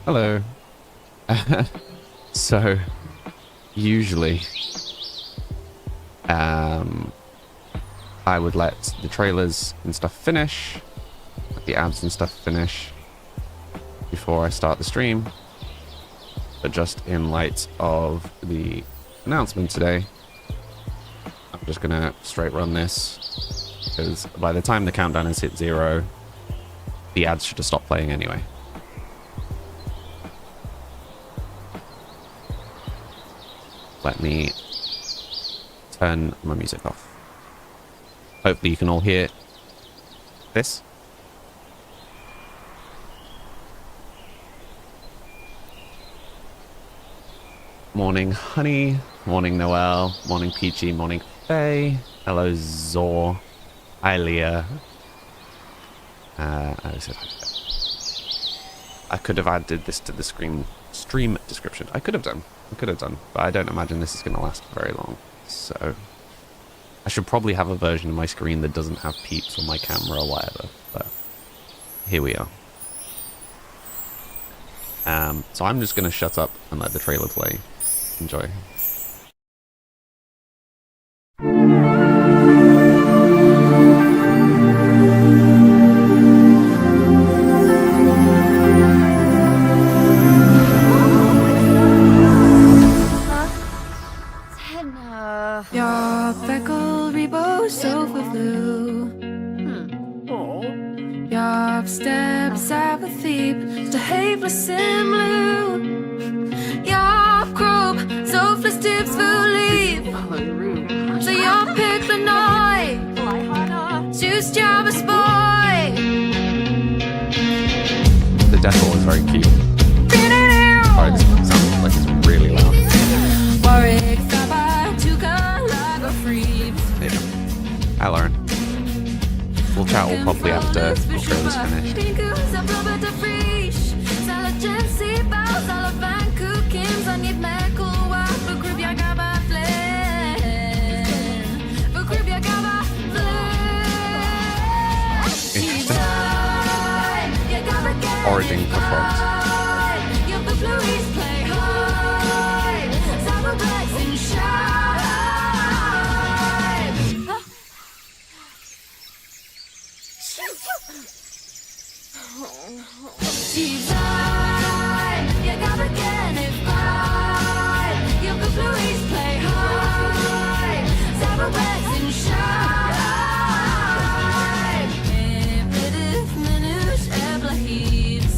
Hello. So, usually, I would let the trailers and stuff finish, let the ads and stuff finish before I start the stream. But just in light of the announcement today, I'm just gonna straight run this, because by the time the countdown has hit 0, the ads should have stopped playing anyway. Let me turn my music off. Hopefully you can all hear this. Morning, Honey. Morning, Noel. Morning, Peachy. Morning, Faye. Hello, Zor. Hi, Leah. I could have added this to the stream description. I could have done, but I don't imagine this is going to last very long. So I should probably have a version of my screen that doesn't have peeps on my camera or whatever, but here we are. So I'm just going to shut up and let the trailer play. Enjoy. The decor is very cute. Sorry, this sounds like it's really loud. There you go. Hi, Lauren. We'll chat all probably after the trailer's finished. Interesting. Origin for frogs.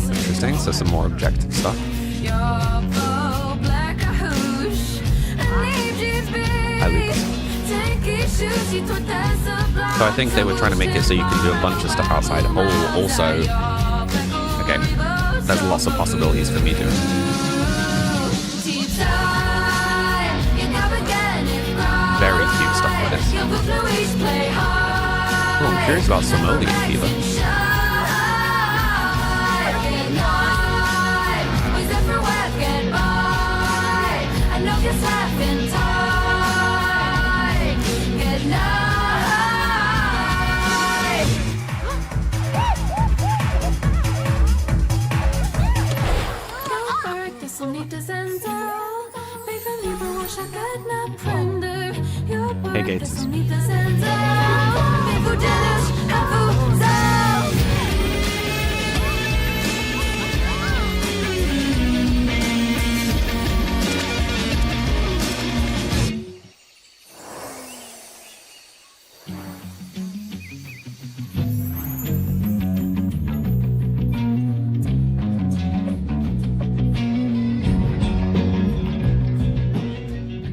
Interesting, so some more objective stuff. Hi, Lucas. So I think they were trying to make it so you can do a bunch of stuff outside. Oh, also, okay, there's lots of possibilities for me doing. Very cute stuff like this. Oh, I'm curious about Somalian Fever. Hey, Gates.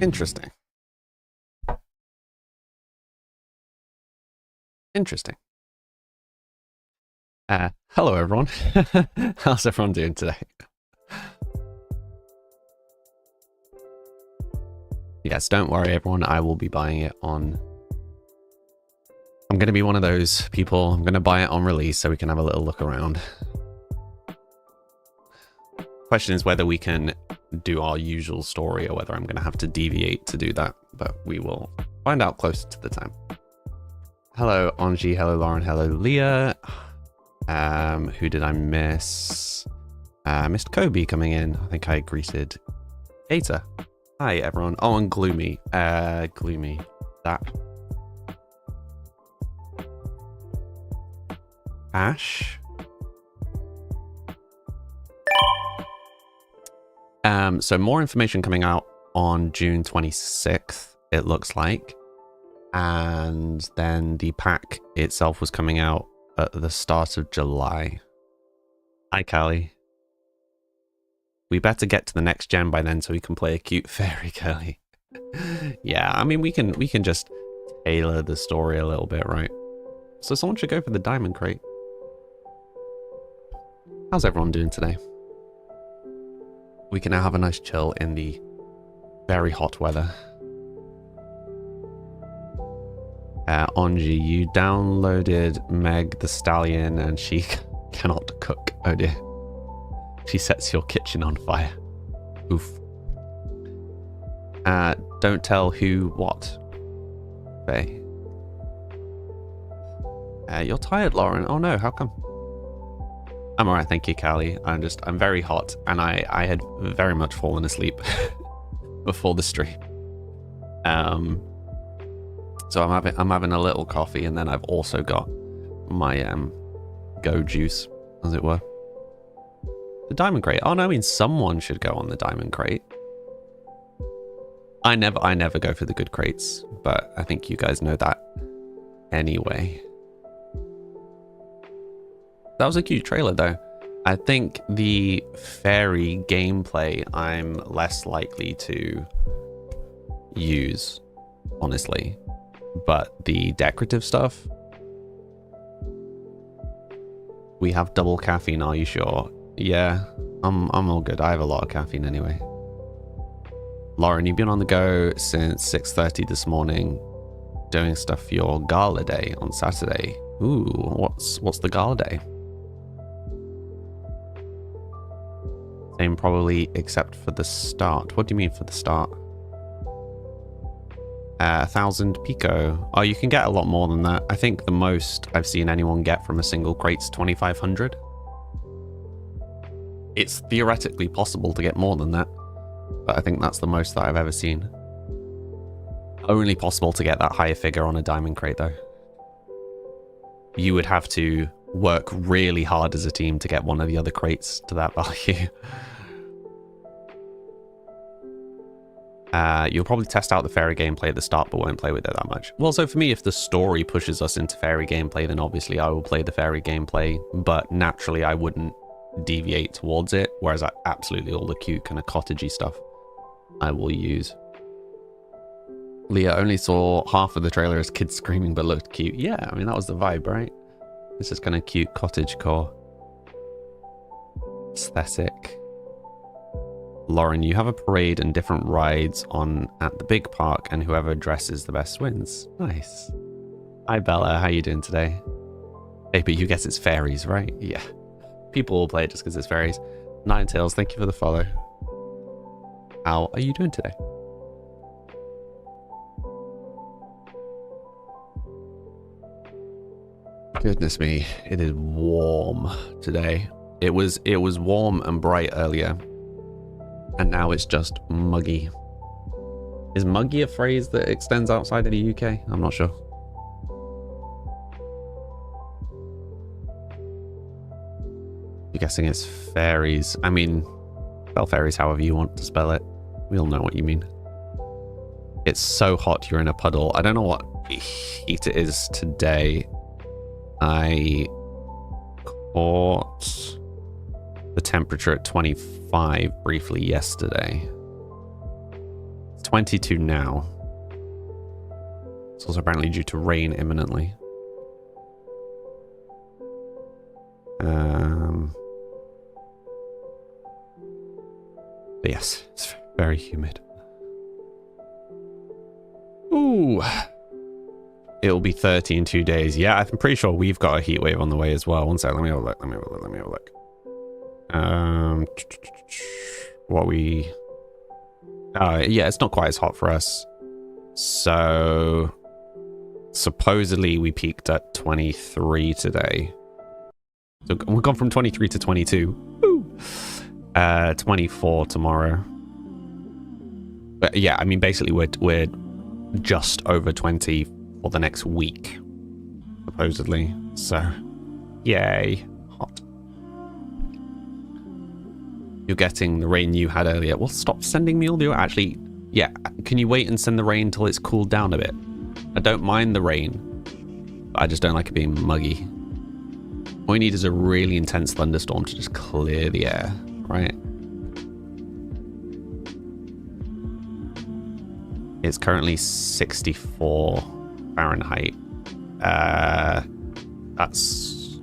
Interesting. Interesting. Hello everyone. How's everyone doing today? Yes, don't worry everyone, I will be buying it on... I'm going to be one of those people, I'm going to buy it on release so we can have a little look around. Question is whether we can do our usual story or whether I'm going to have to deviate to do that, but we will find out closer to the time. Hello Angie, hello Lauren, hello Leah. Who did I miss? Missed Kobe coming in. I think I greeted Gator. Hi everyone. Oh, and Gloomy. Gloomy. That. Ash. So more information coming out on June 26th, it looks like. And then the pack itself was coming out at the start of July. Hi, Callie. We better get to the next gen by then so we can play a cute fairy, Callie. Yeah, I mean, we can just tailor the story a little bit, right? So someone should go for the diamond crate. How's everyone doing today? We can now have a nice chill in the very hot weather. Angie, you downloaded Meg the Stallion and she cannot cook. Oh dear. She sets your kitchen on fire. Oof. Don't tell who what. Faye. You're tired, Lauren. Oh no, how come? I'm alright, thank you, Callie. I'm very hot and I had very much fallen asleep before the stream. So I'm having a little coffee, and then I've also got my go juice, as it were. The diamond crate. Oh no, I mean someone should go on the diamond crate. I never go for the good crates, but I think you guys know that anyway. That was a cute trailer though. I think the fairy gameplay I'm less likely to use, honestly. But the decorative stuff, we have double caffeine, are you sure? Yeah, I'm all good. I have a lot of caffeine anyway. Lauren, you've been on the go since 6:30 this morning doing stuff for your gala day on Saturday. Ooh, what's the gala day? Same probably except for the start. What do you mean for the start? 1,000 pico. Oh, you can get a lot more than that. I think the most I've seen anyone get from a single crate's 2,500. It's theoretically possible to get more than that, but I think that's the most that I've ever seen. Only possible to get that higher figure on a diamond crate, though. You would have to work really hard as a team to get one of the other crates to that value. You'll probably test out the fairy gameplay at the start, but won't play with it that much. Well, so for me, if the story pushes us into fairy gameplay, then obviously I will play the fairy gameplay, but naturally I wouldn't deviate towards it, whereas absolutely all the cute kind of cottagey stuff I will use. Leah only saw half of the trailer as kids screaming but looked cute. Yeah, I mean, that was the vibe, right? This is kind of cute cottagecore aesthetic. Lauren, you have a parade and different rides on at the big park, and whoever dresses the best wins. Nice. Hi, Bella. How you doing today? Hey, but you guess it's fairies, right? Yeah. People will play it just because it's fairies. Ninetales, thank you for the follow. How are you doing today? Goodness me, it is warm today. It was warm and bright earlier, and now it's just muggy. Is muggy a phrase that extends outside of the UK? I'm not sure. You're guessing it's fairies. I mean, spell fairies however you want to spell it. We all know what you mean. It's so hot you're in a puddle. I don't know what heat it is today. I caught the temperature at 25 briefly yesterday. It's 22 now. It's also apparently due to rain imminently. But yes, it's very humid. Ooh. It'll be 30 in 2 days. Yeah, I'm pretty sure we've got a heat wave on the way as well. One sec, let me have a look. What we... yeah, it's not quite as hot for us. So... supposedly we peaked at 23 today. So we've gone from 23 to 22. Woo! 24 tomorrow. But yeah, I mean, basically we're just over 20 for the next week, supposedly. So, yay, hot. You're getting the rain you had earlier. Well, stop sending me all the... Actually, yeah, can you wait and send the rain until it's cooled down a bit? I don't mind the rain, but I just don't like it being muggy. All we need is a really intense thunderstorm to just clear the air, right? It's currently 64 Fahrenheit. That's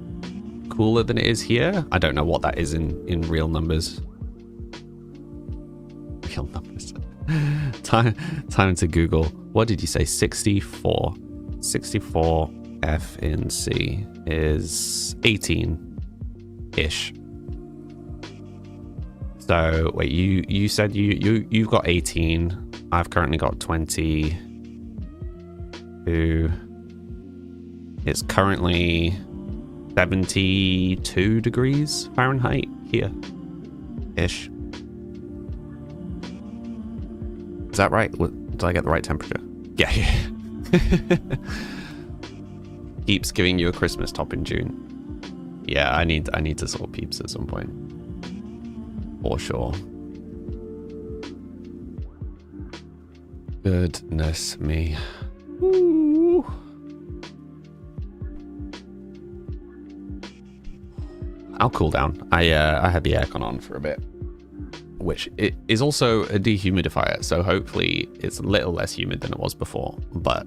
cooler than it is here. I don't know what that is in real numbers. Real numbers. Time to Google. What did you say? 64. 64 F in C is 18-ish. So wait, you said you've got 18. I've currently got 22. It's currently 72 degrees Fahrenheit here ish. Is that right? Did I get the right temperature? Yeah. Peeps giving you a Christmas top in June. Yeah, I need to sort Peeps at some point. For sure. Goodness me. Ooh. I'll cool down. I had the aircon on for a bit, which it is also a dehumidifier, so hopefully it's a little less humid than it was before. But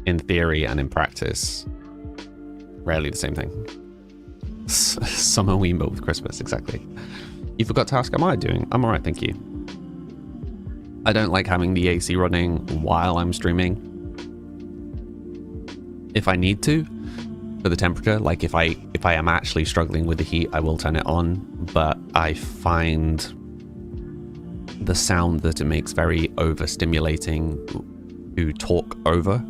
in theory and in practice, rarely the same thing. Summer Weembo with Christmas, exactly. You forgot to ask, how am I doing? I'm alright, thank you. I don't like having the AC running while I'm streaming. If I need to, for the temperature, like if I am actually struggling with the heat, I will turn it on, but I find the sound that it makes very overstimulating to talk over.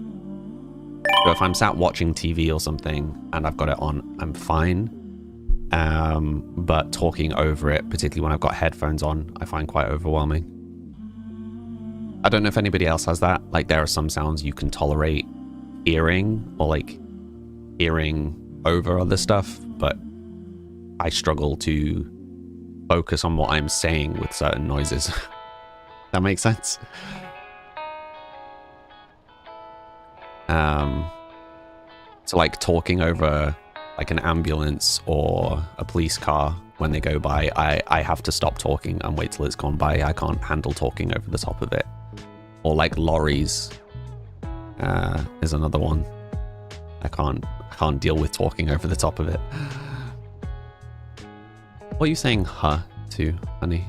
So if I'm sat watching TV or something and I've got it on, I'm fine. But talking over it, particularly when I've got headphones on, I find quite overwhelming. I don't know if anybody else has that. Like, there are some sounds you can tolerate hearing, or like hearing over other stuff, but I struggle to focus on what I'm saying with certain noises. That makes sense. So like talking over like an ambulance or a police car when they go by, I have to stop talking and wait till it's gone by. I can't handle talking over the top of it. Or like lorries is another one. I can't deal with talking over the top of it. What are you saying huh to, honey?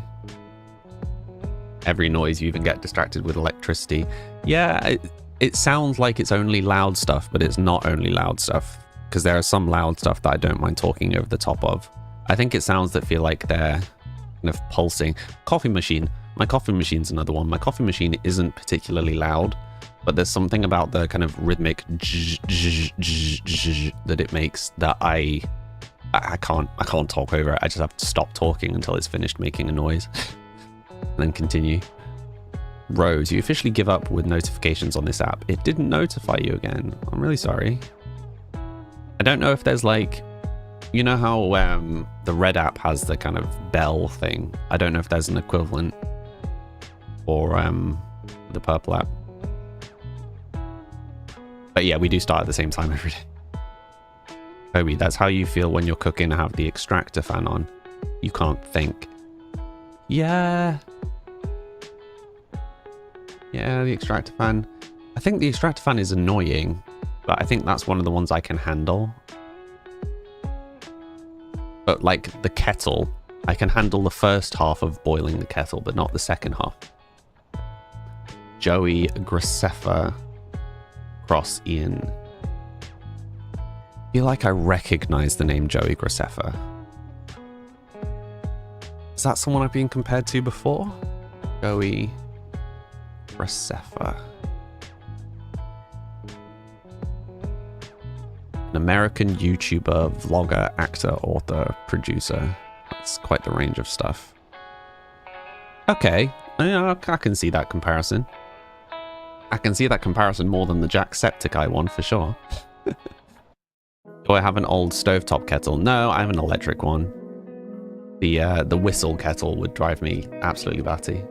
Every noise, you even get distracted with electricity. Yeah, it sounds like it's only loud stuff, but it's not only loud stuff. Because there are some loud stuff that I don't mind talking over the top of. I think it's sounds that feel like they're kind of pulsing. Coffee machine. My coffee machine's another one. My coffee machine isn't particularly loud, but there's something about the kind of rhythmic that it makes that I can't talk over it. I just have to stop talking until it's finished making a noise and then continue. Rose, you officially give up with notifications on this app. It didn't notify you again. I'm really sorry. I don't know if there's like, you know how the red app has the kind of bell thing. I don't know if there's an equivalent for the purple app. But yeah, we do start at the same time every day. Toby, that's how you feel when you're cooking and have the extractor fan on. You can't think. Yeah. Yeah, the extractor fan. I think the extractor fan is annoying, but I think that's one of the ones I can handle. But like the kettle, I can handle the first half of boiling the kettle, but not the second half. Joey Graceffa cross Ian. I feel like I recognize the name Joey Graceffa. Is that someone I've been compared to before? Joey Graceffa. An American YouTuber, vlogger, actor, author, producer. That's quite the range of stuff. Okay, I can see that comparison. I can see that comparison more than the Jacksepticeye one for sure. Do I have an old stovetop kettle? No, I have an electric one. The whistle kettle would drive me absolutely batty.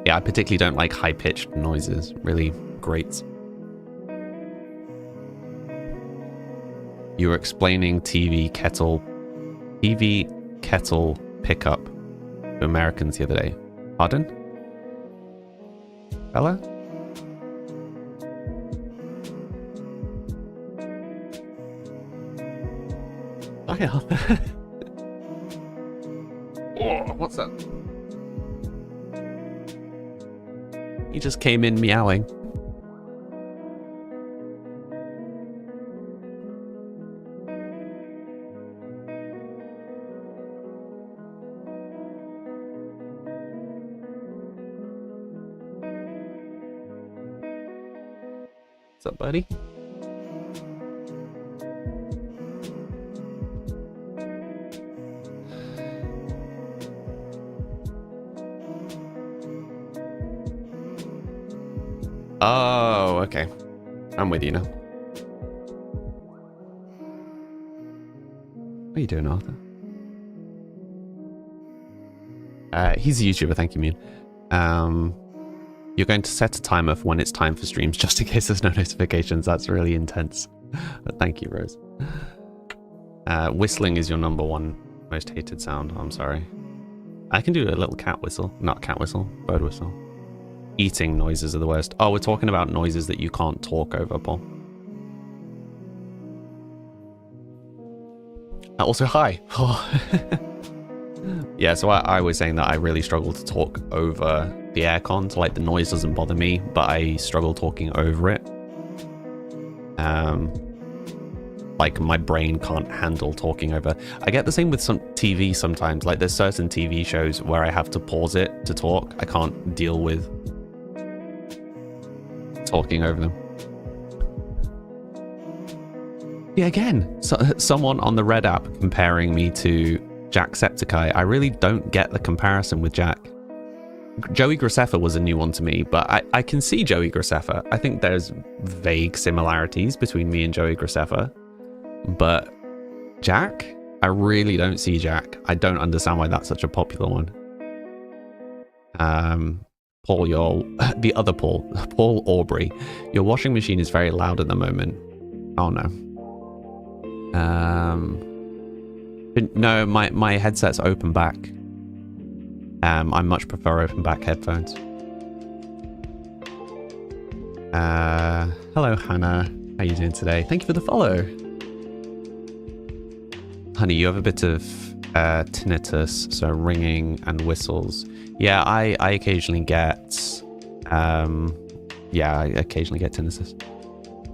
Yeah, I particularly don't like high-pitched noises. Really great. You were explaining TV kettle pickup to Americans the other day. Pardon? Bella? Oh, yeah. Oh, what's that? He just came in meowing. What's up, buddy? Oh, okay. I'm with you now. What are you doing, Arthur? He's a YouTuber, thank you, Moon. You're going to set a timer for when it's time for streams, just in case there's no notifications. That's really intense. But thank you, Rose. Whistling is your number one most hated sound. I'm sorry. I can do a little cat whistle. Not cat whistle, bird whistle. Eating noises are the worst. Oh, we're talking about noises that you can't talk over, Paul. Also, hi. Yeah, so I was saying that I really struggle to talk over the aircon, so like the noise doesn't bother me, but I struggle talking over it. Like my brain can't handle talking over. I get the same with some TV sometimes. Like there's certain TV shows where I have to pause it to talk. I can't deal with talking over them. Yeah, again, so, someone on the Red app comparing me to Jacksepticeye. I really don't get the comparison with Jack. Joey Graceffa was a new one to me, but I can see Joey Graceffa. I think there's vague similarities between me and Joey Graceffa. But Jack? I really don't see Jack. I don't understand why that's such a popular one. Paul, the other Paul, Paul Aubrey. Your washing machine is very loud at the moment. Oh no. No, my headset's open back. I much prefer open back headphones. Hello, Hannah. How you doing today? Thank you for the follow. Honey, you have a bit of tinnitus, so ringing and whistles. Yeah, I occasionally get... yeah, I occasionally get tinnitus.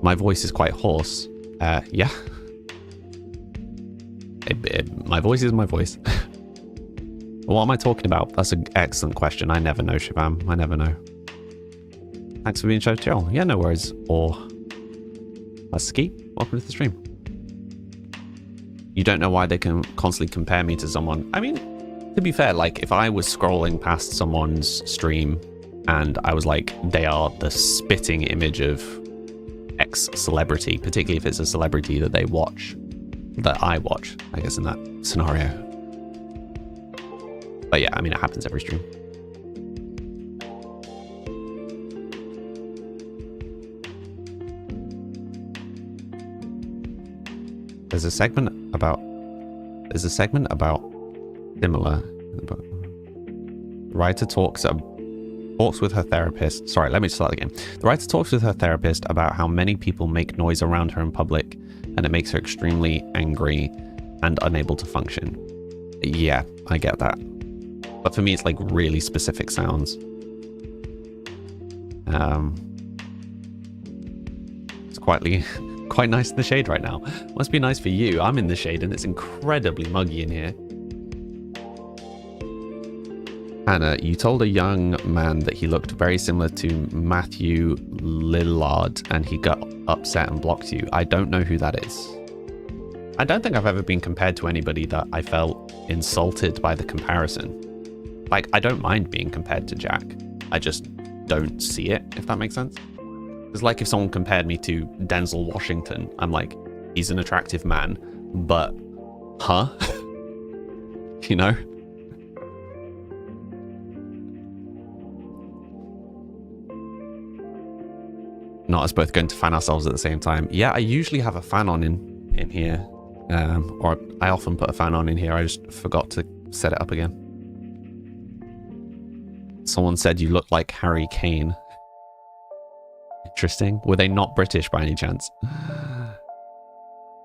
My voice is quite hoarse. Yeah. My voice is my voice. What am I talking about? That's an excellent question. I never know, Shabam. I never know. Thanks for being so chill. Yeah, no worries. Or Ski, welcome to the stream. You don't know why they can constantly compare me to someone. I mean, to be fair, like if I was scrolling past someone's stream and I was like, they are the spitting image of X celebrity, particularly if it's a celebrity that they watch, that I watch, I guess in that scenario. But yeah, I mean, it happens every stream. There's a segment about similar. The writer talks with her therapist. Sorry, let me start again. The writer talks with her therapist about how many people make noise around her in public, and it makes her extremely angry and unable to function. Yeah, I get that. But for me, it's like really specific sounds. It's quite nice in the shade right now. Must be nice for you. I'm in the shade and it's incredibly muggy in here. Hannah, you told a young man that he looked very similar to Matthew Lillard and he got upset and blocked you. I don't know who that is. I don't think I've ever been compared to anybody that I felt insulted by the comparison. Like, I don't mind being compared to Jack. I just don't see it, if that makes sense. It's like if someone compared me to Denzel Washington. I'm like, he's an attractive man, but, huh? You know? Not us both going to fan ourselves at the same time. Yeah, I usually have a fan on in here. Or I often put a fan on in here. I just forgot to set it up again. Someone said you look like Harry Kane. Interesting. Were they not British by any chance?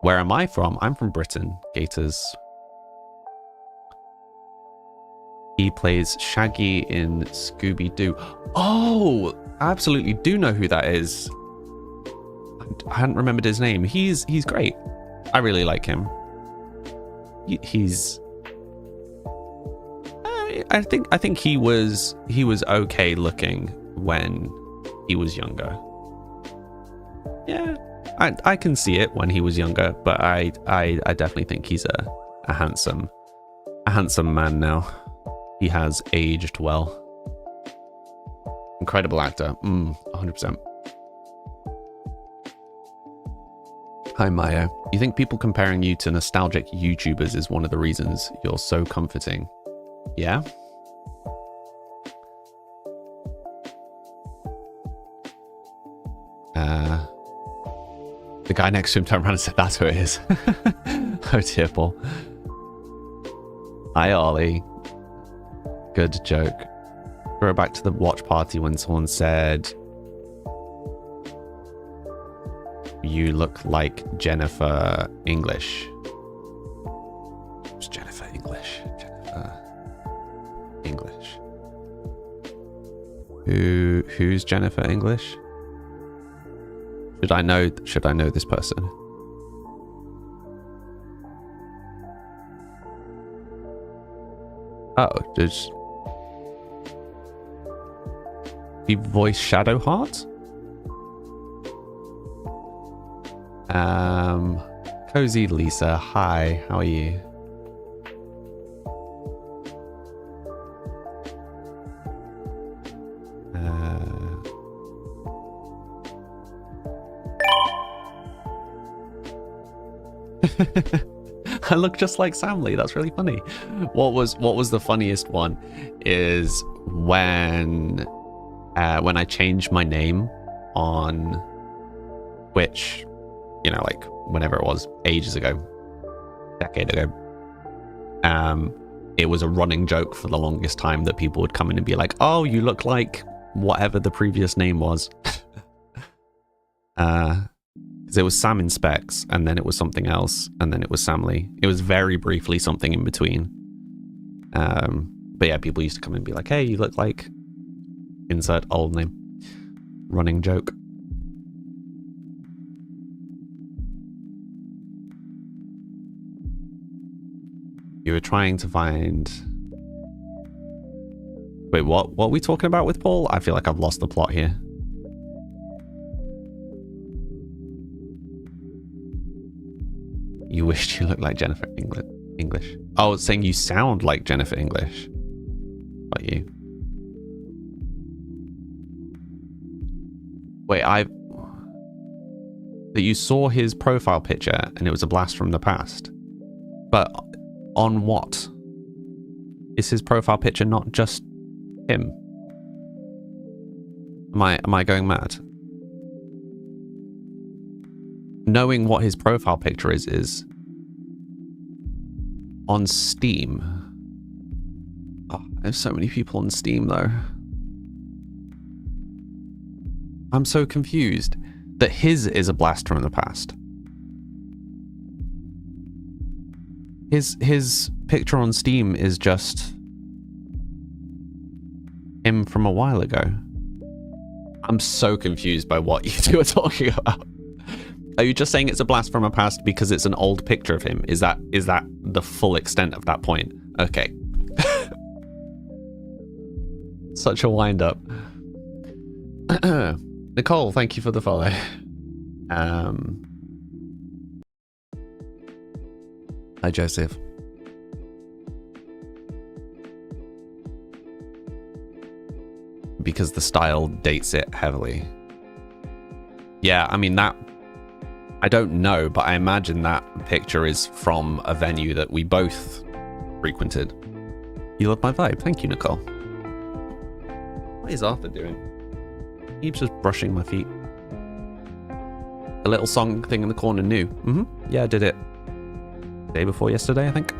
Where am I from? I'm from Britain. Gators. He plays Shaggy in Scooby-Doo. Oh, I absolutely do know who that is. I hadn't remembered his name. He's great. I really like him. He's... I think he was okay looking when he was younger. Yeah, I can see it when he was younger, but I definitely think he's a handsome man now. He has aged well. Incredible actor. 100%. Hi Maya. You think people comparing you to nostalgic YouTubers is one of the reasons you're so comforting? Yeah? The guy next to him turned around and said, that's who it is. Oh dear, Paul. Hi, Ollie. Good joke. Throw back to the watch party when someone said, you look like Jennifer English. Who's Jennifer English? English. Who's Jennifer English? Should I know this person? Oh, does he voice Shadowheart? Cozy Lisa, hi, how are you? I look just like Sam Lee. That's really funny. What was the funniest one is when I changed my name on Twitch, you know, like whenever it was, ages ago, decade ago. It was a running joke for the longest time that people would come in and be like, oh, you look like whatever the previous name was. Because it was Sam in Specs, and then it was something else, and then it was Sam Lee. It was very briefly something in between. But yeah, people used to come and be like, hey, you look like... Insert old name. Running joke. You were trying to find... Wait, what? What are we talking about with Paul? I feel like I've lost the plot here. You wished you looked like Jennifer English. Oh, it's saying you sound like Jennifer English. What about you? Wait, that you saw his profile picture and it was a blast from the past. But on what? Is his profile picture not just him? Am I going mad? Knowing what his profile picture is on Steam. Oh, there's so many people on Steam though. I'm so confused that his is a blast from the past. His picture on Steam is just him from a while ago. I'm so confused by what you two are talking about. Are you just saying it's a blast from a past because it's an old picture of him? Is that the full extent of that point? Okay. Such a wind up. Nicole, thank you for the follow. Hi, Joseph. Because the style dates it heavily. Yeah, I mean, that... I don't know, but I imagine that picture is from a venue that we both frequented. You love my vibe. Thank you, Nicole. What is Arthur doing? He's just brushing my feet. A little song thing in the corner new. Yeah, I did it day before yesterday, I think.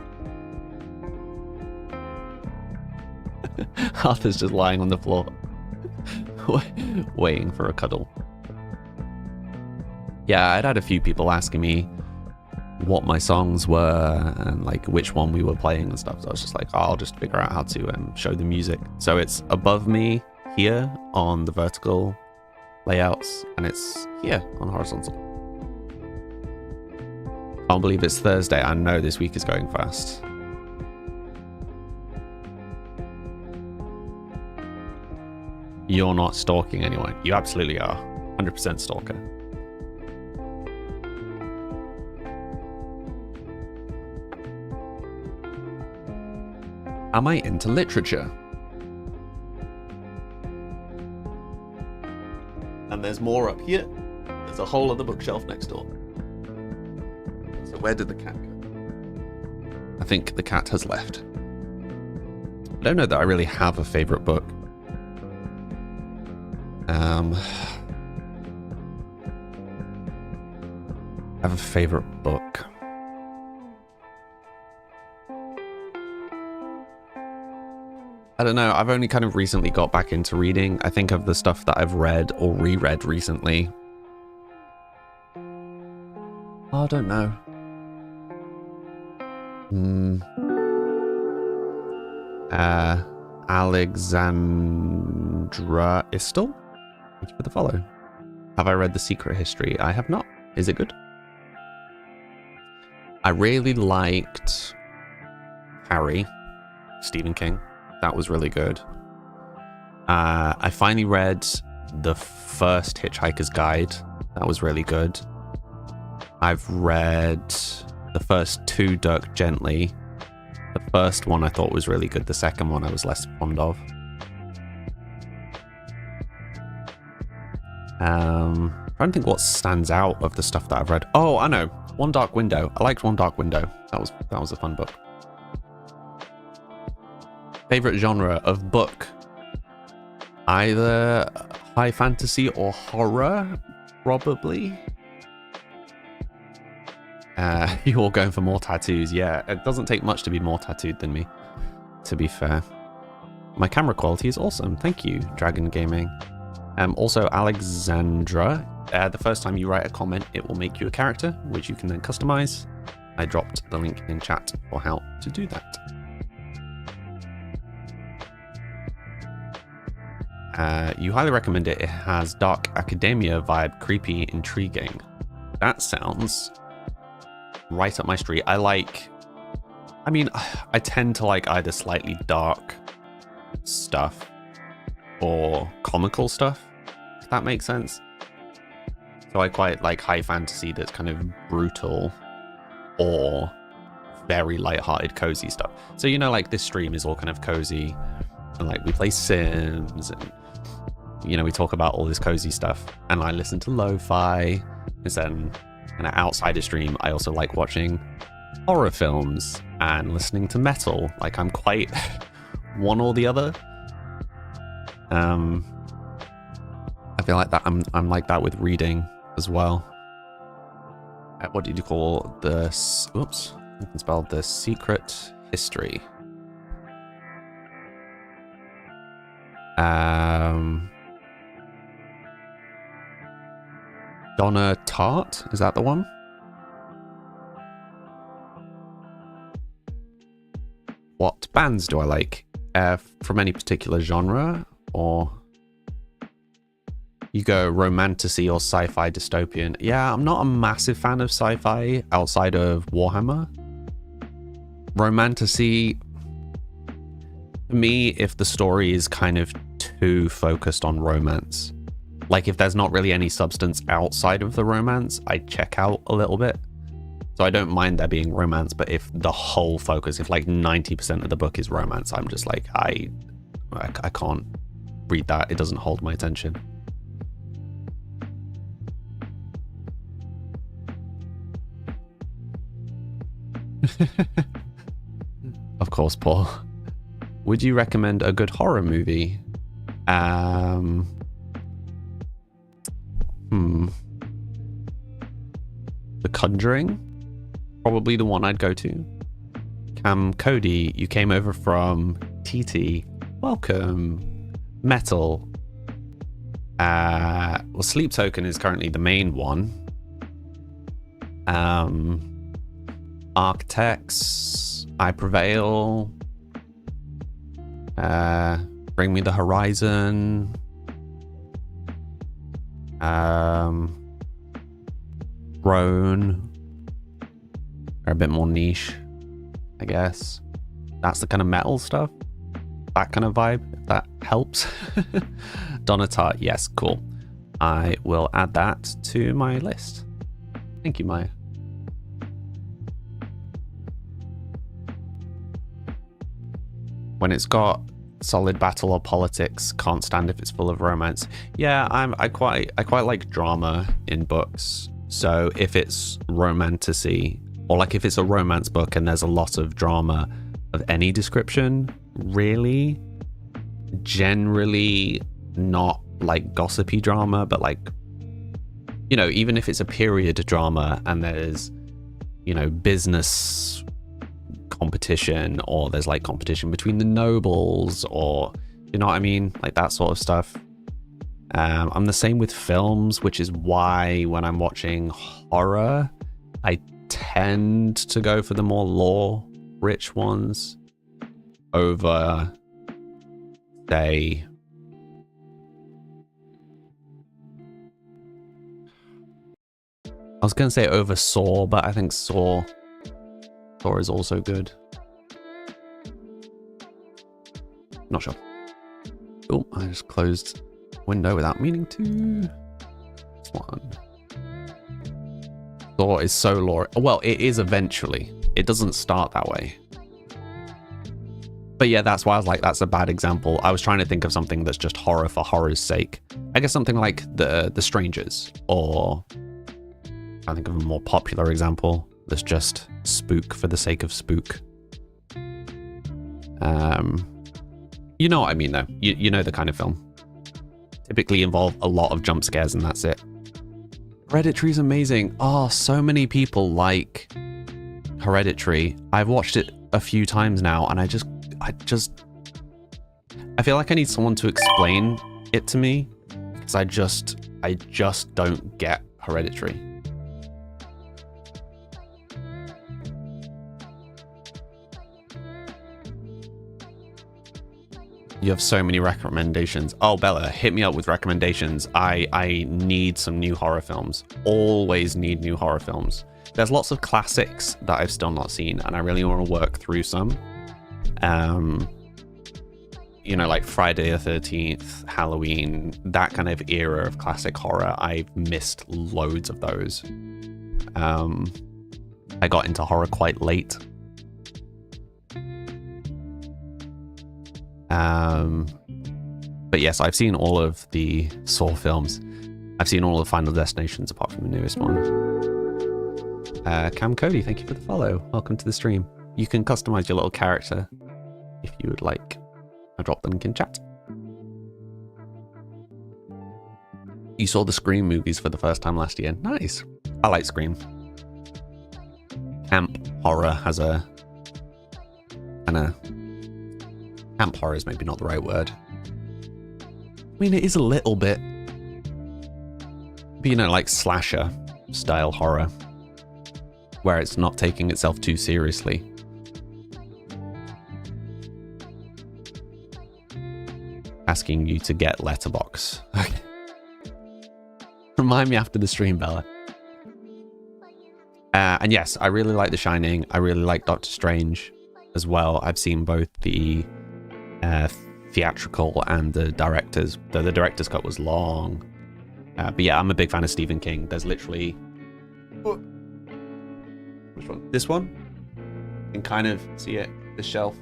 Arthur's just lying on the floor. Waiting for a cuddle. Yeah, I'd had a few people asking me what my songs were and like which one we were playing and stuff. So I was just like, oh, I'll just figure out how to show the music. So it's above me here on the vertical layouts, and it's here on horizontal. Can't believe it's Thursday. I know this week is going fast. You're not stalking anyone. You absolutely are. 100% stalker. Am I into literature? And there's more up here. There's a whole other bookshelf next door. So where did the cat go? I think the cat has left. I don't know that I really have a favorite book. I have a favorite book. I don't know, I've only kind of recently got back into reading. I think of the stuff that I've read or reread recently. Oh, I don't know. Alexandra Istel? Thank you for the follow. Have I read The Secret History? I have not. Is it good? I really liked Harry, Stephen King. That was really good. I finally read the first Hitchhiker's Guide. That was really good. I've read the first two Dirk Gently. The first one I thought was really good. The second one I was less fond of. I'm trying to think what stands out of the stuff that I've read. Oh, I know. One Dark Window. I liked One Dark Window. That was a fun book. Favorite genre of book? Either high fantasy or horror, probably. You're all going for more tattoos. Yeah, it doesn't take much to be more tattooed than me, to be fair. My camera quality is awesome. Thank you, Dragon Gaming. Also, Alexandra The first time you write a comment, it will make you a character, which you can then customize. I dropped the link in chat for how to do that. You highly recommend it. It has dark academia vibe, creepy, intriguing. That sounds right up my street. I tend to like either slightly dark stuff or comical stuff, if that makes sense. So I quite like high fantasy that's kind of brutal or very light-hearted, cozy stuff. So, you know, like this stream is all kind of cozy, and like we play Sims, and you know, we talk about all this cozy stuff, and I listen to lo-fi. And then kind of outside of stream, I also like watching horror films and listening to metal. Like I'm quite one or the other. I feel like that I'm like that with reading as well. What did you call this? Oops, I can spell The Secret History. Donna Tartt, is that the one? What bands do I like? From any particular genre, or you go romantasy or sci-fi dystopian? Yeah, I'm not a massive fan of sci-fi outside of Warhammer. Romantasy, for me, if the story is kind of too focused on romance, like if there's not really any substance outside of the romance, I check out a little bit. So I don't mind there being romance, but if the whole focus, if like 90% of the book is romance, I'm just like, I can't read that. It doesn't hold my attention. Of course, Paul. Would you recommend a good horror movie? The Conjuring, probably the one I'd go to. Cam Cody, you came over from TT. Welcome. Metal. Well, Sleep Token is currently the main one. Architects, I Prevail. Bring Me the Horizon. Grown. They're a bit more niche, I guess. That's the kind of metal stuff. That kind of vibe, if that helps. Donna Tartt, yes, cool. I will add that to my list. Thank you, Maya. When it's got solid battle or politics, can't stand if it's full of romance. Yeah, I quite like drama in books. So if it's romantasy, or like if it's a romance book and there's a lot of drama of any description, really, generally not like gossipy drama, but like, you know, even if it's a period drama and there's, you know, business competition, or there's like competition between the nobles, or you know what I mean, like that sort of stuff. I'm the same with films, which is why when I'm watching horror, I tend to go for the more lore-rich ones over, say, I was going to say over Saw, but I think Saw is also good. Not sure. Oh, I just closed window without meaning to. This one. Saw is so lore. Well, it is eventually. It doesn't start that way. But yeah, that's why I was like, that's a bad example. I was trying to think of something that's just horror for horror's sake. I guess something like The Strangers, or I think of a more popular example that's just spook for the sake of spook. You know what I mean, though. You know the kind of film. Typically involve a lot of jump scares, and that's it. Hereditary's amazing. Oh, so many people like Hereditary. I've watched it a few times now, and I feel like I need someone to explain it to me, because I just don't get Hereditary. You have so many recommendations. Oh, Bella, hit me up with recommendations. I need some new horror films. Always need new horror films. There's lots of classics that I've still not seen, and I really want to work through some. You know, like Friday the 13th, Halloween, that kind of era of classic horror. I've missed loads of those. I got into horror quite late. But yes, I've seen all of the Saw films. I've seen all of Final Destinations apart from the newest one. Cam Cody, thank you for the follow. Welcome to the stream. You can customize your little character if you would like. I'll drop the link in chat. You saw the Scream movies for the first time last year. Nice. I like Scream. Camp horror has a... Camp horror is maybe not the right word. I mean, it is a little bit. But, you know, like slasher style horror, where it's not taking itself too seriously. Asking you to get Letterboxd. Okay. Remind me after the stream, Bella. And yes, I really like The Shining. I really like Doctor Strange as well. I've seen both the theatrical and the director's, though the director's cut was long. But yeah, I'm a big fan of Stephen King. There's literally... Which one? This one? You can kind of see it, this shelf.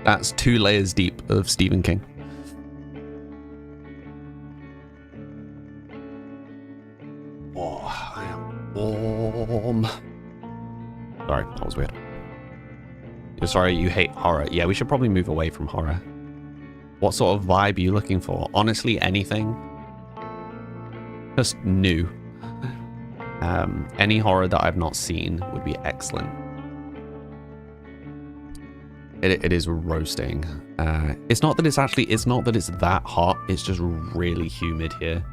That's 2 layers deep of Stephen King. Oh, I am warm. Sorry, that was weird. You're sorry you hate horror. Yeah, we should probably move away from horror. What sort of vibe are you looking for? Honestly, anything. Just new. Any horror that I've not seen would be excellent. It is roasting. It's not that it's actually, it's not that it's that hot. It's just really humid here.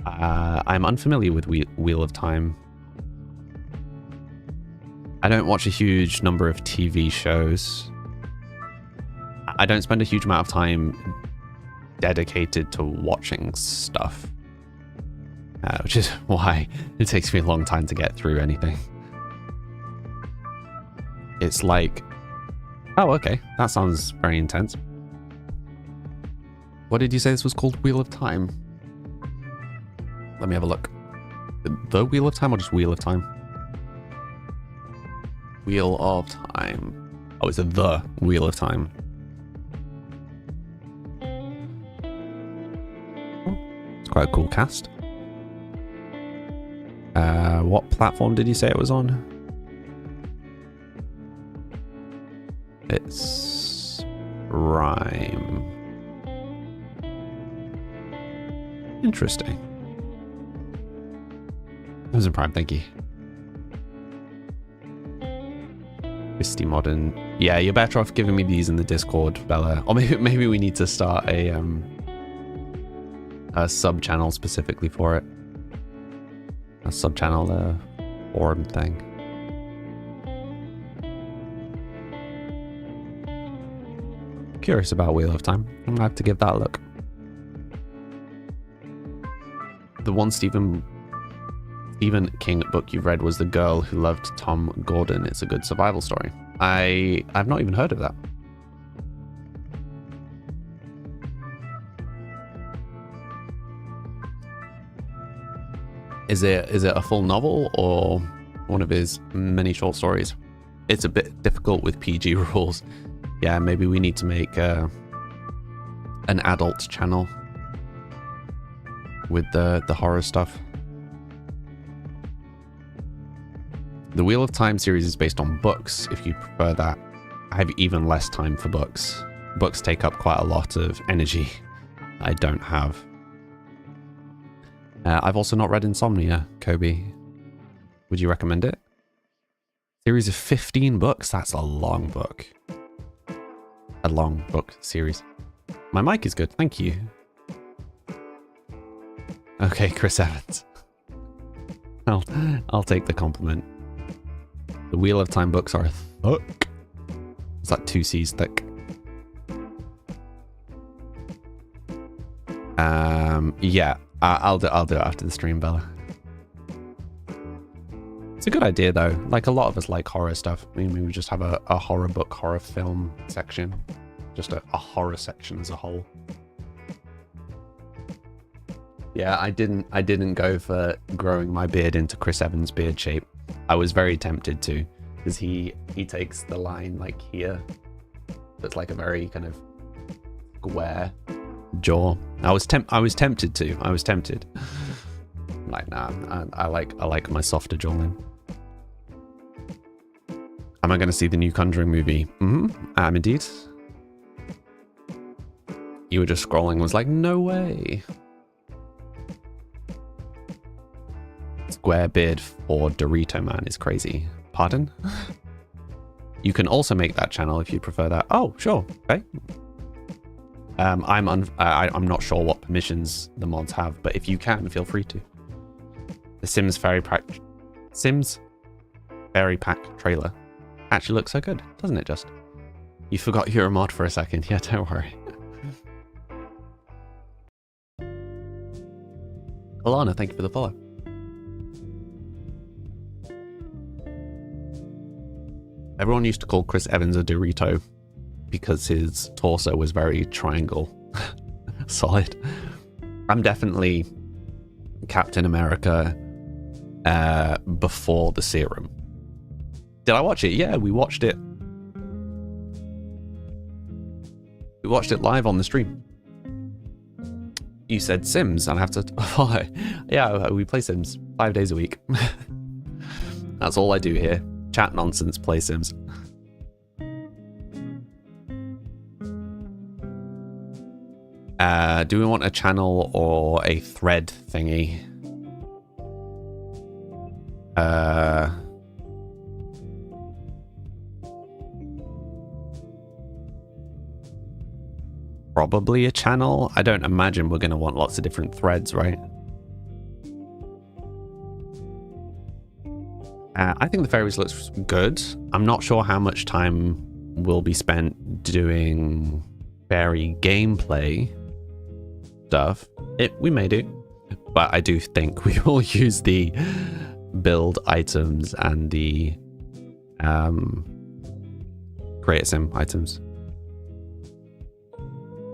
I'm unfamiliar with Wheel of Time. I don't watch a huge number of TV shows. I don't spend a huge amount of time dedicated to watching stuff. Which is why it takes me a long time to get through anything. It's like, oh, okay, that sounds very intense. What did you say this was called? Wheel of Time? Let me have a look. The Wheel of Time or just Wheel of Time? Wheel of Time. Oh, it's The Wheel of Time. It's quite a cool cast. What platform did you say it was on? It's Rhyme. Interesting. Amazon Prime, thank you. Christy Modern. Yeah, you're better off giving me these in the Discord, Bella. Or maybe we need to start a sub channel specifically for it. A sub channel forum thing. Curious about Wheel of Time. I'm gonna have to give that a look. The one Stephen King book you've read was The Girl Who Loved Tom Gordon. It's a good survival story. I've not even heard of that. Is it a full novel or one of his many short stories? It's a bit difficult with PG rules. Yeah, maybe we need to make an adult channel with the horror stuff. The Wheel of Time series is based on books, if you prefer that. I have even less time for books. Books take up quite a lot of energy I don't have. I've also not read Insomnia, Kobe. Would you recommend it? Series of 15 books? That's a long book. A long book series. My mic is good, thank you. Okay, Chris Evans. I'll take the compliment. The Wheel of Time books are thick. It's like 2 C's thick. Yeah, I'll do it after the stream, Bella. It's a good idea though. Like a lot of us like horror stuff. I mean, we would just have a horror book, horror film section. Just a horror section as a whole. Yeah, I didn't go for growing my beard into Chris Evans' beard shape. I was very tempted to, because he takes the line like here. That's like a very kind of square jaw. I was tempted to. I was tempted. I'm like, nah, I like my softer jawline. Am I going to see the new Conjuring movie? I am indeed. You were just scrolling and was like, no way. Square beard for Dorito Man is crazy. Pardon? You can also make that channel if you prefer that. Oh, sure. Okay. I'm not sure what permissions the mods have, but if you can, feel free to. The Sims Fairy Pack trailer actually looks so good, doesn't it? Just you forgot you're a mod for a second. Yeah, don't worry. Alana, thank you for the follow. Everyone used to call Chris Evans a Dorito because his torso was very triangle solid. I'm definitely Captain America before the serum. Did I watch it? Yeah, we watched it. We watched it live on the stream. You said Sims, I'll have to follow. Yeah, we play Sims 5 days a week. That's all I do here. Chat nonsense, play Sims. Do we want a channel or a thread thingy? Probably a channel. I don't imagine we're going to want lots of different threads, right? I think the fairies looks good. I'm not sure how much time will be spent doing fairy gameplay stuff. We may do, but I do think we will use the build items and the create sim items.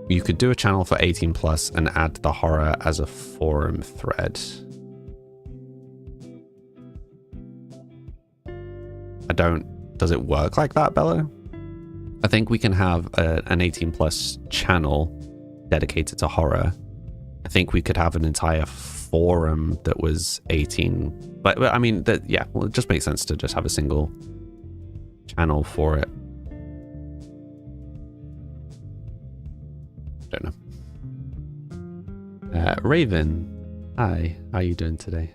You could do a channel for 18 plus and add the horror as a forum thread. Does it work like that, Bella? I think we can have an 18 plus channel dedicated to horror. I think we could have an entire forum that was 18. But I mean, yeah, well, it just makes sense to just have a single channel for it. Don't know. Raven, hi, how are you doing today?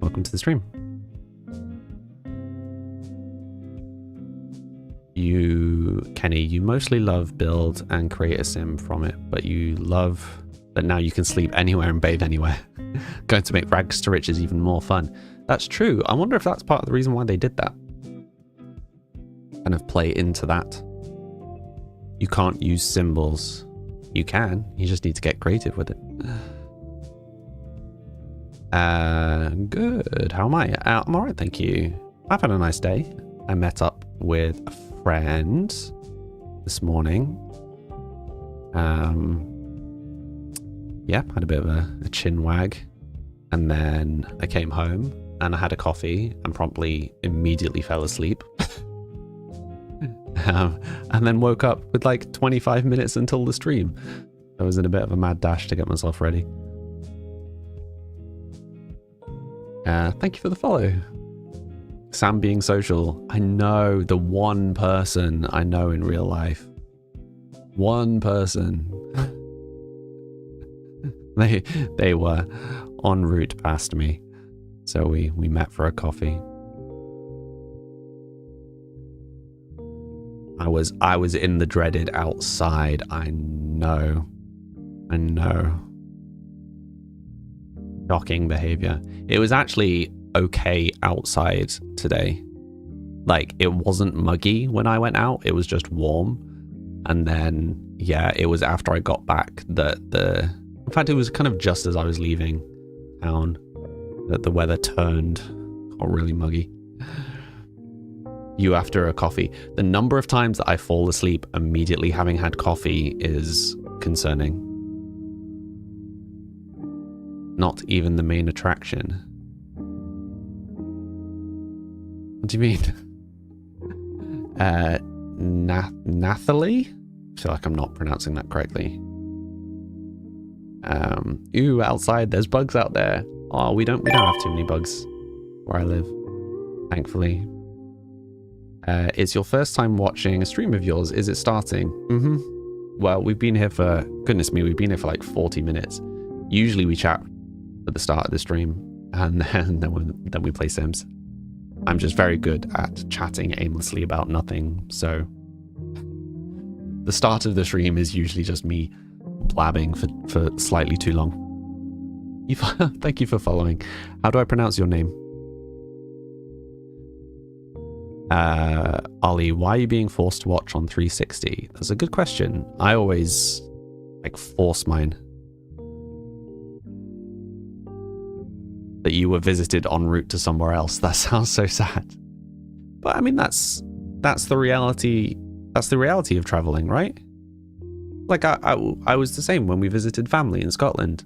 Welcome to the stream. Kenny, you mostly love build and create a sim from it, but you love that now you can sleep anywhere and bathe anywhere. Going to make rags to riches even more fun. That's true. I wonder if that's part of the reason why they did that. Kind of play into that. You can't use symbols. You can. You just need to get creative with it. Good. How am I? I'm alright, thank you. I've had a nice day. I met up with a friend this morning. Yeah, had a bit of a chin wag. And then I came home and I had a coffee and promptly immediately fell asleep. And then woke up with like 25 minutes until the stream. I was in a bit of a mad dash to get myself ready. Thank you for the follow. Sam being social. I know the one person I know in real life. One person. They were en route past me. So we met for a coffee. I was in the dreaded outside. I know. Shocking behavior. It was actually okay outside today. Like, it wasn't muggy when I went out. It was just warm. And then, yeah, it was after I got back that in fact, it was kind of just as I was leaving town that the weather turned really muggy. You after a coffee. The number of times that I fall asleep immediately having had coffee is concerning. Not even the main attraction. What do you mean? Nathalie? I feel like I'm not pronouncing that correctly. Ooh, outside there's bugs out there. Oh, we don't have too many bugs where I live, thankfully. It's your first time watching a stream of yours. Is it starting? Well, we've been here for, goodness me, we've been here for like 40 minutes. Usually we chat at the start of the stream, and then we play Sims. I'm just very good at chatting aimlessly about nothing, so the start of the stream is usually just me blabbing for slightly too long. Thank you for following. How do I pronounce your name? Ollie, why are you being forced to watch on 360? That's a good question. I always like force mine. That you were visited en route to somewhere else. That sounds so sad. But I mean, that's the reality. That's the reality of traveling, right? Like I was the same when we visited family in Scotland.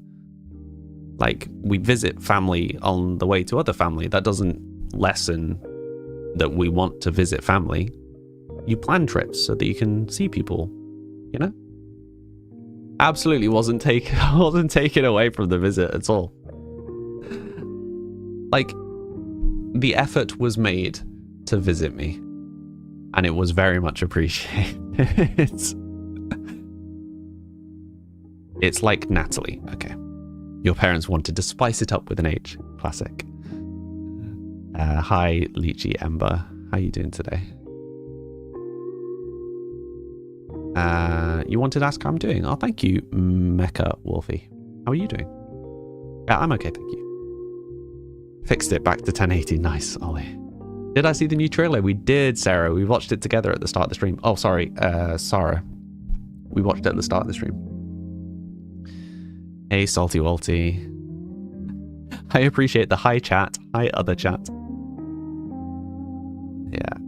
Like, we visit family on the way to other family. That doesn't lessen that we want to visit family. You plan trips so that you can see people, you know? Absolutely wasn't taken away from the visit at all. Like, the effort was made to visit me, and it was very much appreciated. It's like Natalie. Okay. Your parents wanted to spice it up with an H. Classic. Hi, Lychee Ember. How you doing today? You wanted to ask how I'm doing. Oh, thank you, Mecha Wolfie. How are you doing? Yeah, I'm okay, thank you. Fixed it back to 1080. Nice, Ollie. Did I see the new trailer? We did, Sarah. We watched it together at the start of the stream. Oh, sorry, Sarah. We watched it at the start of the stream. Hey, Salty Walty. I appreciate the hi chat. Hi, other chat. Yeah.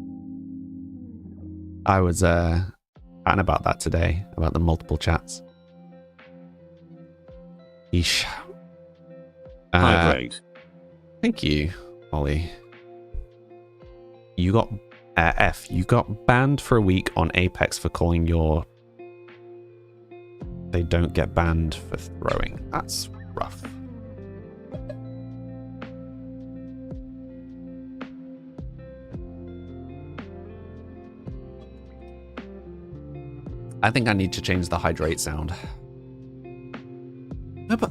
I was chatting about that today, about the multiple chats. Yeesh. Hydrate. Thank you, Ollie. You got you got banned for a week on Apex for calling your... They don't get banned for throwing. That's rough. I think I need to change the hydrate sound. No, but...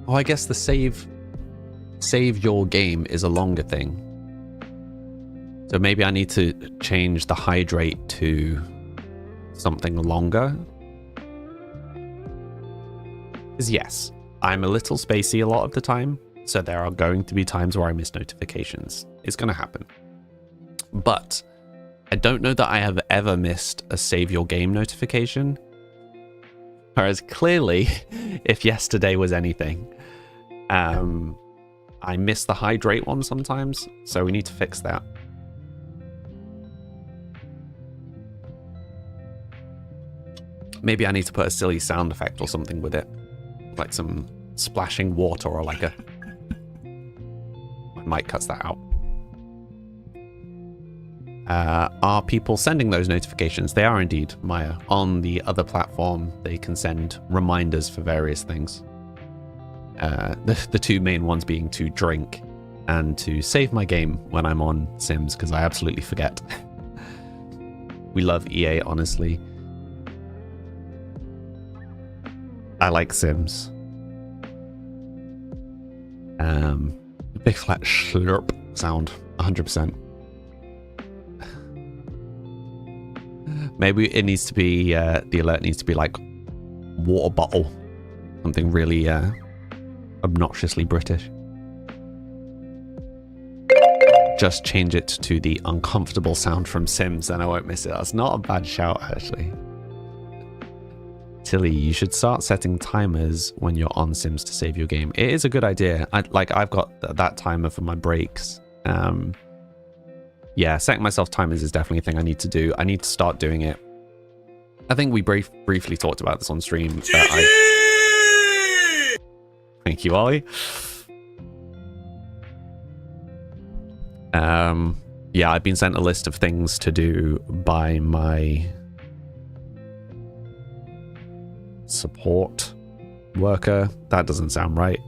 Oh, I guess the save your game is a longer thing. So maybe I need to change the hydrate to something longer. Because yes, I'm a little spacey a lot of the time, so there are going to be times where I miss notifications. It's going to happen. But I don't know that I have ever missed a save your game notification. Whereas clearly, if yesterday was anything, I miss the hydrate one sometimes, so we need to fix that. Maybe I need to put a silly sound effect or something with it. Like some splashing water or like a... My mic cuts that out. Are people sending those notifications? They are indeed, Maya. On the other platform, they can send reminders for various things. The two main ones being to drink and to save my game when I'm on Sims, because I absolutely forget. We love EA, honestly. I like Sims. Big flat slurp sound, 100%. Maybe it needs to be, the alert needs to be like water bottle. Something really obnoxiously British. Just change it to the uncomfortable sound from Sims and I won't miss it. That's not a bad shout, actually. Tilly, you should start setting timers when you're on Sims to save your game. It is a good idea. I've got that timer for my breaks. Yeah, setting myself timers is definitely a thing I need to do. I need to start doing it. I think we briefly talked about this on stream. Thank you, Ollie. Yeah, I've been sent a list of things to do by my support worker. That doesn't sound right.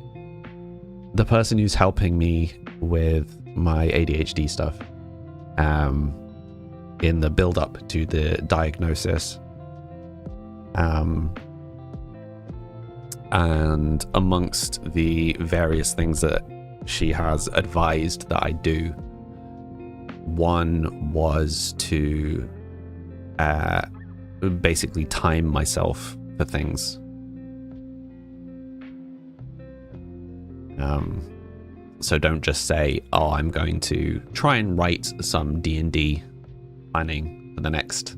The person who's helping me with my ADHD stuff, in the build up to the diagnosis. And amongst the various things that she has advised that I do, one was to basically time myself for things. So don't just say, oh, I'm going to try and write some D&D planning for the next,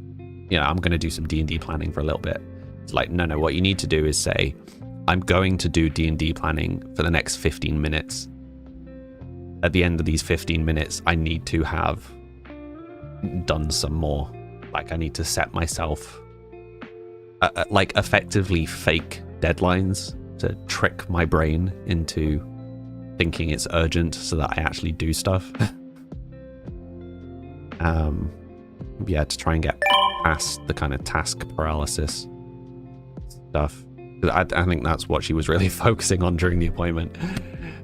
I'm going to do some D&D planning for a little bit. It's like, no, what you need to do is say, I'm going to do D&D planning for the next 15 minutes. At the end of these 15 minutes, I need to have done some more. Like, I need to set myself, effectively fake deadlines to trick my brain into thinking it's urgent so that I actually do stuff. Yeah, to try and get past the kind of task paralysis stuff. I think that's what she was really focusing on during the appointment,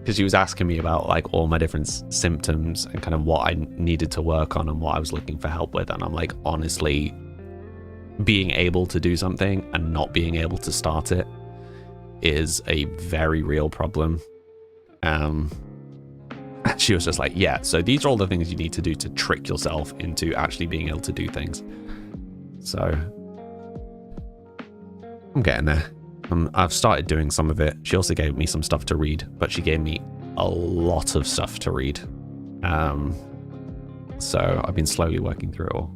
because she was asking me about like all my different symptoms and kind of what I needed to work on and what I was looking for help with. And I'm like, honestly, being able to do something and not being able to start it is a very real problem. She was just like, yeah, so these are all the things you need to do to trick yourself into actually being able to do things. So I'm getting there. I've started doing some of it. She also gave me some stuff to read, but she gave me a lot of stuff to read. So I've been slowly working through it all.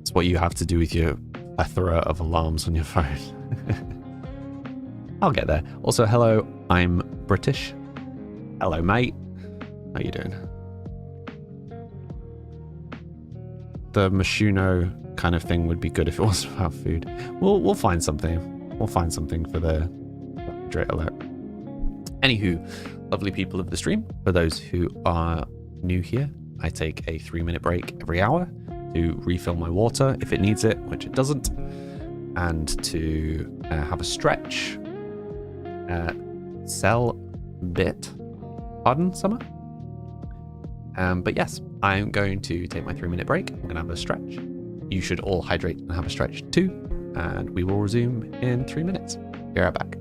It's what you have to do with your plethora of alarms on your phone. I'll get there. Also, hello, I'm British. Hello, mate. How you doing? The Mashuno kind of thing would be good if it wasn't about food. We'll find something. We'll find something for the hydrate alert. Anywho, lovely people of the stream, for those who are new here, I take a 3-minute break every hour to refill my water if it needs it, which it doesn't, and to have a stretch. Sell bit. Pardon, Summer? But yes, I'm going to take my 3-minute break. I'm going to have a stretch. You should all hydrate and have a stretch too. And we will resume in 3 minutes. Be right back.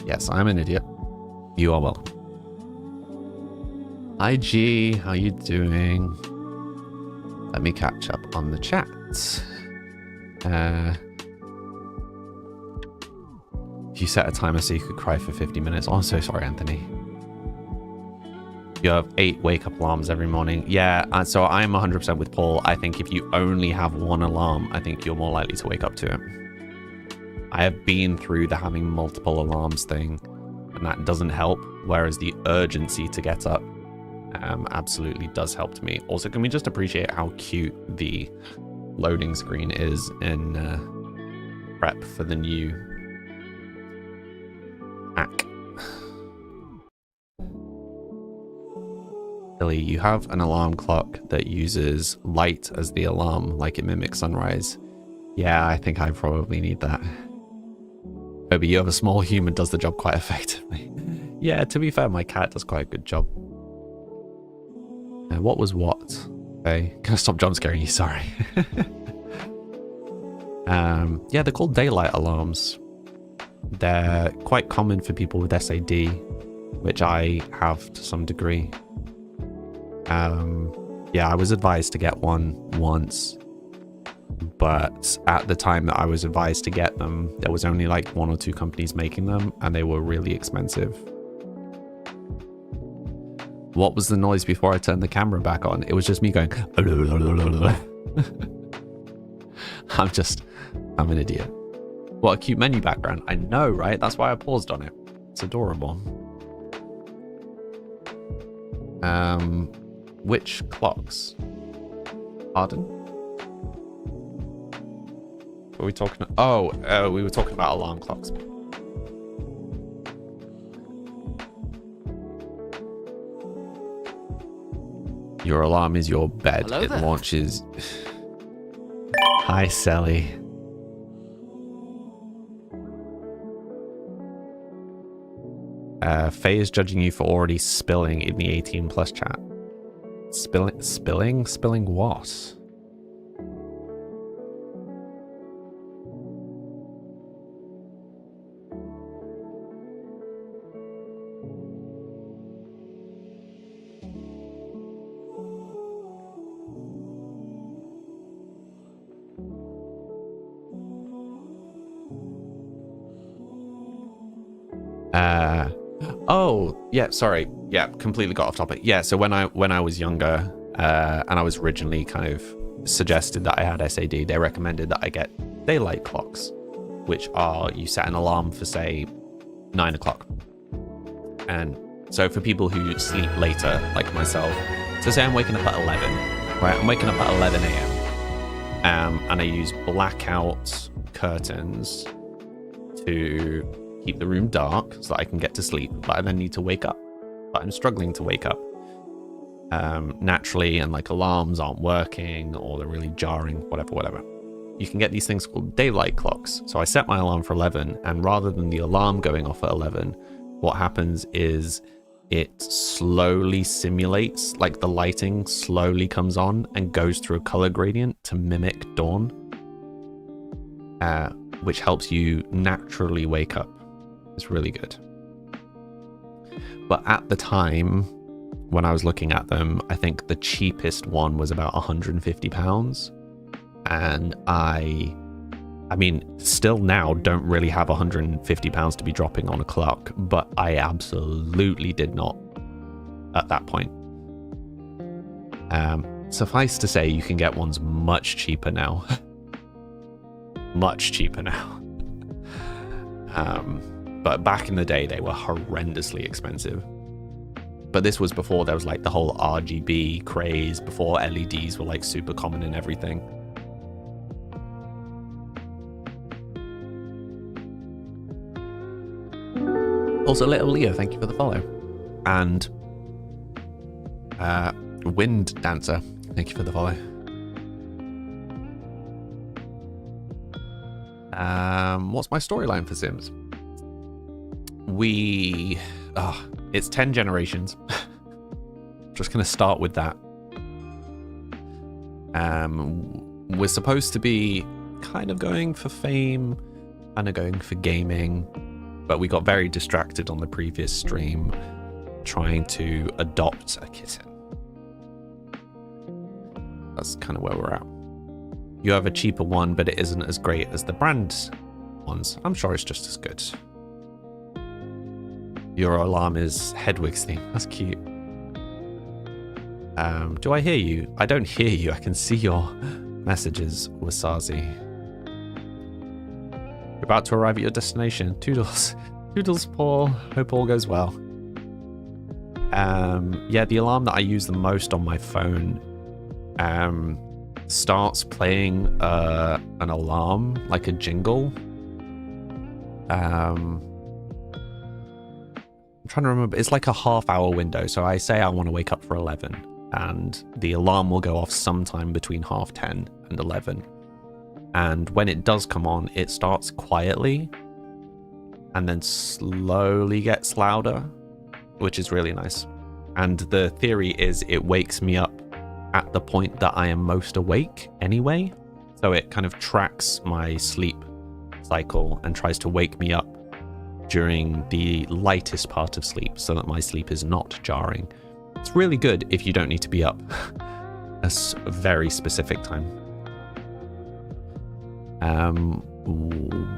Yes, I'm an idiot. You are welcome. Hi G, how you doing? Let me catch up on the chat. If you set a timer so you could cry for 50 minutes. Oh, I'm so sorry, Anthony. You have 8 wake-up alarms every morning. Yeah, so I'm 100% with Paul. I think if you only have one alarm, I think you're more likely to wake up to it. I have been through the having multiple alarms thing, and that doesn't help, whereas the urgency to get up absolutely does help to me. Also, can we just appreciate how cute the loading screen is in prep for the new hack? Billy, you have an alarm clock that uses light as the alarm, like it mimics sunrise. Yeah, I think I probably need that. Oh, but you have a small human does the job quite effectively. Yeah, to be fair, my cat does quite a good job. What was what? Okay, can I stop jump scaring you? Sorry. Yeah, they're called daylight alarms. They're quite common for people with SAD, which I have to some degree. Yeah, I was advised to get one once, but at the time that I was advised to get them, there was only like 1 or 2 companies making them, and they were really expensive. What was the noise before I turned the camera back on? It was just me going. I'm an idiot. What a cute menu background. I know, right? That's why I paused on it. It's adorable. Which clocks? Pardon? What were we talking about? Oh, we were talking about alarm clocks. Your alarm is your bed. Hello, it there. Launches. Hi, Sally. Faye is judging you for already spilling in the 18 plus chat. Spilling? Spilling what? Oh, yeah, sorry. Yeah, completely got off topic. Yeah, so when I was younger, and I was originally kind of suggested that I had SAD, they recommended that I get daylight clocks, which are, you set an alarm for, say, 9 o'clock. And so for people who sleep later, like myself, so say I'm waking up at 11, right? I'm waking up at 11 a.m. And I use blackout curtains to keep the room dark so that I can get to sleep, but I then need to wake up. But I'm struggling to wake up naturally, and like alarms aren't working or they're really jarring, whatever. You can get these things called daylight clocks. So I set my alarm for 11, and rather than the alarm going off at 11, what happens is it slowly simulates, like the lighting slowly comes on and goes through a color gradient to mimic dawn, which helps you naturally wake up. It's really good. But at the time, when I was looking at them, I think the cheapest one was about £150. And I mean, still now don't really have £150 to be dropping on a clock, but I absolutely did not at that point. Suffice to say, you can get ones much cheaper now. Much cheaper now. But back in the day, they were horrendously expensive. But this was before there was like the whole RGB craze, before LEDs were like super common in everything. Also, Little Leo, thank you for the follow. And Wind Dancer, thank you for the follow. What's my storyline for Sims? It's 10 generations. Just gonna start with that. We're supposed to be kind of going for fame, kind of going for gaming, but we got very distracted on the previous stream trying to adopt a kitten. That's kind of where we're at. You have a cheaper one, but it isn't as great as the brand ones. I'm sure it's just as good. Your alarm is Hedwig's theme. That's cute. Do I hear you? I don't hear you. I can see your messages, Wasazi. You're about to arrive at your destination. Toodles. Toodles, Paul. Hope all goes well. Yeah, the alarm that I use the most on my phone starts playing an alarm, like a jingle. I'm trying to remember. It's like a half-hour window. So I say I want to wake up for 11, and the alarm will go off sometime between 10:30 and 11. And when it does come on, it starts quietly and then slowly gets louder, which is really nice. And the theory is it wakes me up at the point that I am most awake anyway. So it kind of tracks my sleep cycle and tries to wake me up during the lightest part of sleep so that my sleep is not jarring. It's really good if you don't need to be up a very specific time.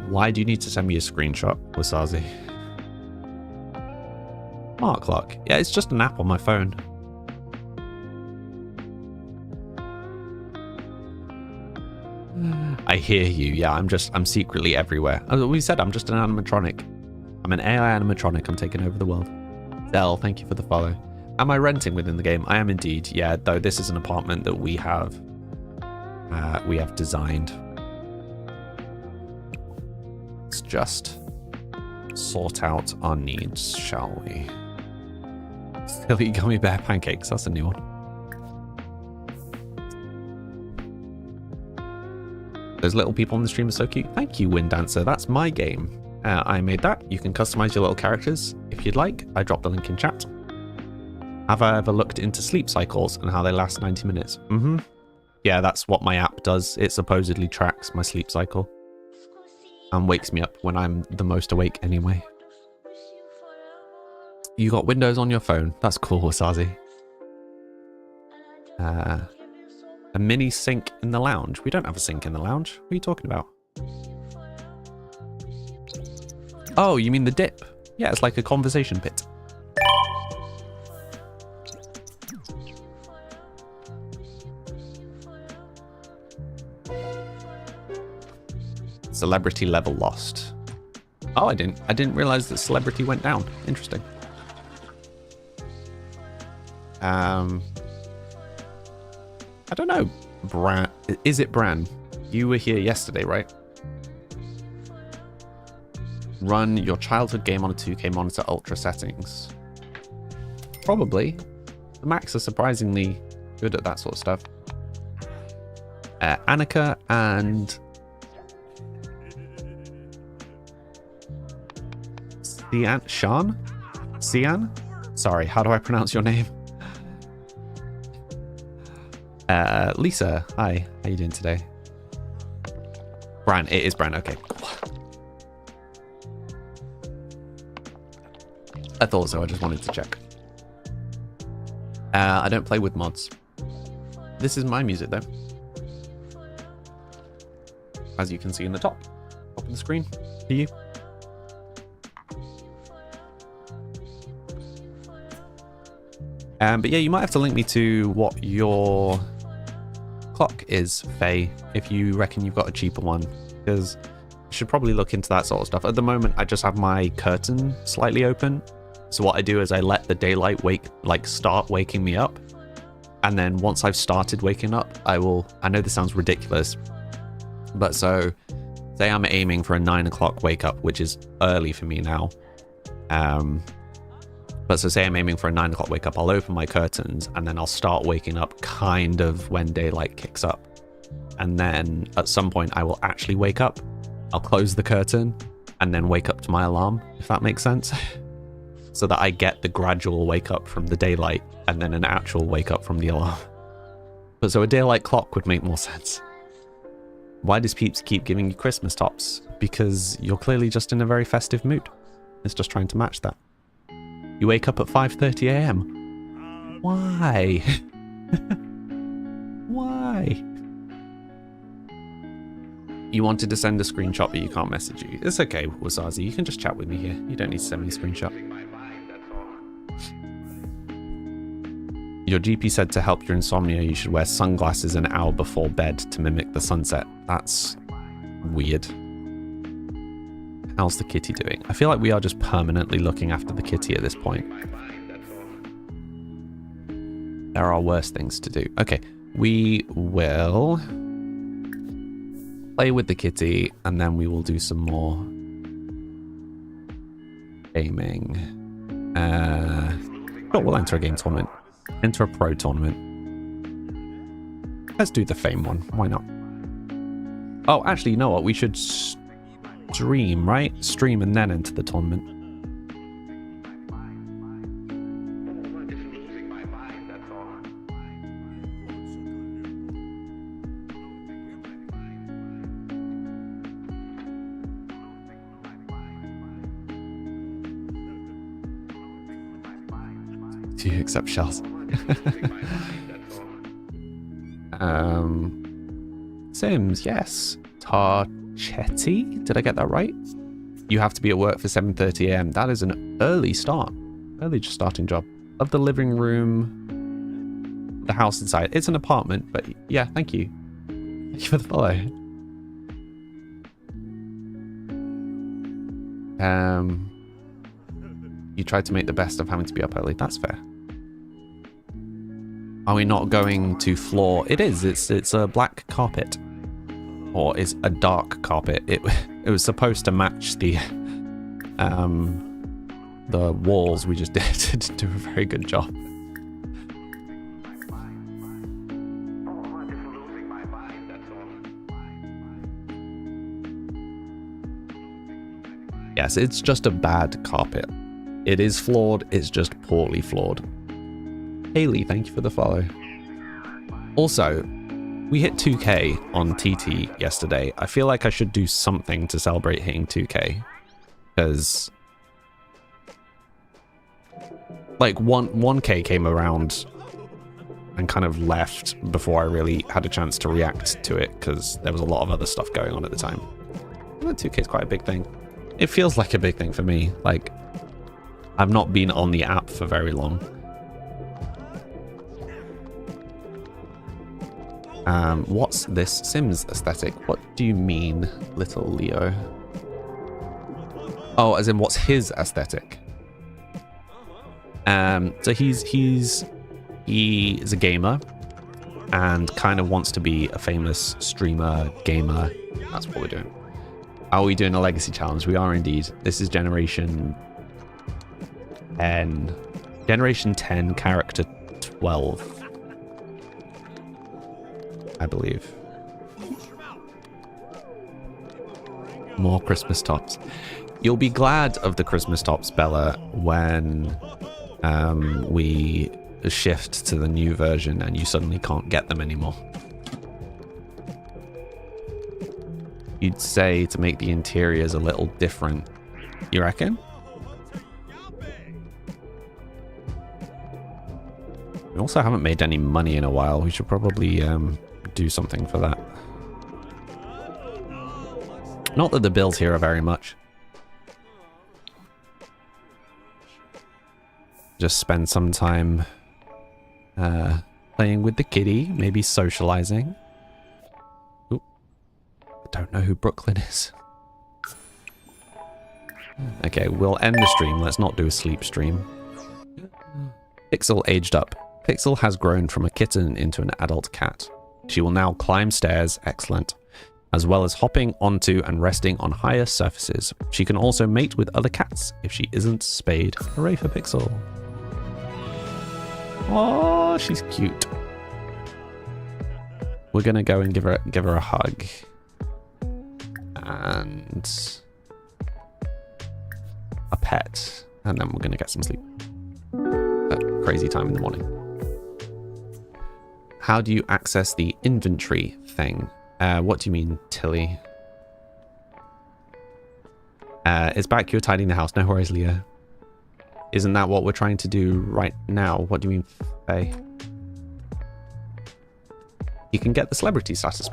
Why do you need to send me a screenshot, Wasazi? Smart clock. Yeah, it's just an app on my phone. I hear you. Yeah, I'm secretly everywhere. As we said, I'm just an animatronic. I'm an AI animatronic. I'm taking over the world. Zell, thank you for the follow. Am I renting within the game? I am indeed. Yeah, though this is an apartment that we have designed. Let's just sort out our needs, shall we? Silly gummy bear pancakes. That's a new one. Those little people on the stream are so cute. Thank you, Wind Dancer. That's my game. I made that. You can customize your little characters if you'd like. I dropped the link in chat. Have I ever looked into sleep cycles and how they last 90 minutes? Mm-hmm. Yeah, that's what my app does. It supposedly tracks my sleep cycle and wakes me up when I'm the most awake anyway. You got Windows on your phone. That's cool, Wasazi. A mini sink in the lounge. We don't have a sink in the lounge. What are you talking about? Oh, you mean the dip? Yeah, it's like a conversation pit. Celebrity level lost. Oh, I didn't realize that celebrity went down. Interesting. I don't know. Bran, is it Bran? You were here yesterday, right? Run your childhood game on a 2K monitor ultra settings. Probably. The Macs are surprisingly good at that sort of stuff. Annika and Sian? Sorry, how do I pronounce your name? Lisa, hi. How you doing today? Bran, it is Bran. Okay, cool. I thought so. I just wanted to check. I don't play with mods. This is my music, though. As you can see in the top of the screen for you. But yeah, you might have to link me to what your clock is, Faye, if you reckon you've got a cheaper one, because I should probably look into that sort of stuff. At the moment, I just have my curtain slightly open. So what I do is I let the daylight start waking me up. And then once I've started waking up, I know this sounds ridiculous, but so say I'm aiming for a 9 o'clock wake up, which is early for me now. But so say I'm aiming for a 9 o'clock wake up, I'll open my curtains and then I'll start waking up kind of when daylight kicks up. And then at some point I will actually wake up. I'll close the curtain and then wake up to my alarm, if that makes sense. So that I get the gradual wake up from the daylight and then an actual wake up from the alarm. But so a daylight clock would make more sense. Why does Peeps keep giving you Christmas tops? Because you're clearly just in a very festive mood. It's just trying to match that. You wake up at 5:30 a.m. Why? Why? You wanted to send a screenshot, but you can't message you. It's okay, Wasazi. You can just chat with me here. You don't need to send me a screenshot. Your GP said to help your insomnia, you should wear sunglasses an hour before bed to mimic the sunset. That's weird. How's the kitty doing? I feel like we are just permanently looking after the kitty at this point. There are worse things to do. Okay, we will play with the kitty and then we will do some more gaming. Oh, we'll enter a game tournament. Enter a pro tournament. Let's do the Fame one. Why not? Oh, actually, you know what? We should stream, right? Stream and then enter the tournament. Do you accept shells? Sims, yes. Tarchetti? Did I get that right? You have to be at work for 7:30 a.m. That is an early start. Early just starting job. Love the living room. The house inside. It's an apartment, but yeah, thank you. Thank you for the follow. You tried to make the best of having to be up early. That's fair. Are we not going to floor? It is. It's a black carpet. Or is a dark carpet. It was supposed to match the walls. We just didn't do a very good job. Yes, it's just a bad carpet. It is flawed, it's just poorly flawed. Haley, thank you for the follow. Also, we hit 2K on TT yesterday. I feel like I should do something to celebrate hitting 2K. Because like 1K came around and kind of left before I really had a chance to react to it because there was a lot of other stuff going on at the time. But 2K is quite a big thing. It feels like a big thing for me. Like, I've not been on the app for very long. What's this Sims aesthetic? What do you mean, little Leo? Oh, as in what's his aesthetic? So he is a gamer and kind of wants to be a famous streamer, gamer. That's what we're doing. Are we doing a legacy challenge? We are indeed. This is generation 10. Generation 10, character 12. I believe. More Christmas tops. You'll be glad of the Christmas tops, Bella, when we shift to the new version and you suddenly can't get them anymore. You'd say to make the interiors a little different. You reckon? We also haven't made any money in a while. We should probably do something for that. Not that the bills here are very much. Just spend some time playing with the kitty, maybe socializing. Ooh. I don't know who Brooklyn is. Okay, we'll end the stream. Let's not do a sleep stream. Pixel aged up. Pixel has grown from a kitten into an adult cat. She will now climb stairs, excellent, as well as hopping onto and resting on higher surfaces. She can also mate with other cats if she isn't spayed. Hooray for Pixel. Oh, she's cute. We're gonna go and give her a hug. And a pet. And then we're gonna get some sleep. At crazy time in the morning. How do you access the inventory thing? What do you mean, Tilly? It's back. You're tidying the house. No worries, Leah. Isn't that what we're trying to do right now? What do you mean, Faye? You can get the celebrity status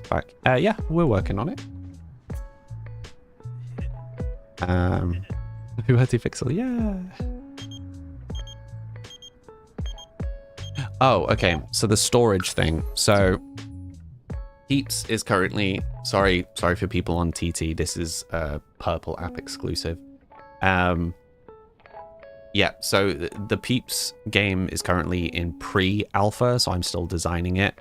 back. Yeah, we're working on it. Who had to Pixel? Yeah. Oh, okay. So the storage thing. So Peeps is currently, sorry for people on TT. This is a Purple app exclusive. Yeah, so the Peeps game is currently in pre-alpha, so I'm still designing it.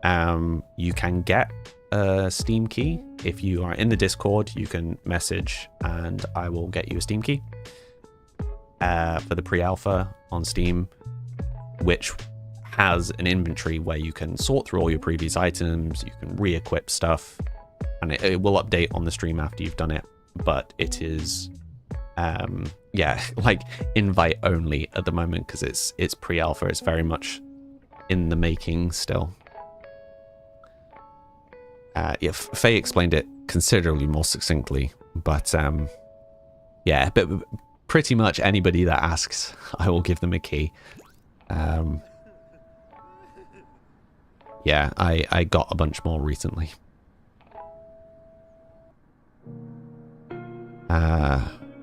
You can get a Steam key. If you are in the Discord, you can message and I will get you a Steam key for the pre-alpha on Steam, which has an inventory where you can sort through all your previous items, you can re-equip stuff, and it will update on the stream after you've done it, but it is yeah, like invite only at the moment because it's pre-alpha. It's very much in the making still. Yeah, Faye explained it considerably more succinctly, but yeah, but pretty much anybody that asks, I will give them a key. Yeah, I got a bunch more recently.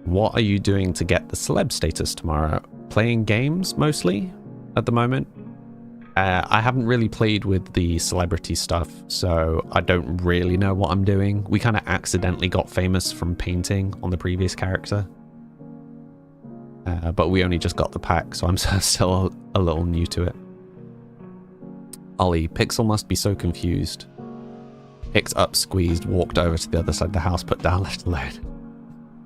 What are you doing to get the celeb status tomorrow? Playing games mostly at the moment. I haven't really played with the celebrity stuff, so I don't really know what I'm doing. We kind of accidentally got famous from painting on the previous character. But we only just got the pack, so I'm still a little new to it. Ollie, Pixel must be so confused. Picked up, squeezed, walked over to the other side of the house, put down, left alone.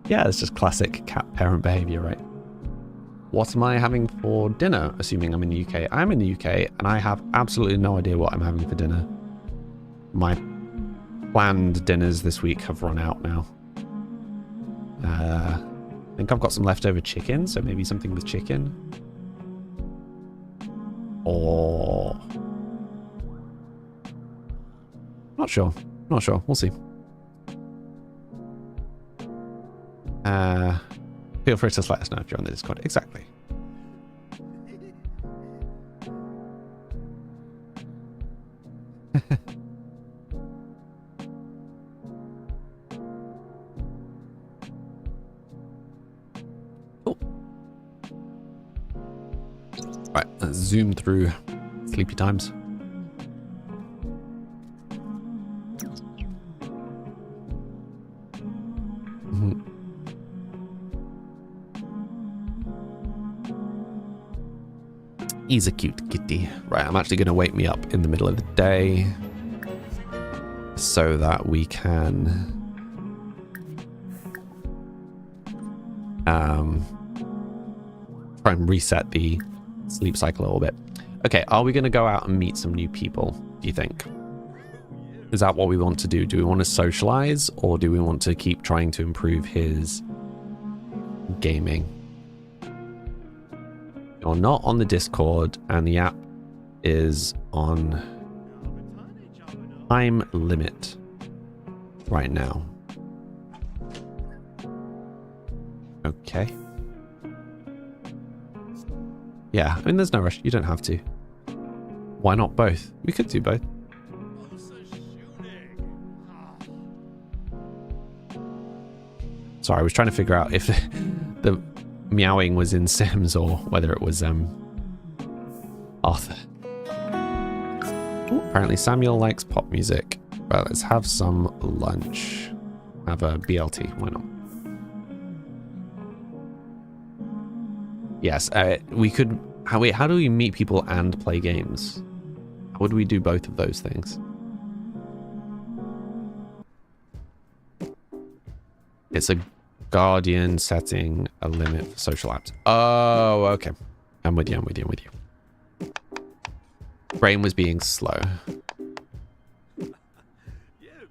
Yeah, it's just classic cat parent behavior, right? What am I having for dinner, assuming I'm in the UK? I'm in the UK, and I have absolutely no idea what I'm having for dinner. My planned dinners this week have run out now. I think I've got some leftover chicken, so maybe something with chicken. Or... Not sure. Not sure. We'll see. Feel free to let us know if you're on the Discord. Exactly. Cool. Right, let's zoom through sleepy times. He's a cute kitty. Right, I'm actually going to wake me up in the middle of the day so that we can try and reset the sleep cycle a little bit. Okay, are we going to go out and meet some new people, do you think? Is that what we want to do? Do we want to socialize, or do we want to keep trying to improve his gaming? You're not on the Discord, and the app is on time limit right now. Okay. Yeah, I mean, there's no rush. You don't have to. Why not both? We could do both. Sorry, I was trying to figure out if the meowing was in Sims or whether it was Arthur. Ooh, apparently Samuel likes pop music. Well, let's have some lunch. Have a BLT, why not? Yes, we could... How do we meet people and play games? How would we do both of those things? It's a Guardian setting a limit for social apps. Oh, okay. I'm with you, I'm with you, I'm with you. Brain was being slow.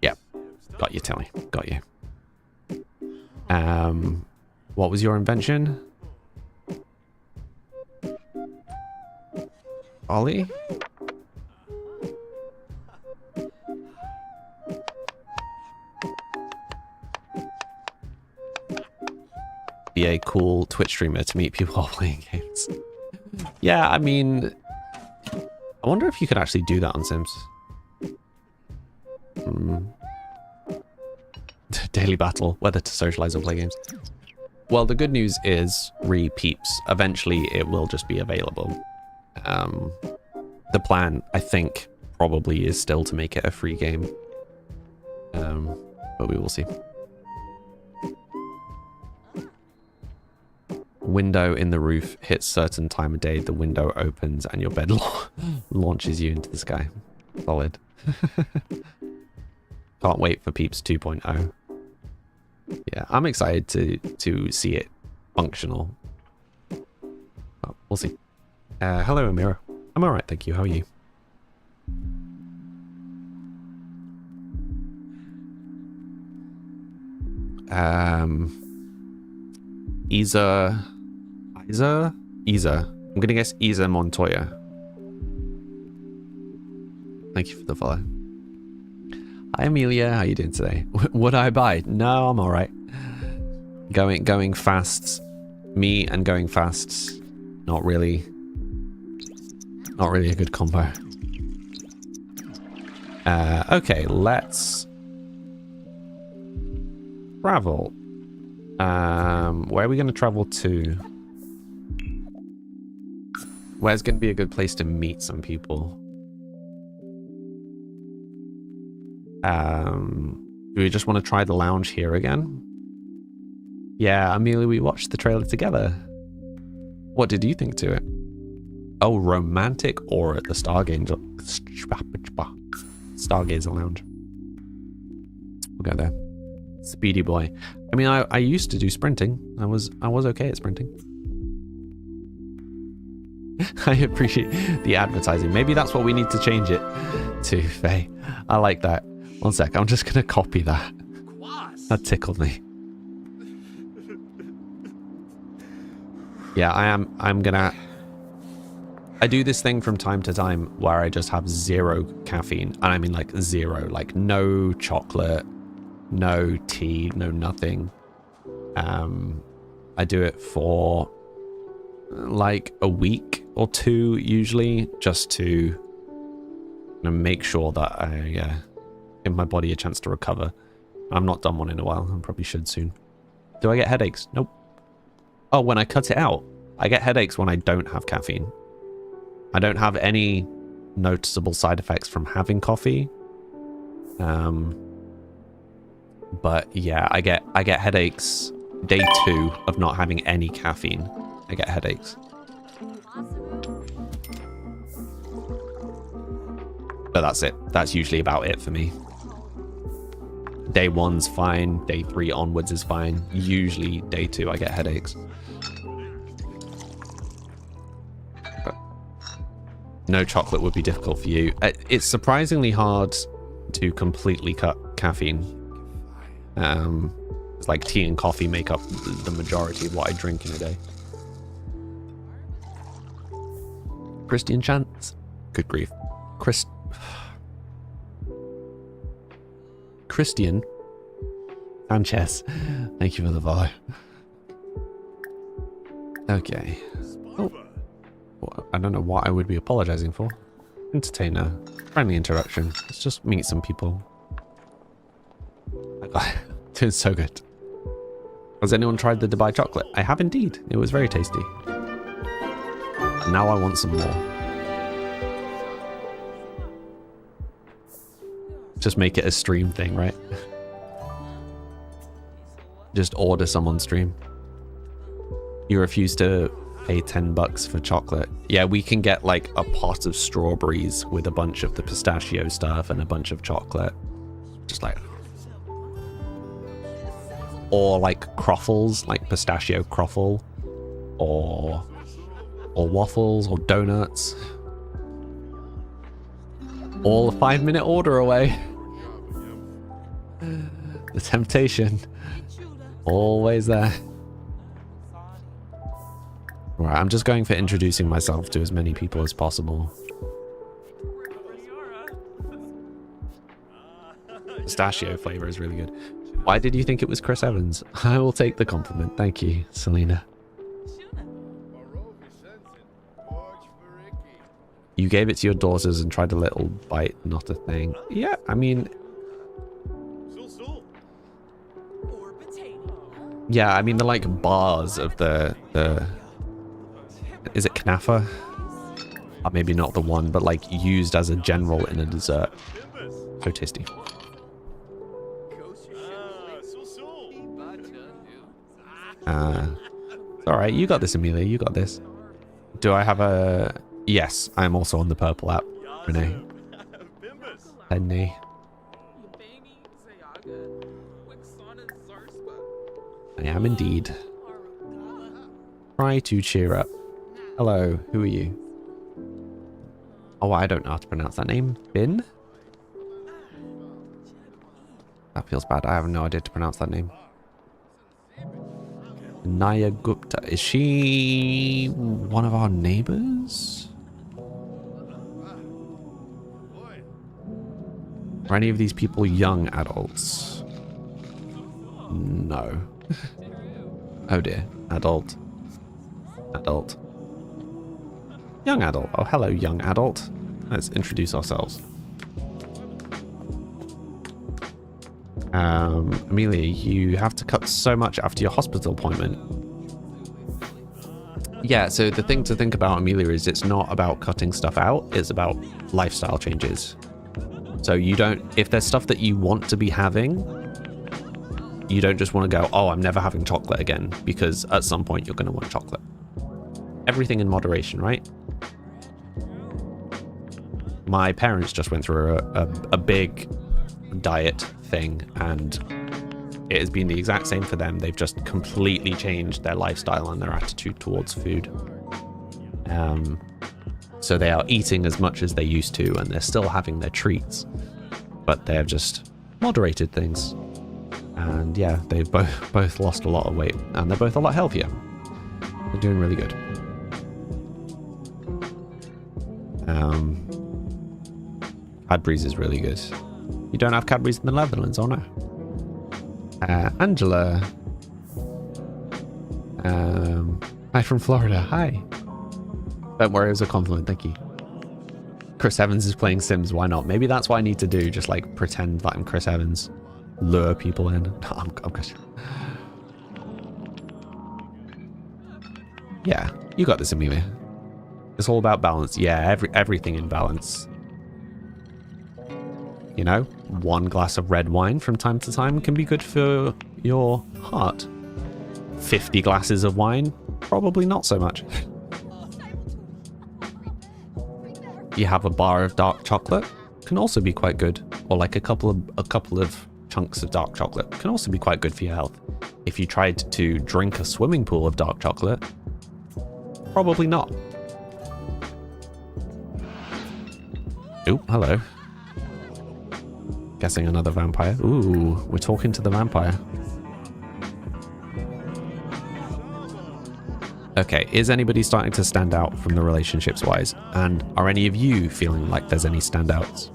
Yep. Got you, Tilly. Got you. What was your invention? Ollie? be a cool Twitch streamer to meet people while playing games. Yeah, I mean, I wonder if you could actually do that on Sims. Daily battle, whether to socialize or play games. Well, the good news is, peeps, eventually it will just be available. The plan, I think, probably is still to make it a free game. But we will see. Window in the roof hits certain time of day, the window opens and your bed launches you into the sky. Solid. Can't wait for Peeps 2.0. Yeah, I'm excited to see it functional. Well, we'll see. Hello, Amira. I'm alright, thank you. How are you? Isa. I'm gonna guess Isa Montoya. Thank you for the follow. Hi Amelia, how you doing today? Would I buy? No, I'm alright. Going fast. Me and going fast. Not really a good combo. Okay, let's travel. Where are we going to travel to? Where's going to be a good place to meet some people? Do we just want to try the lounge here again? Yeah, Amelia, we watched the trailer together. What did you think to it? Oh, romantic or at the Stargazer Lounge. We'll go there. Speedy boy. I mean, I used to do sprinting. I was okay at sprinting. I appreciate the advertising. Maybe that's what we need to change it to, Faye. I like that. One sec, I'm just gonna copy that. That tickled me. Yeah, I do this thing from time to time where I just have zero caffeine. And I mean like zero, like no chocolate, no tea, no nothing. I do it for like a week or two usually, just to make sure that I give my body a chance to recover. I'm not done one in a while. I probably should soon. Do I get headaches? Nope. Oh, when I cut it out, I get headaches when I don't have caffeine. I don't have any noticeable side effects from having coffee. But yeah, I get headaches day 2 of not having any caffeine. I get headaches. But that's it. That's usually about it for me. Day 1's fine. Day 3 onwards is fine. Usually day 2 I get headaches. But no chocolate would be difficult for you. It's surprisingly hard to completely cut caffeine. It's like tea and coffee make up the majority of what I drink in a day. Christian Chance. Good grief. Christian Sanchez. Thank you for the follow. Okay. Oh. Well, I don't know what I would be apologizing for. Entertainer. Friendly interaction. Let's just meet some people. I got it. Doing so good. Has anyone tried the Dubai chocolate? I have indeed. It was very tasty. And now I want some more. Just make it a stream thing, right? Just order some on stream. You refuse to pay $10 for chocolate. Yeah, we can get like a pot of strawberries with a bunch of the pistachio stuff and a bunch of chocolate. Just like... Or like croffles, like pistachio croffle. Or waffles or donuts. All a 5-minute order away. The temptation. Always there. Right, I'm just going for introducing myself to as many people as possible. Pistachio flavor is really good. Why did you think it was Chris Evans? I will take the compliment. Thank you, Selena. You gave it to your daughters and tried a little bite, not a thing. Yeah, I mean... Yeah, I mean, the like bars of the is it knafa? Or maybe not the one, but like used as a general in a dessert. So tasty. Alright, you got this, Amelia. You got this. Do I have a... Yes, I'm also on the purple app, Renee. Renee. I am indeed. Try to cheer up. Hello, who are you? Oh, I don't know how to pronounce that name. Bin? That feels bad. I have no idea to pronounce that name. Naya Gupta. Is she one of our neighbors? Are any of these people young adults? No. Oh dear. Adult. Adult. Young adult. Oh, hello, young adult. Let's introduce ourselves. Amelia, you have to cut so much after your hospital appointment. Yeah, so the thing to think about, Amelia, is it's not about cutting stuff out, it's about lifestyle changes. So you don't, if there's stuff that you want to be having, you don't just want to go, oh, I'm never having chocolate again, because at some point you're going to want chocolate. Everything in moderation, right? My parents just went through a big diet thing, and it has been the exact same for them. They've just completely changed their lifestyle and their attitude towards food. So they are eating as much as they used to, and they're still having their treats, but they've just moderated things. And yeah, they've both lost a lot of weight, and they're both a lot healthier. They're doing really good. Cadbury's is really good. You don't have Cadbury's in the Netherlands, oh no. Angela. Hi from Florida. Hi. Don't worry, it was a compliment. Thank you. Chris Evans is playing Sims. Why not? Maybe that's what I need to do. Just like pretend that I'm Chris Evans. Lure people in. No, I'm Chris. Yeah, you got this, Amelia. It's all about balance. Yeah, everything in balance. You know, one glass of red wine from time to time can be good for your heart. 50 glasses of wine, probably not so much. You have a bar of dark chocolate, can also be quite good. Or like a couple of chunks of dark chocolate can also be quite good for your health. If you tried to drink a swimming pool of dark chocolate, probably not. Oh, hello. Guessing another vampire. Ooh, we're talking to the vampire. Okay, is anybody starting to stand out from the relationships-wise? And are any of you feeling like there's any standouts?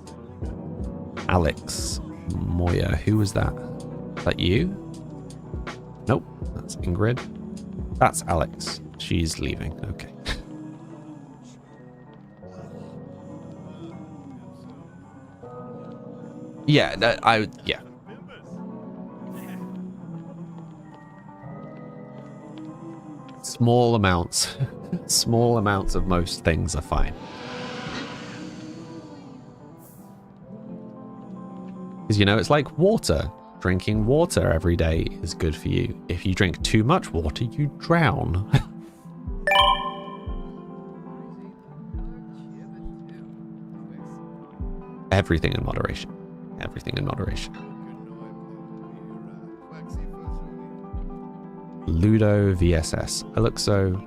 Alex, Moya, who was that? Is that you? Nope, that's Ingrid. That's Alex. She's leaving, okay. Yeah, yeah. Small amounts. Small amounts of most things are fine. Because, you know, it's like water. Drinking water every day is good for you. If you drink too much water, you drown. Everything in moderation. Everything in moderation. Ludo VSS. I look so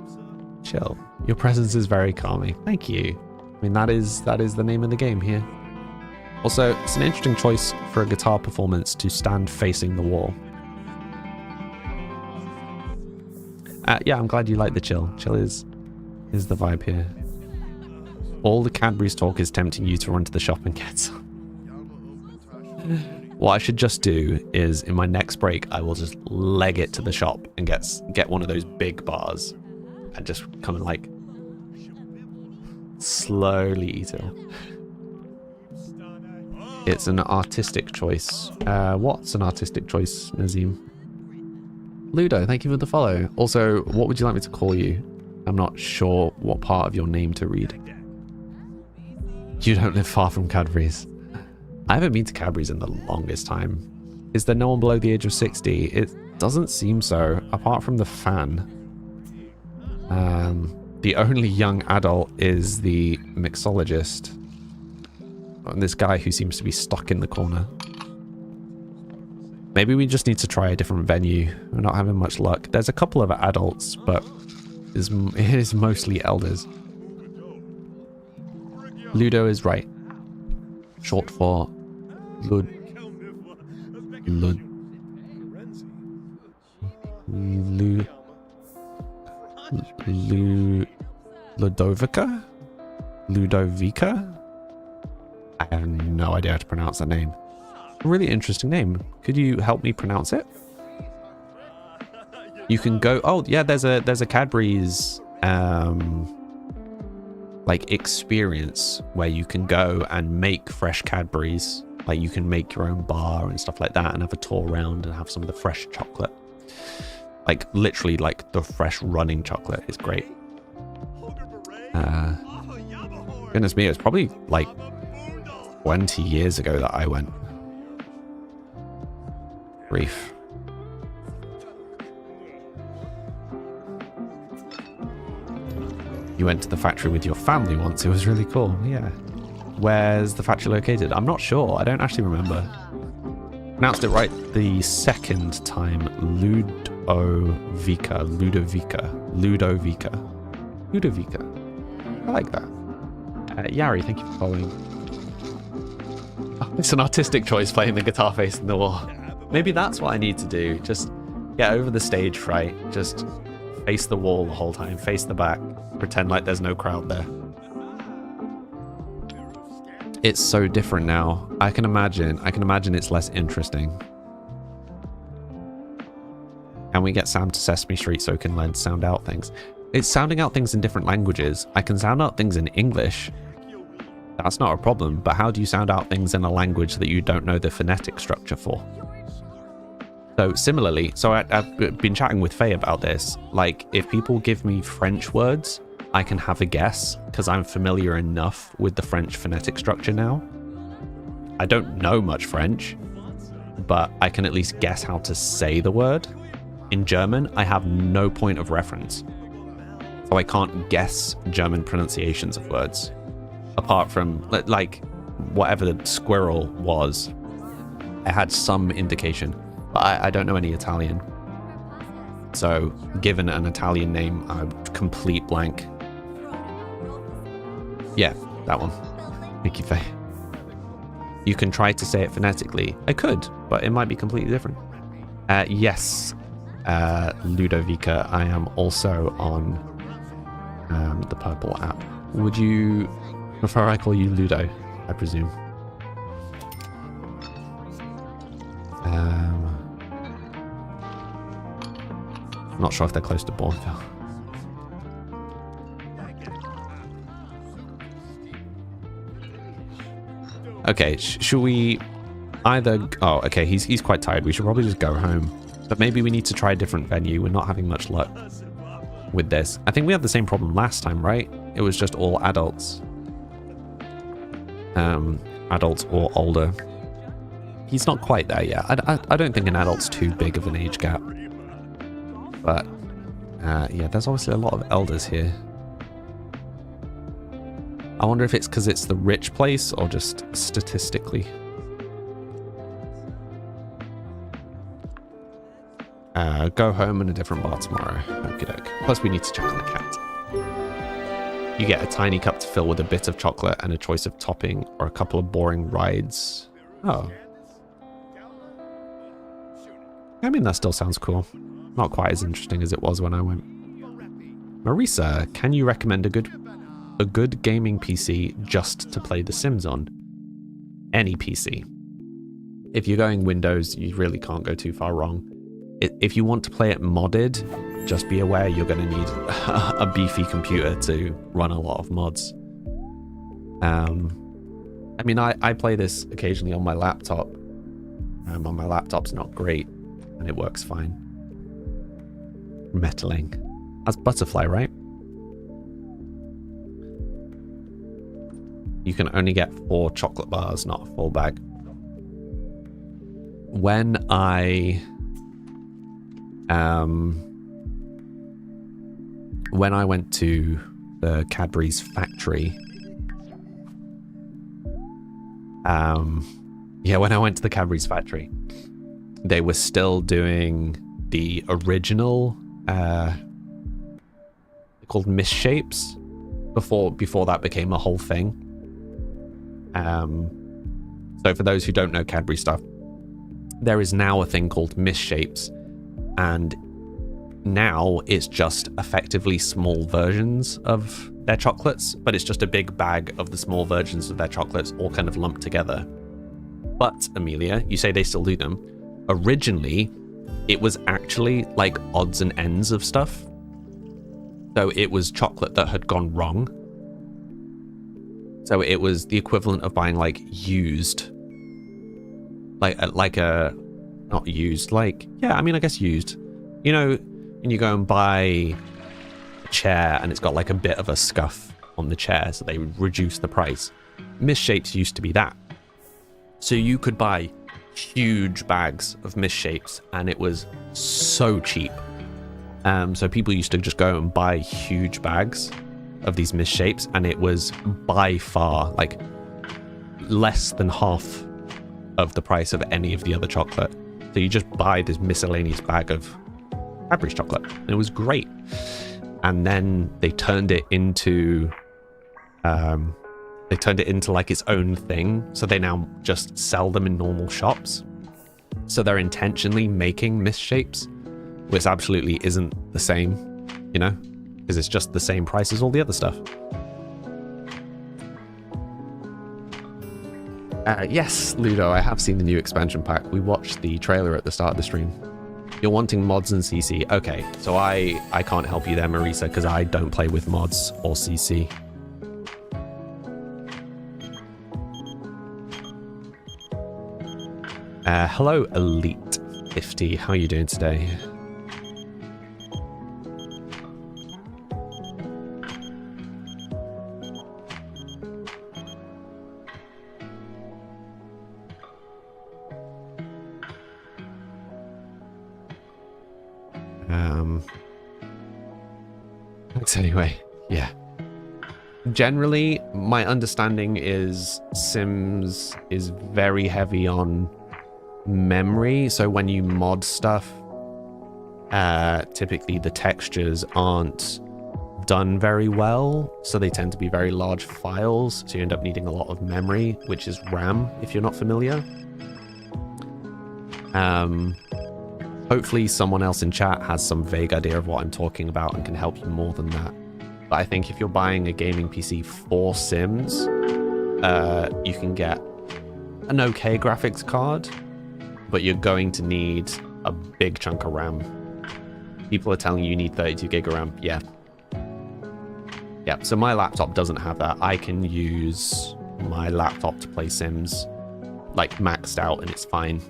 chill. Your presence is very calming. Thank you. I mean, that is the name of the game here. Also, it's an interesting choice for a guitar performance to stand facing the wall. Yeah, I'm glad you like the chill. Chill is the vibe here. All the Cadbury's talk is tempting you to run to the shop and get some. What I should just do is in my next break, I will just leg it to the shop and get one of those big bars and just come and like slowly eat it. It's an artistic choice. What's an artistic choice, Nazim? Ludo, thank you for the follow. Also, what would you like me to call you? I'm not sure what part of your name to read. You don't live far from Cadbury's. I haven't been to Cadbury's in the longest time. Is there no one below the age of 60? It doesn't seem so, apart from the fan. The only young adult is the mixologist. And this guy who seems to be stuck in the corner. Maybe we just need to try a different venue. We're not having much luck. There's a couple of adults, but it is mostly elders. Ludo is right. Short for Ludovica? Ludovica? I have no idea how to pronounce that name. A really interesting name. Could you help me pronounce it? You can go. Oh yeah, there's a Cadbury's like experience where you can go and make fresh Cadbury's. Like you can make your own bar and stuff like that and have a tour around and have some of the fresh chocolate. Like literally like the fresh running chocolate is great. Goodness me, it's probably like 20 years ago that I went. Brief. You went to the factory with your family once. It was really cool. Yeah. Where's the factory located? I'm not sure. I don't actually remember. Pronounced it right the second time. Ludovica. I like that. Yari, thank you for following. Oh, it's an artistic choice playing the guitar facing the wall. Maybe that's what I need to do. Just get over the stage fright. Just face the wall the whole time. Face the back. Pretend like there's no crowd there. It's so different now. I can imagine it's less interesting. Can we get Sam to Sesame Street so he can learn to sound out things? It's sounding out things in different languages. I can sound out things in English. That's not a problem, but how do you sound out things in a language that you don't know the phonetic structure for? So similarly, I've been chatting with Faye about this. Like, if people give me French words, I can have a guess because I'm familiar enough with the French phonetic structure now. I don't know much French, but I can at least guess how to say the word. In German, I have no point of reference. So I can't guess German pronunciations of words. Apart from, like, whatever the squirrel was, I had some indication. But I don't know any Italian. So, given an Italian name, I would complete blank. Yeah, that one. Thank you, Faye. You can try to say it phonetically. I could, but it might be completely different. Yes, Ludovica, I am also on the purple app. Would you prefer I call you Ludo, I presume? Not sure if they're close to Bourneville. Okay, should we either... Oh, okay, he's quite tired. We should probably just go home. But maybe we need to try a different venue. We're not having much luck with this. I think we had the same problem last time, right? It was just all adults. Adults or older. He's not quite there yet. I don't think an adult's too big of an age gap. But, yeah, there's obviously a lot of elders here. I wonder if it's because it's the rich place or just statistically. Go home in a different bar tomorrow. Okie doke. Plus, we need to check on the cat. You get a tiny cup to fill with a bit of chocolate and a choice of topping or a couple of boring rides. Oh. I mean, that still sounds cool. Not quite as interesting as it was when I went. Marisa, can you recommend a good gaming PC just to play The Sims on? Any PC. if you're going Windows, you really can't go too far wrong. If you want to play it modded, just be aware you're going to need a beefy computer to run a lot of mods. I mean, I play this occasionally on my laptop. On my laptop's not great, and it works fine. Metaling. That's butterfly, right? You can only get 4 chocolate bars, not a full bag. When I went to the Cadbury's factory, when I went to the Cadbury's factory, they were still doing the original, called misshapes, before that became a whole thing. So for those who don't know Cadbury stuff, there is now a thing called misshapes, and now it's just effectively small versions of their chocolates, but it's just a big bag of the small versions of their chocolates all kind of lumped together. But Amelia, you say they still do them. Originally, it was actually like odds and ends of stuff. So it was chocolate that had gone wrong. So it was the equivalent of buying like used, like a, not used, like, yeah, I mean, I guess used. You know, and you go and buy a chair and it's got like a bit of a scuff on the chair, so they reduce the price. Misshapes used to be that. So you could buy huge bags of misshapes and it was so cheap. So people used to just go and buy huge bags of these misshapes, and it was by far like less than half of the price of any of the other chocolate. So you just buy this miscellaneous bag of Cadbury's chocolate, and it was great. And then they turned it into like its own thing, so they now just sell them in normal shops. So they're intentionally making misshapes, which absolutely isn't the same, you know, because it's just the same price as all the other stuff. Yes, Ludo, I have seen the new expansion pack. We watched the trailer at the start of the stream. You're wanting mods and CC. Okay, so I can't help you there, Marisa, because I don't play with mods or CC. Hello, Elite 50. How are you doing today? Thanks anyway. Yeah. Generally, my understanding is Sims is very heavy on memory, so when you mod stuff, typically the textures aren't done very well, so they tend to be very large files, so you end up needing a lot of memory, which is RAM, if you're not familiar. Hopefully someone else in chat has some vague idea of what I'm talking about and can help you more than that. But I think if you're buying a gaming PC for Sims, you can get an okay graphics card, but you're going to need a big chunk of RAM. People are telling you need 32 gig of RAM. Yeah. Yeah, so my laptop doesn't have that. I can use my laptop to play Sims, like maxed out, and it's fine.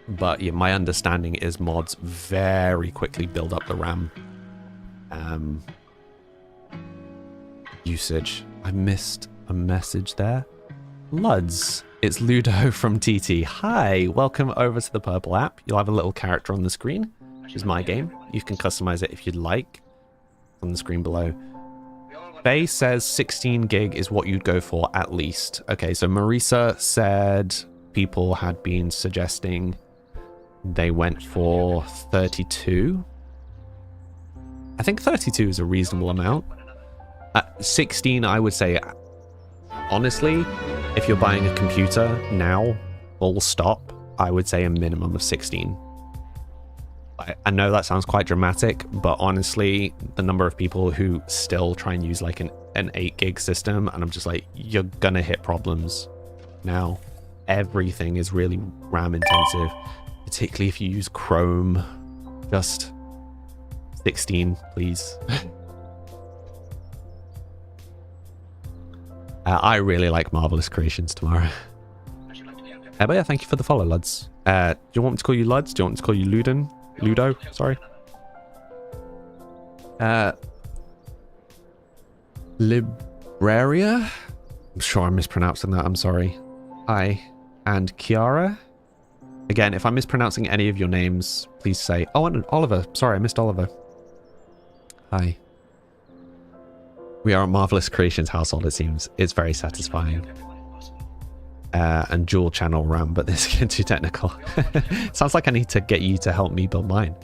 But yeah, my understanding is mods very quickly build up the RAM usage. I missed a message there. Luds, it's Ludo from TT. Hi, welcome over to the Purple app. You'll have a little character on the screen, which is my game. You can customize it if you'd like. On the screen below. Faye says 16 gig is what you'd go for at least. Okay, so Marisa said people had been suggesting they went for 32. I think 32 is a reasonable amount. 16, I would say, honestly, if you're buying a computer now, full stop, I would say a minimum of 16. I know that sounds quite dramatic, but honestly, the number of people who still try and use like an 8 gig system, and I'm just like, you're gonna hit problems now. everything is really RAM intensive, particularly if you use Chrome. Just 16, please. I really like Marvelous Creations tomorrow. But yeah, thank you for the follow, Luds. Do you want me to call you Luds? Do you want me to call you Luden? Ludo? Sorry. Libraria? I'm sure I'm mispronouncing that. I'm sorry. Hi. And Kiara? Again, if I'm mispronouncing any of your names, please say... Oh, and Oliver. Sorry, I missed Oliver. Hi. We are a Marvelous Creations household, it seems. It's very satisfying. And dual channel RAM, but this is getting too technical. Sounds like I need to get you to help me build mine.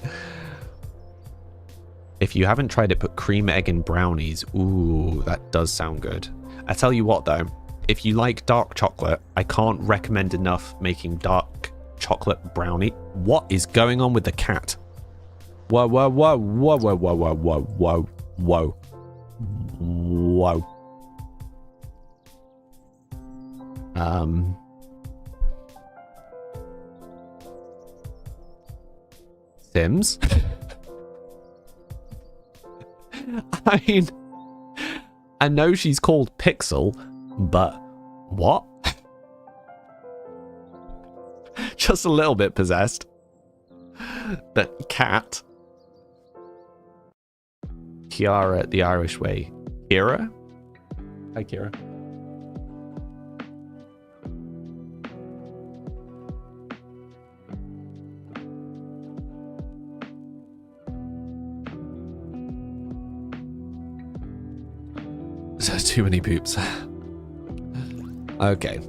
If you haven't tried it, put cream, egg, and brownies. Ooh, that does sound good. I tell you what, though. If you like dark chocolate, I can't recommend enough making dark chocolate brownie. What is going on with the cat? Whoa, whoa, whoa, whoa, whoa, whoa, whoa, whoa, whoa, whoa. Whoa. Sims? I mean, I know she's called Pixel, but what? Just a little bit possessed. The cat. Kiara the Irish way. Kira? Hi, Kira. There's too many poops. Okay.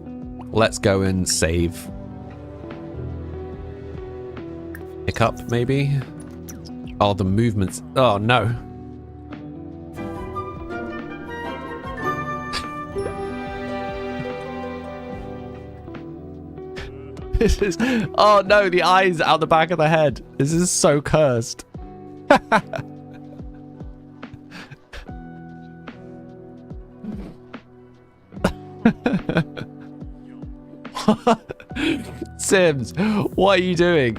Let's go and save. Pick up, maybe? Oh, the movements. Oh, no. This is... Oh, no, the eyes out the back of the head. This is so cursed. Sims, what are you doing?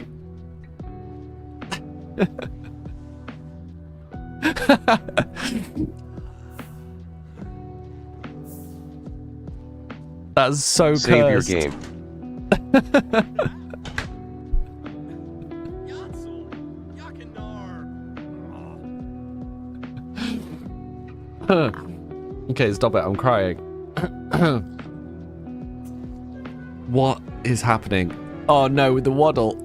That's so cursed. Save your game. Okay, stop it. I'm crying. What is happening? Oh no, with the waddle.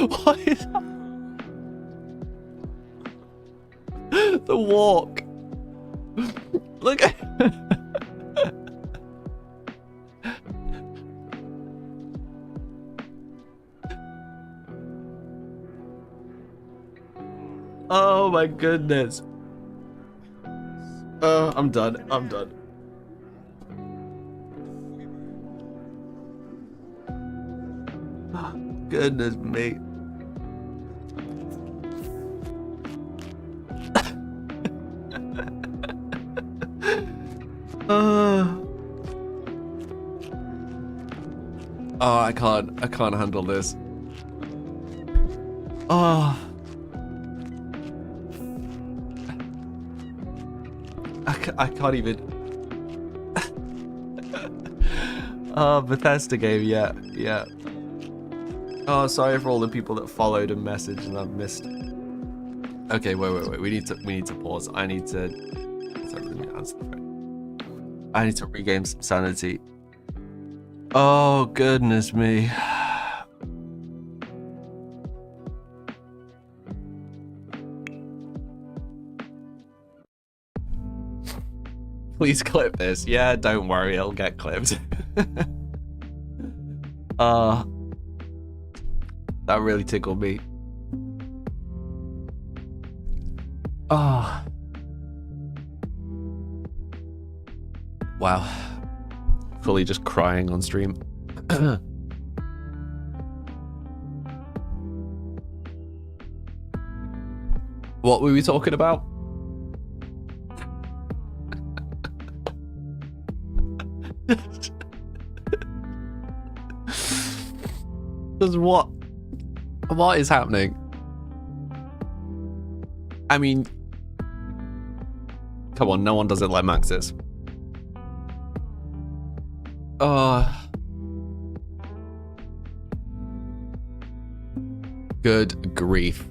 What is that? The walk. Look at Oh my goodness. I'm done. I'm done. Goodness me. Oh, I can't handle this. Oh. I can't even. Oh, Bethesda game, yeah. Oh, sorry for all the people that followed and messaged and I've missed. Okay, wait. We need to pause. I need to answer the phone. I need to regain some sanity. Oh, goodness me. Please clip this. Yeah, don't worry, it'll get clipped. That really tickled me. Wow. Fully just crying on stream. What were we talking about? Just what? What is happening? I mean, come on, no one does it like Max is. Good grief.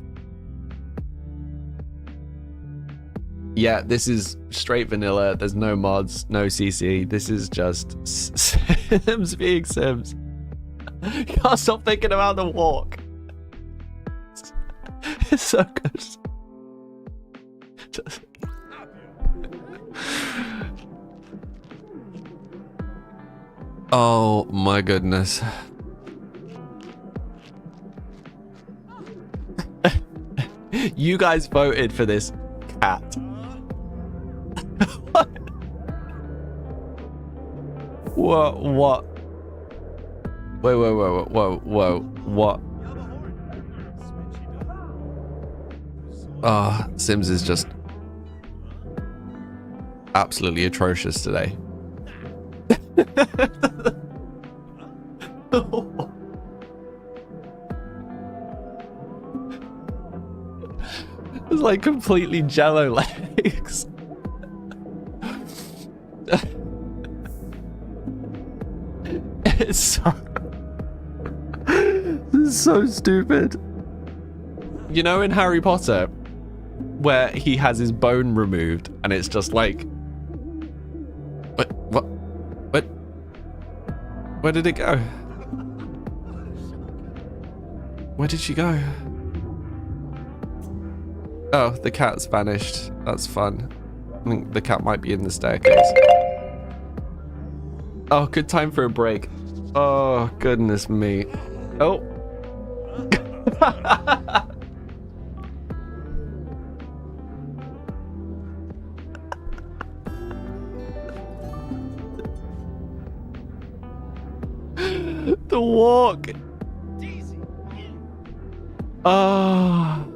Yeah, this is straight vanilla. There's no mods, no CC. This is just Sims being Sims. Can't stop thinking about the walk. It's so good. Oh my goodness. You guys voted for this cat. What? What? Wait, whoa, what? Oh, Sims is just absolutely atrocious today. It's like completely jello legs. It's so stupid. You know, in Harry Potter, where he has his bone removed, and it's just like, what? Where did it go? Where did she go? Oh, the cat's vanished. That's fun. I think the cat might be in the staircase. Oh, good time for a break. Oh, goodness me. Oh. The walk. Oh.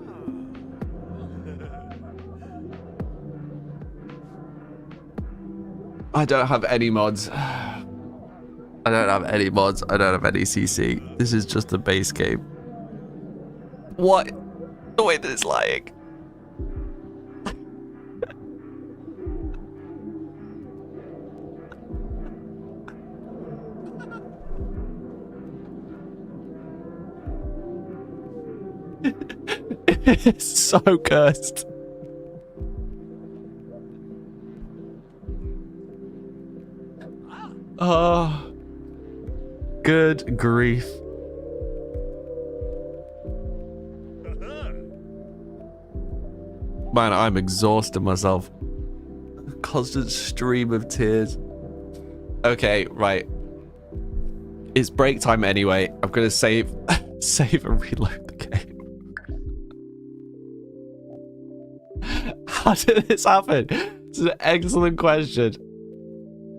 I don't have any mods. I don't have any mods. I don't have any CC. This is just a base game. What? The way that it's lying. It's so cursed. Oh, good grief. Man, I'm exhausting myself. Constant stream of tears. Okay, right. It's break time anyway. I'm gonna save and reload the game. How did this happen? It's an excellent question.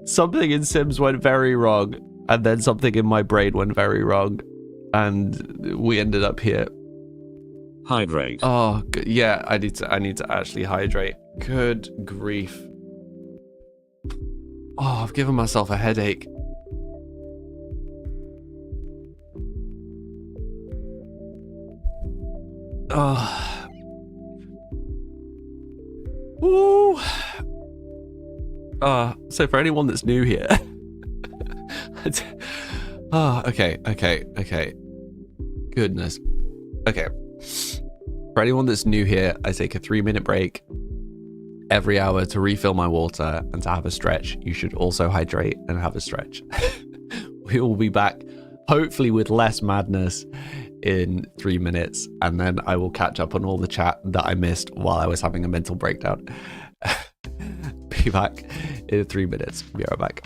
Something in Sims went very wrong, and then something in my brain went very wrong, and we ended up here. Hydrate. Oh, yeah, I need to actually hydrate. Good grief. Oh, I've given myself a headache. Oh. Ooh. So for anyone that's new here. Okay. Goodness. Okay. For anyone that's new here, I take a 3-minute break every hour to refill my water and to have a stretch. You should also hydrate and have a stretch. We will be back, hopefully with less madness, in 3 minutes, and then I will catch up on all the chat that I missed while I was having a mental breakdown. Be back in 3 minutes. Be right back.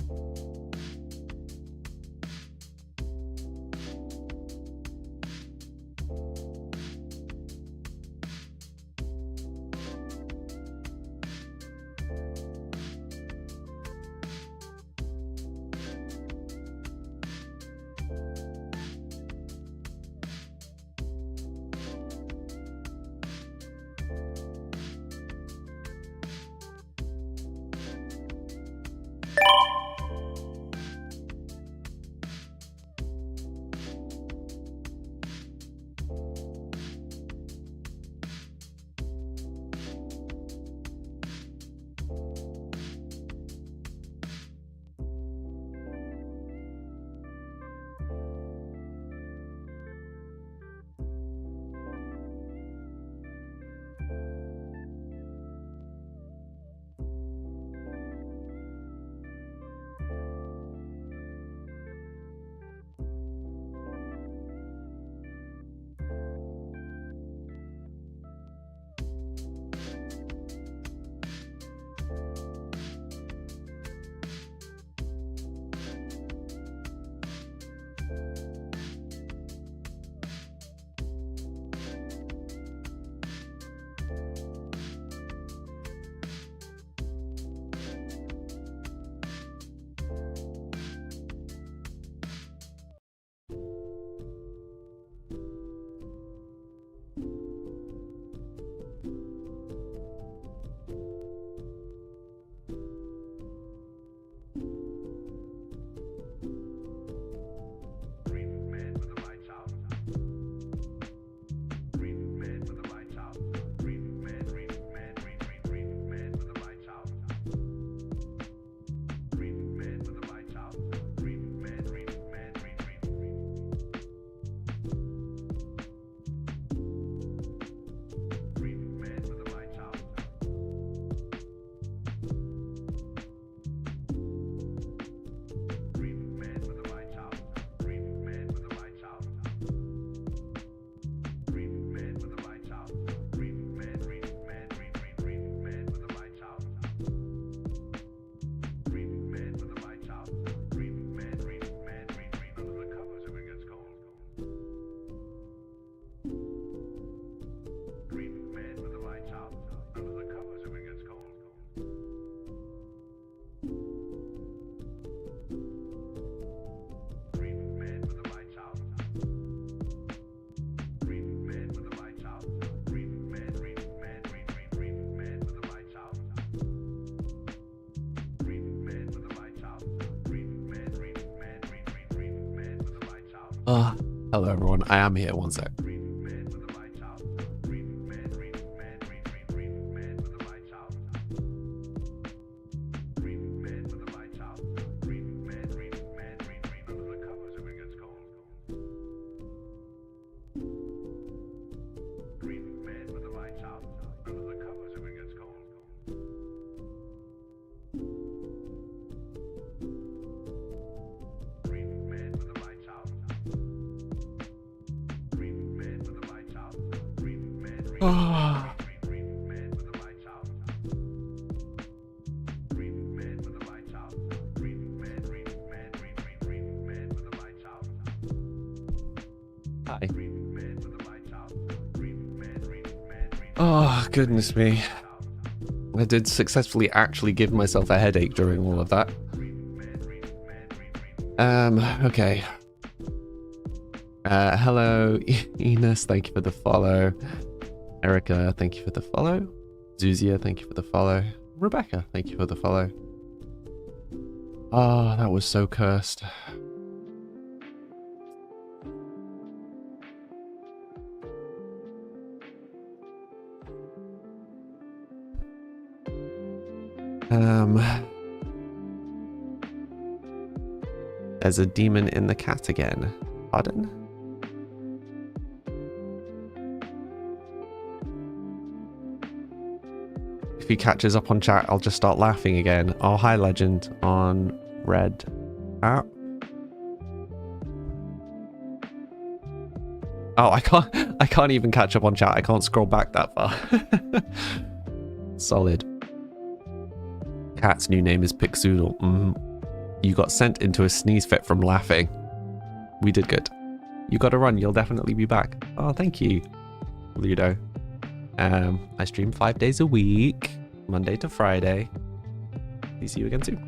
Hello everyone, I am here, one sec. Hi. Oh, goodness me. I did successfully actually give myself a headache during all of that. Okay. Hello, Enos, thank you for the follow. Erica, thank you for the follow. Zuzia, thank you for the follow. Rebecca, thank you for the follow. Oh, that was so cursed. There's a demon in the cat again. Pardon? If he catches up on chat, I'll just start laughing again. Oh, hi, Legend on Red app. Oh, I can't even catch up on chat. I can't scroll back that far. Solid. Cat's new name is Pixoodle. You got sent into a sneeze fit from laughing. We did good. You gotta run, you'll definitely be back. Oh, thank you, Ludo. I stream 5 days a week, Monday to Friday. See you again soon.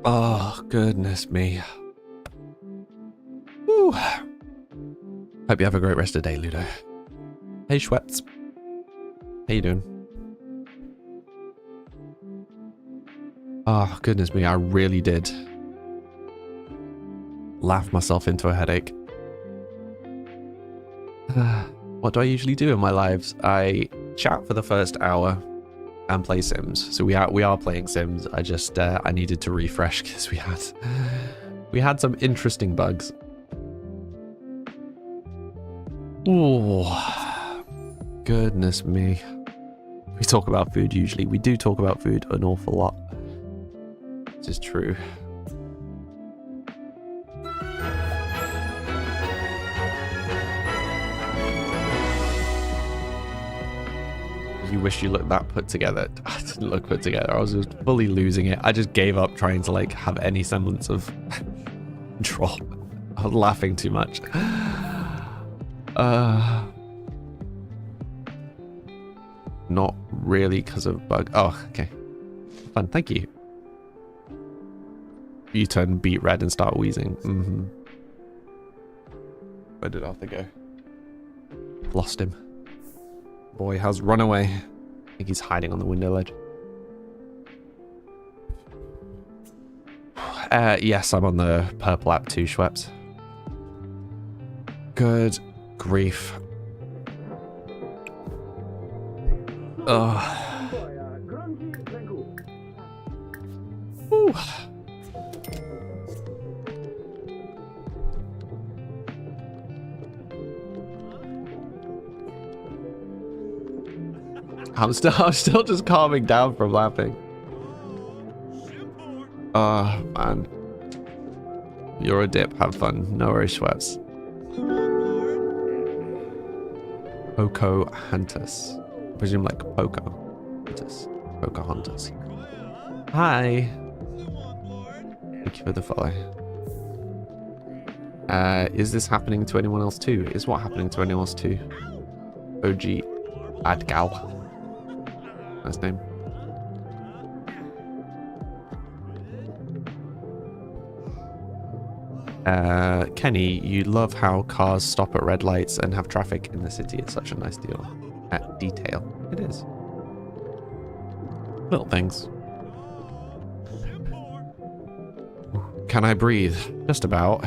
Oh, goodness me. Woo. Hope you have a great rest of the day, Ludo. Hey, Schweppes. How you doing? Oh, goodness me, I really did laugh myself into a headache. What do I usually do in my lives? I chat for the first hour and play Sims. So we are playing Sims. I just I needed to refresh because we had some interesting bugs. Oh, goodness me. We talk about food usually. We do talk about food an awful lot. This is true. You wish you looked that put together. I didn't look put together. I was just fully losing it. I just gave up trying to like have any semblance of control. I was laughing too much. Not really because of bug. Oh, okay. Fun. Thank you. You turn beet red and start wheezing. Where did Arthur go? Lost him. Boy has run away. I think he's hiding on the window ledge. Yes, I'm on the purple app too, Schweppes. Good grief. Ugh. Ooh. I'm still just calming down from laughing. Oh, man. You're a dip. Have fun. No worries, Schweppes. Pocahontas. I presume like Pocahontas. Pocahontas. Hi. Thank you for the follow. Is this happening to anyone else too? Is what happening to anyone else too? OG Adgal. Nice name. Kenny, you love how cars stop at red lights and have traffic in the city. It's such a nice deal. Detail. It is. Little things. Can I breathe? Just about.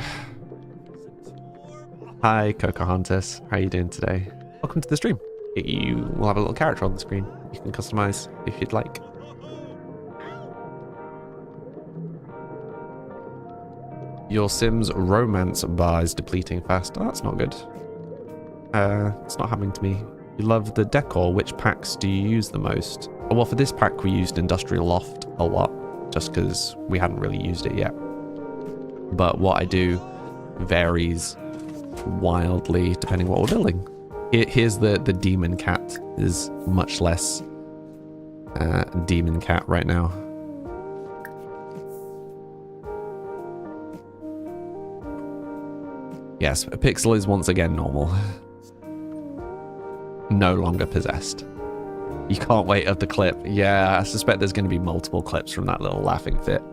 Hi, Pocahontas. How are you doing today? Welcome to the stream. You will have a little character on the screen. You can customize if you'd like. Your Sims romance bar is depleting fast. Oh, that's not good. It's not happening to me. You love the decor. Which packs do you use the most? Oh, well, for this pack, we used Industrial Loft a lot, just because we hadn't really used it yet. But what I do varies wildly depending what we're building. Here's the demon cat. Is much less demon cat right now. Yes, Pixel is once again normal. No longer possessed. You can't wait of the clip. Yeah, I suspect there's going to be multiple clips from that little laughing fit.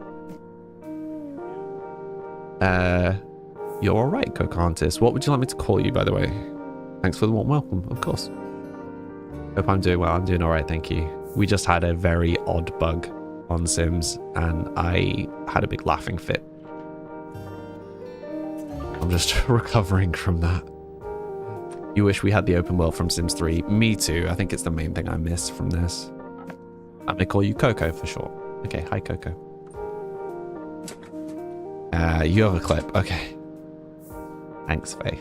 You're alright, Pocahontas. What would you like me to call you, by the way? Thanks for the warm welcome, of course. Hope I'm doing well. I'm doing alright, thank you. We just had a very odd bug on Sims, and I had a big laughing fit. I'm just recovering from that. You wish we had the open world from Sims 3. Me too. I think it's the main thing I miss from this. I'm going to call you Coco for short. Okay, hi, Coco. You have a clip. Okay. Thanks, Faye.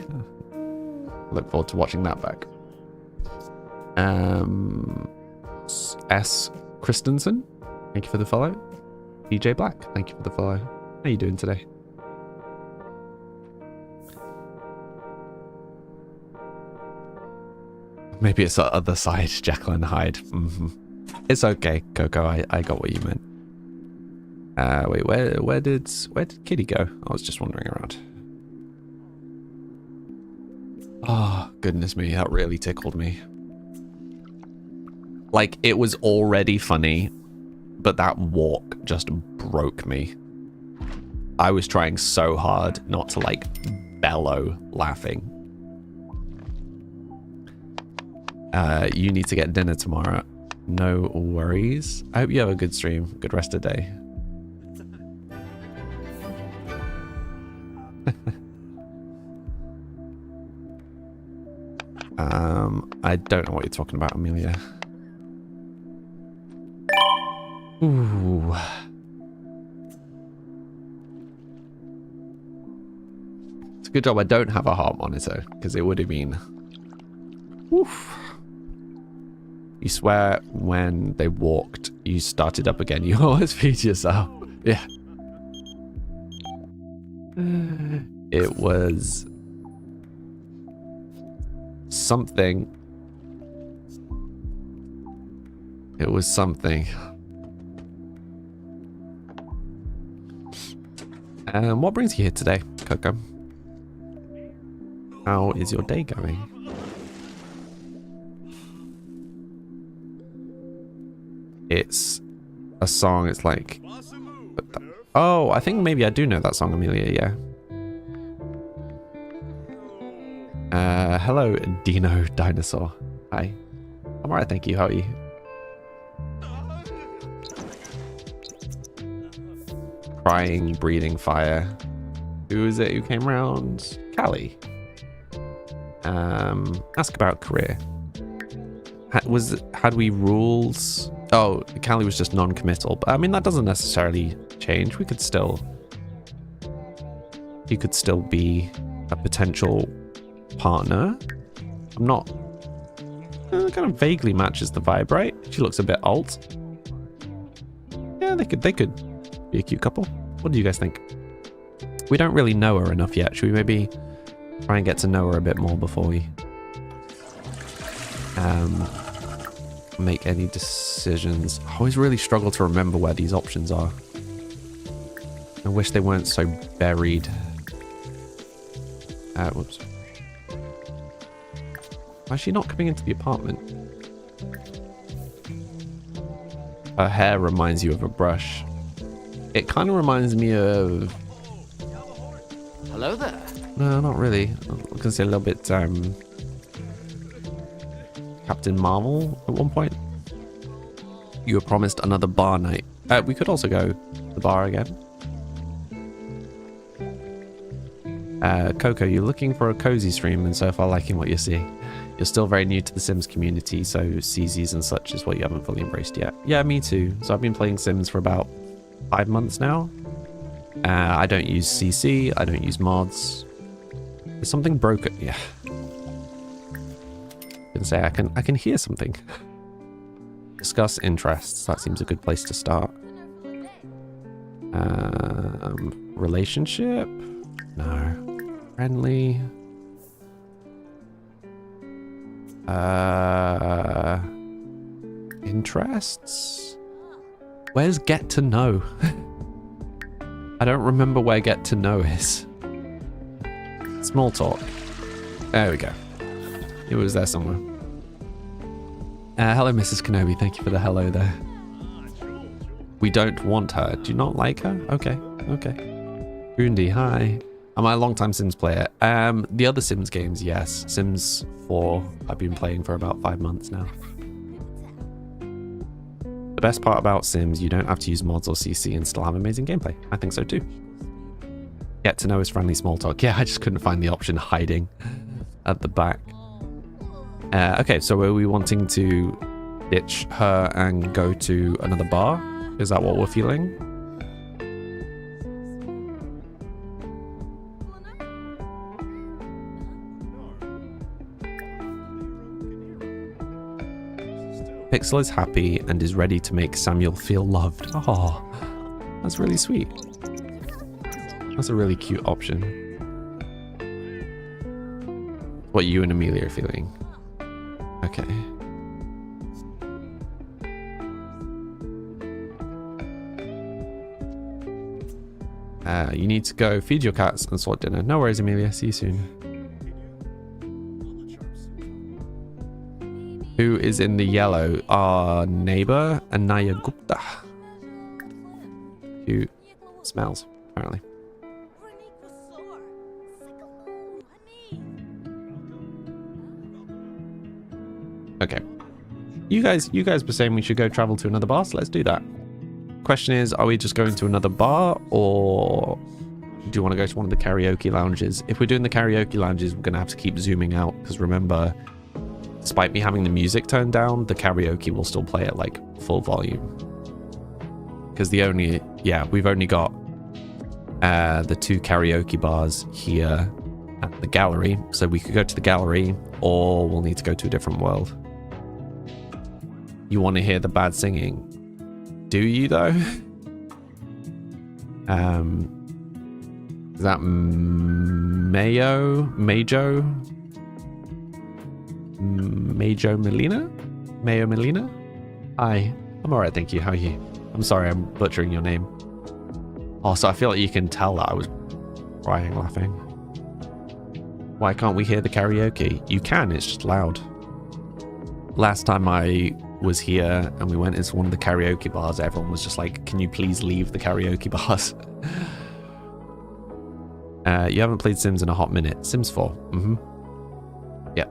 Look forward to watching that back. S. Christensen, thank you for the follow. DJ Black, thank you for the follow. How are you doing today? Maybe it's the other side, Jacqueline Hyde. Mm-hmm. It's okay, Coco. I got what you meant. Wait, where did Kitty go? I was just wandering around. Oh, goodness me, that really tickled me. Like, it was already funny, but that walk just broke me. I was trying so hard not to, like, bellow laughing. You need to get dinner tomorrow. No worries. I hope you have a good stream. Good rest of the day. I don't know what you're talking about, Amelia. Ooh. It's a good job I don't have a heart monitor, because it would have been... Oof. You swear when they walked, you started up again. You always feed yourself. Yeah. It was... something. It was something. What brings you here today, Coco? How is your day going? It's a song. It's like... Oh, I think maybe I do know that song, Amelia, yeah. Hello, Dino Dinosaur. Hi. I'm alright, thank you. How are you? Crying, breathing fire. Who is it who came round? Callie. Ask about career. Had we rules? Oh, Callie was just non-committal. But I mean, that doesn't necessarily change. We could still... You could still be a potential partner. I'm not... kind of vaguely matches the vibe, right? She looks a bit alt. Yeah, they could be a cute couple. What do you guys think? We don't really know her enough yet. Should we maybe try and get to know her a bit more before we make any decisions? I always really struggle to remember where these options are. I wish they weren't so buried. Whoops. Why is she not coming into the apartment? Her hair reminds you of a brush. It kind of reminds me of... Hello there. No, not really. I can say a little bit Captain Marvel at one point. You were promised another bar night. We could also go to the bar again. Coco, you're looking for a cozy stream and so far liking what you're seeing. You're still very new to the Sims community, so CZs and such is what you haven't fully embraced yet. Yeah, me too. So I've been playing Sims for about 5 months now. I don't use CC, I don't use mods. There's something broken. Yeah. I can say I can hear something. Discuss interests. That seems a good place to start. Relationship? No. Friendly. Interests? Where's get to know? I don't remember where get to know is. Small talk. There we go. It was there somewhere. Hello, Mrs. Kenobi. Thank you for the hello there. We don't want her. Do you not like her? Okay. Okay. Undi, hi. Am I a long-time Sims player? The other Sims games, yes. Sims 4, I've been playing for about 5 months now. The best part about Sims, you don't have to use mods or CC and still have amazing gameplay. I think so too. Get to know is friendly small talk. Yeah, I just couldn't find the option hiding at the back. Okay, so are we wanting to ditch her and go to another bar? Is that what we're feeling? Pixel is happy and is ready to make Samuel feel loved. Oh, that's really sweet. That's a really cute option. What you and Amelia are feeling. Okay. You need to go feed your cats and sort dinner. No worries, Amelia. See you soon. Who is in the yellow? Our neighbor, Anaya Gupta. Who smells, apparently. Okay. You guys were saying we should go travel to another bar, so let's do that. Question is, are we just going to another bar, or do you want to go to one of the karaoke lounges? If we're doing the karaoke lounges, we're going to have to keep zooming out, because remember, despite me having the music turned down, the karaoke will still play at like full volume. Because we've only got the 2 karaoke bars here at the gallery, so we could go to the gallery, or we'll need to go to a different world. You want to hear the bad singing? Do you though? Is that Majo Melina? Hi, I'm alright, thank you. How are you? I'm sorry, I'm butchering your name. Also, I feel like you can tell that I was crying laughing. Why can't we hear the karaoke? You can, it's just loud. Last time I was here and we went into one of the karaoke bars, everyone was just like, can you please leave the karaoke bars? You haven't played Sims in a hot minute. Sims 4. Mm-hmm. Yep.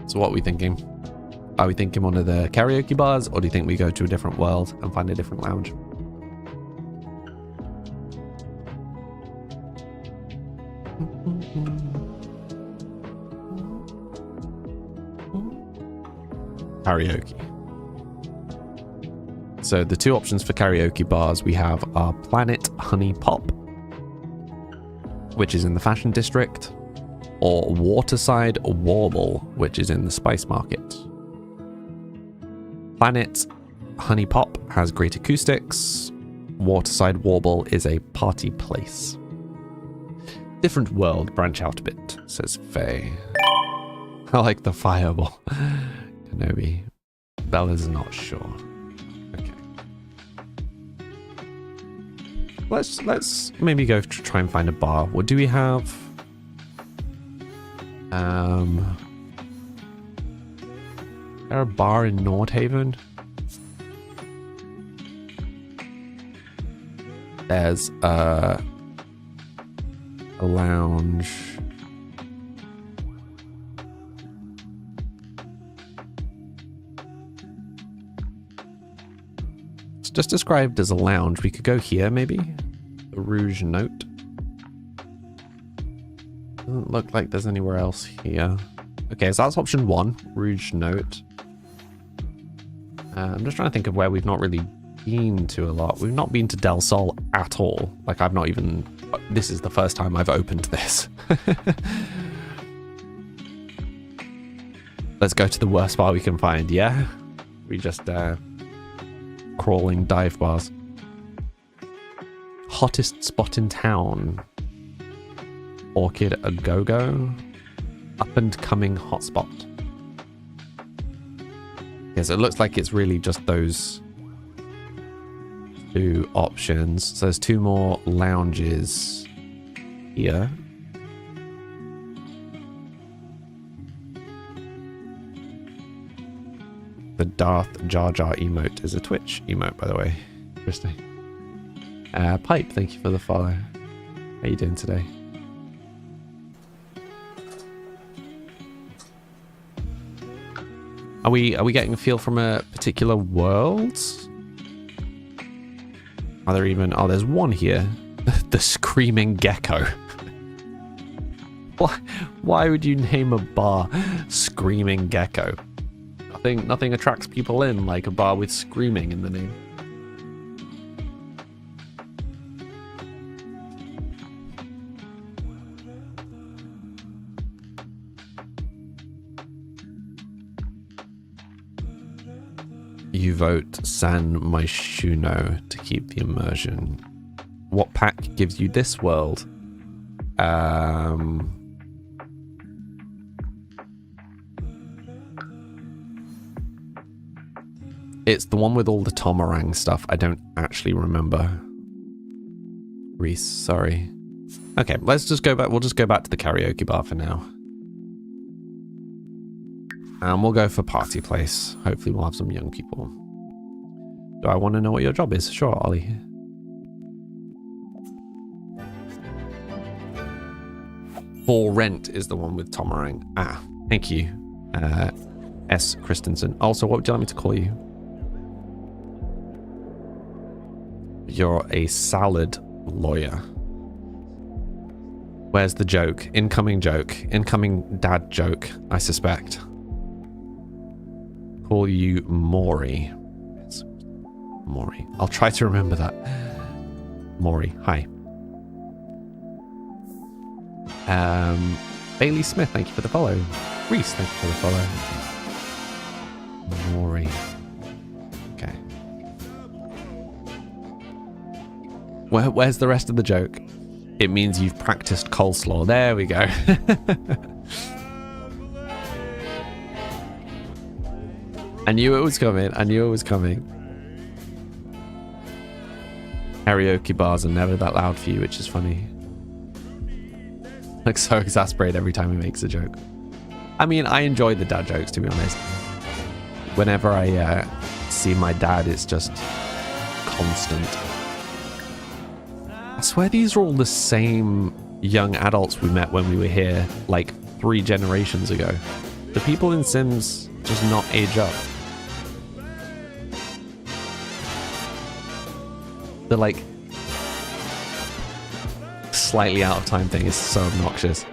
So what are we thinking? Are we thinking one of the karaoke bars, or do you think we go to a different world and find a different lounge? Karaoke. So the 2 options for karaoke bars we have are Planet Honey Pop, which is in the Fashion District, or Waterside Warble, which is in the Spice Market. Planet Honey Pop has great acoustics. Waterside Warble is a party place. Different world, branch out a bit, says Faye. I like the fireball. Kenobi. Bella's not sure. Okay. Let's maybe go try and find a bar. What do we have? Is there a bar in Nordhaven? There's a lounge. It's just described as a lounge. We could go here, maybe. The Rouge Note. Doesn't look like there's anywhere else here. Okay, so that's option 1, Rouge Note. I'm just trying to think of where we've not really been to a lot. We've not been to Del Sol at all. Like, I've not even... This is the first time I've opened this. Let's go to the worst bar we can find, yeah? We just, crawling dive bars. Hottest spot in town. Orchid A Go-Go. Up and coming hotspot. Yes, it looks like it's really just those 2 options. So there's 2 more lounges here. The Darth Jar Jar emote is a Twitch emote, by the way. Interesting. Pipe, thank you for the follow. How you doing today? Are we getting a feel from a particular world? Are there even... Oh, there's one here. The Screaming Gecko. Why would you name a bar Screaming Gecko? Nothing attracts people in like a bar with screaming in the name. You vote San Myshuno to keep the immersion. What pack gives you this world? It's the one with all the Tomarang stuff. I don't actually remember. Reese, sorry. Okay, let's just go back. We'll just go back to the karaoke bar for now. And we'll go for party place. Hopefully we'll have some young people. Do I want to know what your job is? Sure, Ollie. For Rent is the one with Tomarang. Ah, thank you. S. Christensen. Also, what would you like me to call you? You're a salad lawyer. Where's the joke? Incoming joke. Incoming dad joke, I suspect. Call you Maury. Yes. Maury. I'll try to remember that. Maury. Hi. Bailey Smith, thank you for the follow. Reese, thank you for the follow. Maury. Okay. Where's the rest of the joke? It means you've practiced coleslaw. There we go. I knew it was coming. I knew it was coming. Karaoke bars are never that loud for you, which is funny. Like so exasperated every time he makes a joke. I mean, I enjoy the dad jokes, to be honest. Whenever I see my dad, it's just constant. I swear these are all the same young adults we met when we were here like 3 generations ago. The people in Sims just not age up. The like slightly out of time thing is so obnoxious.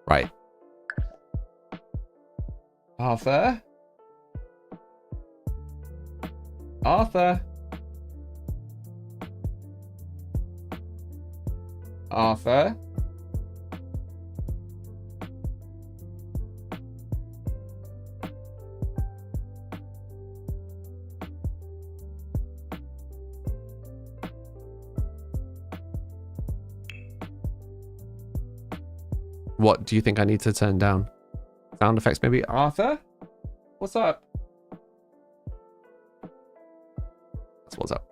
Right. Arthur? Arthur? Arthur? What do you think I need to turn down? Sound effects maybe? Arthur? What's up? That's what's up.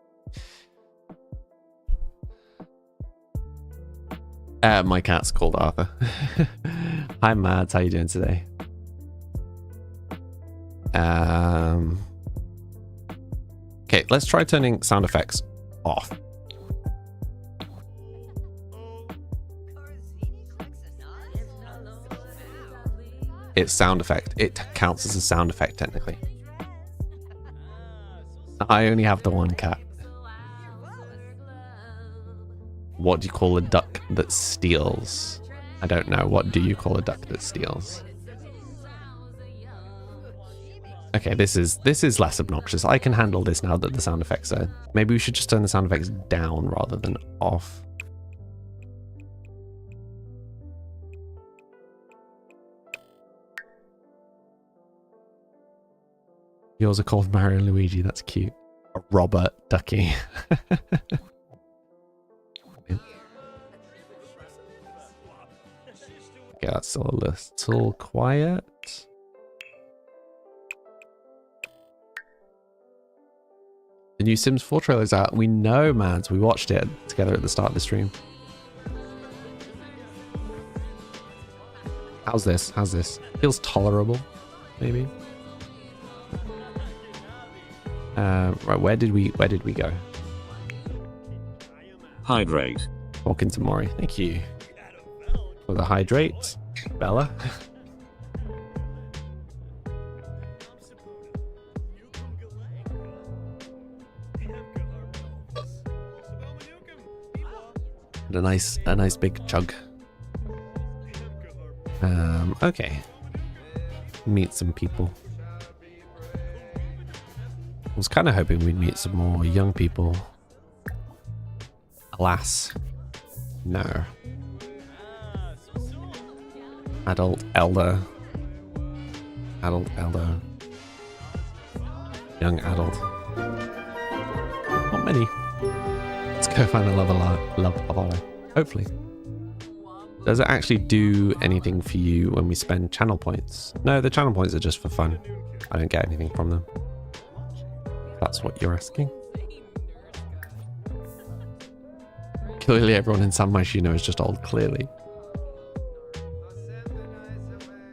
My cat's called Arthur. Hi Mads, how you doing today? Okay, let's try turning sound effects off. It's sound effect. It counts as a sound effect technically. I only have the one cat. What do you call a duck that steals? I don't know. What do you call a duck that steals? Okay, this is less obnoxious. I can handle this now that the sound effects are... Maybe we should just turn the sound effects down rather than off. Yours are called Mario and Luigi. That's cute. Robert Ducky. Okay, that's still a little quiet. The new Sims 4 trailer's out. We know, man. We watched it together at the start of the stream. How's this? How's this? Feels tolerable, maybe. Right, where did we go? Hydrate. Talking to Mori. Thank you for the hydrate, Bella. And a nice big chug. Okay. Meet some people. I was kind of hoping we'd meet some more young people. Alas, no. Adult, elder. Adult, elder. Young adult. Not many. Let's go find a love of Allah. Hopefully. Does it actually do anything for you when we spend channel points? No, the channel points are just for fun. I don't get anything from them. That's what you're asking. Clearly everyone in San Myshuno is just old, clearly.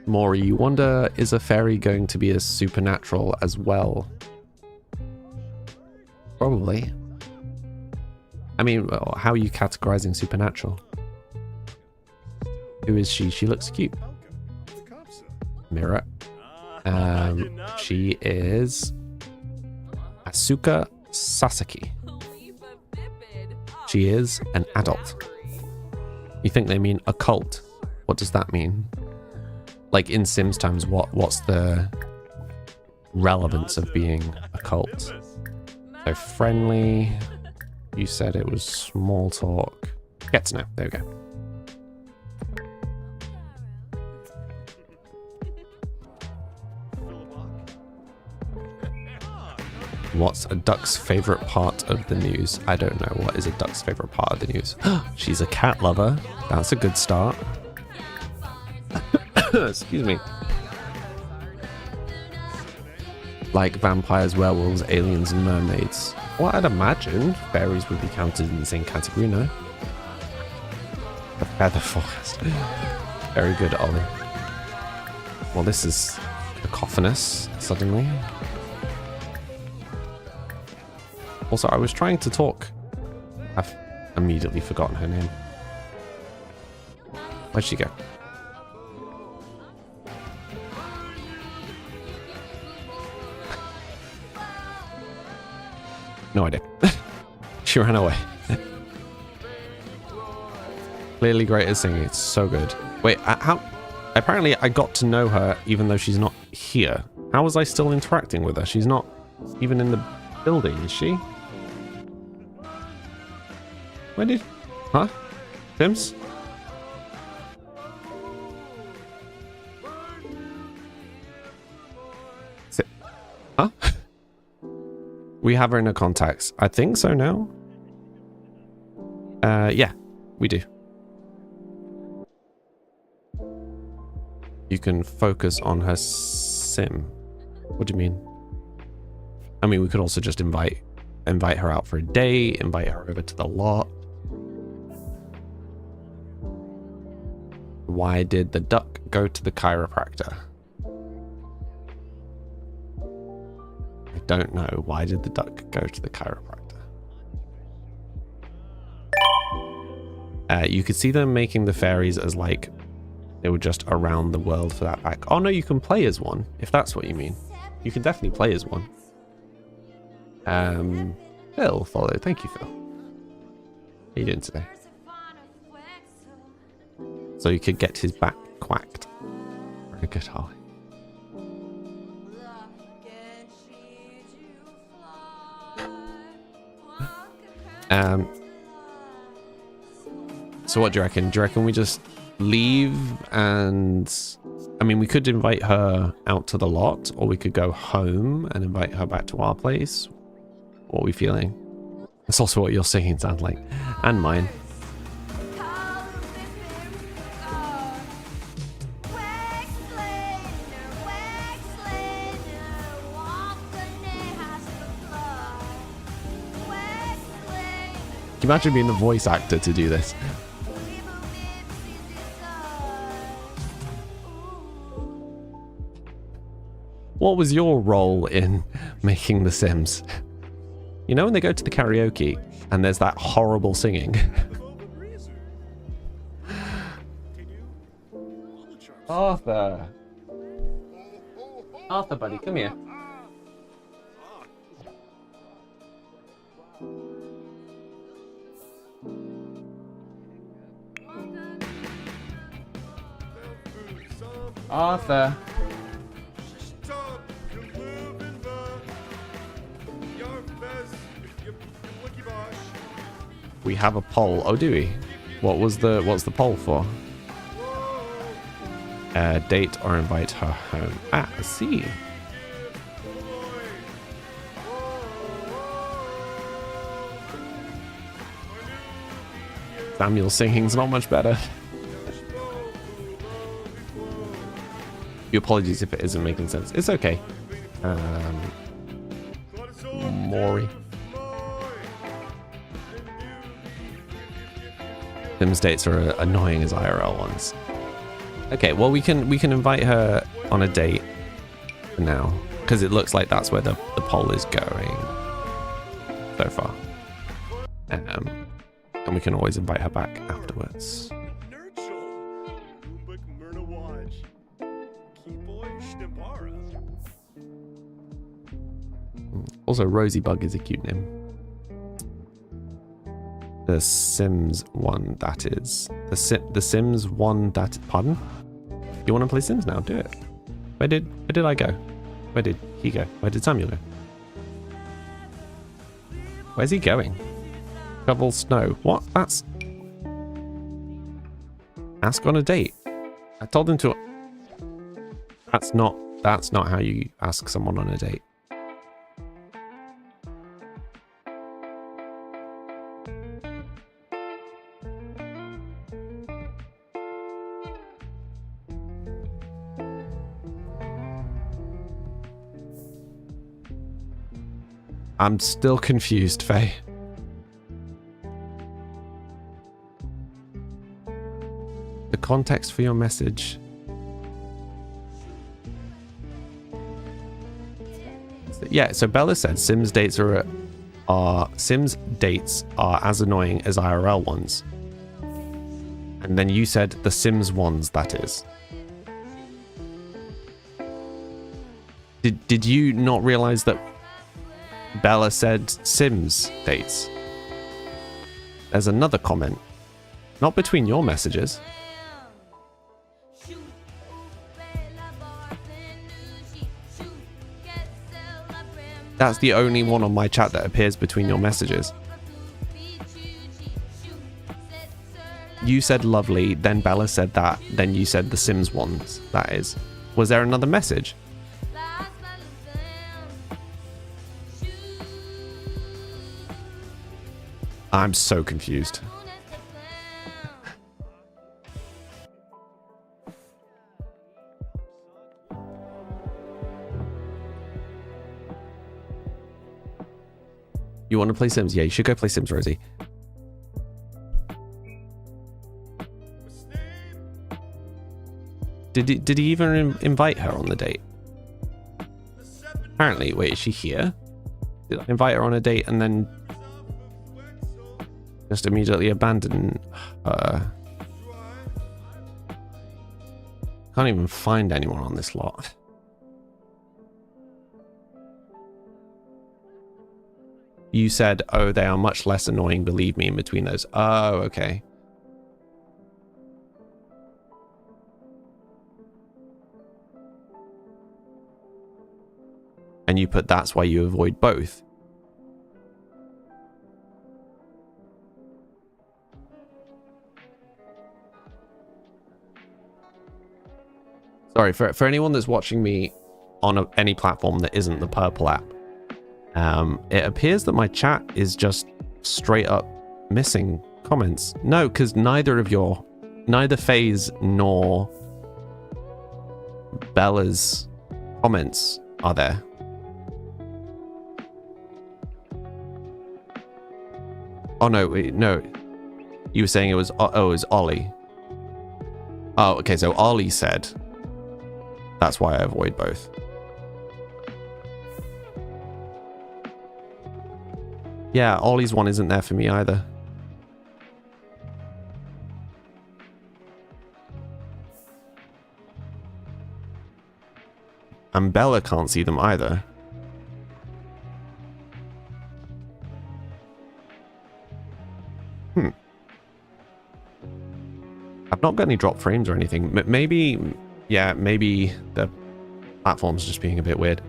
Mori, you wonder, is a fairy going to be as supernatural as well? Probably. I mean, how are you categorizing supernatural? Who is she? She looks cute. Mirror. She is Asuka Sasaki. She is an adult. You think they mean a cult? What does that mean? Like in Sims times, what's the relevance of being a cult? So friendly. You said it was small talk. Get to know. There we go. What's a duck's favorite part of the news? I don't know. What is a duck's favorite part of the news? She's a cat lover. That's a good start. Excuse me. Like vampires, werewolves, aliens, and mermaids. Well, I'd imagine fairies would be counted in the same category, no? The feather forest. Very good, Ollie. Well, this is cacophonous, suddenly. Also, I was trying to talk. I've immediately forgotten her name. Where'd she go? No idea. She ran away. Clearly great at singing. It's so good. Wait, how? Apparently I got to know her even though she's not here. How was I still interacting with her? She's not even in the building, is she? Where did... Huh? Sims? Huh? We have her in her contacts. I think so now. Yeah, we do. You can focus on her sim. What do you mean? I mean, we could also just invite her out for a day, invite her over to the lot. Why did the duck go to the chiropractor? I don't know. Why did the duck go to the chiropractor? You could see them making the fairies as like They were just around the world for that pack. Oh no, you can play as one, if that's what you mean. You can definitely play as one. Phil followed. Thank you, Phil. How you doing today? So you could get his back quacked. Very good, Holly. So what do you reckon? Do you reckon we just leave and... I mean, we could invite her out to the lot, or we could go home and invite her back to our place. What are we feeling? That's also what your singing sounds like. And mine. Can you imagine being the voice actor to do this? What was your role in making The Sims? You know when they go to the karaoke and there's that horrible singing? Arthur! Arthur, buddy, come here. Arthur! We have a poll. Oh, do we? What's the poll for? Date or invite her home. Ah, I see. Samuel's singing's not much better. Your apologies if it isn't making sense. It's okay. Maury. Sims dates are annoying as IRL ones. Okay, well we can invite her on a date for now, because it looks like that's where the poll is going so far. And we can always invite her back afterwards. Also, Rosybug is a cute name. The Sims one, that is. The Sims one, that... Pardon? You want to play Sims now? Do it. Where did I go? Where did he go? Where did Samuel go? Where's he going? Shovel snow. What? That's... Ask on a date. I told him to... That's not how you ask someone on a date. I'm still confused, Faye. The context for your message. Yeah, so Bella said Sims dates are as annoying as IRL ones. And then you said the Sims ones, that is. Did you not realize that Bella said Sims dates? There's another comment. Not between your messages. That's the only one on my chat that appears between your messages. You said lovely, then Bella said that, then you said the Sims ones, that is. Was there another message? I'm so confused. You want to play Sims? Yeah, you should go play Sims, Rosie. Did he even invite her on the date? Apparently, wait, is she here? Did I invite her on a date and then just immediately abandon her? Can't even find anyone on this lot. You said, oh, they are much less annoying, believe me, in between those. Oh, okay. And you put that's why you avoid both. Sorry, for anyone that's watching me on any platform that isn't the Purple app, it appears that my chat is just straight up missing comments. No, because neither FaZe nor Bella's comments are there. Oh no, wait, no. You were saying it was Ollie. Oh, okay, so Ollie said that's why I avoid both. Yeah, Ollie's one isn't there for me either. And Bella can't see them either. I've not got any drop frames or anything. Maybe, yeah, maybe the platform's just being a bit weird.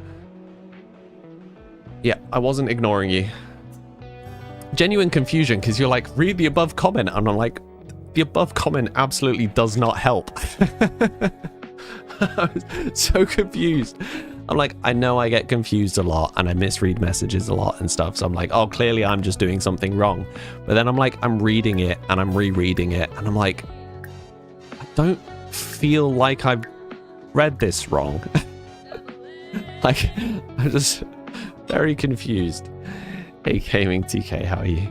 Yeah, I wasn't ignoring you. Genuine confusion, because you're like, read the above comment, and I'm like, the above comment absolutely does not help. I was so confused. I'm like, I know I get confused a lot and I misread messages a lot and stuff. So I'm like, oh, clearly I'm just doing something wrong. But then I'm like, I'm reading it and I'm rereading it. And I'm like, I don't feel like I've read this wrong. Like, I'm just very confused. Hey, Gaming TK, how are you?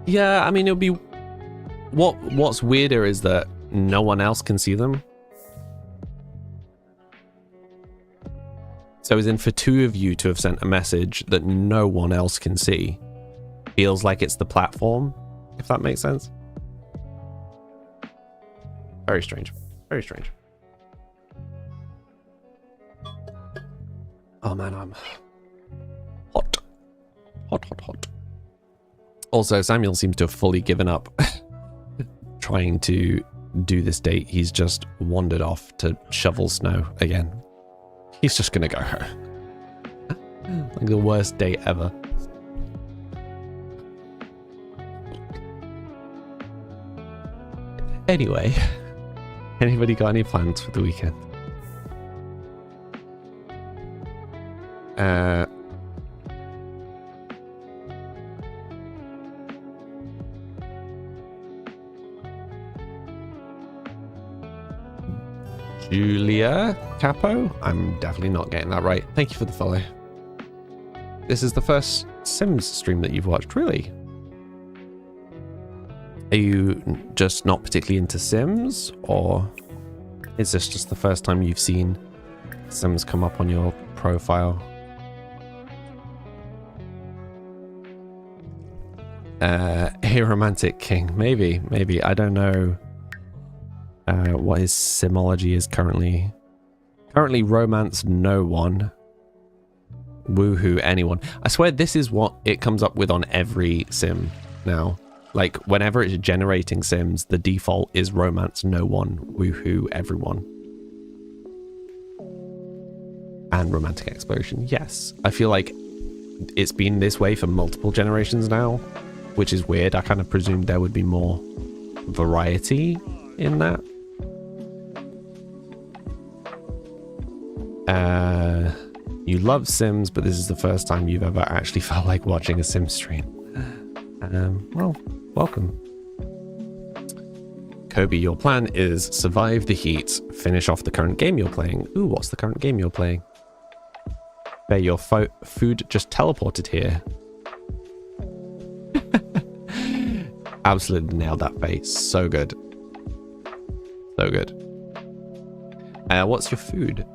Yeah, I mean, it'll be... What's weirder is that no one else can see them. So as in for two of you to have sent a message that no one else can see feels like it's the platform, if that makes sense. Very strange. Very strange. Oh man, I'm hot. Hot, hot, hot. Also, Samuel seems to have fully given up trying to do this date. He's just wandered off to shovel snow again. He's just gonna go home. Like the worst date ever. Anyway, anybody got any plans for the weekend? Julia Capo? I'm definitely not getting that right. Thank you for the follow. This is the first Sims stream that you've watched, really? Are you just not particularly into Sims, or is this just the first time you've seen Sims come up on your profile? Hey, Romantic King. Maybe. I don't know what his Simology is currently. Currently romance no one. Woohoo anyone. I swear this is what it comes up with on every sim now. Like, whenever it's generating sims, the default is romance no one, woohoo everyone. And romantic explosion, yes. I feel like it's been this way for multiple generations now, which is weird. I kind of presumed there would be more variety in that. You love Sims, but this is the first time you've ever actually felt like watching a Sim stream. Well, welcome. Kobe, your plan is survive the heat, finish off the current game you're playing. Ooh, what's the current game you're playing? There, your food just teleported here. Absolutely nailed that face. So good. So good. What's your food?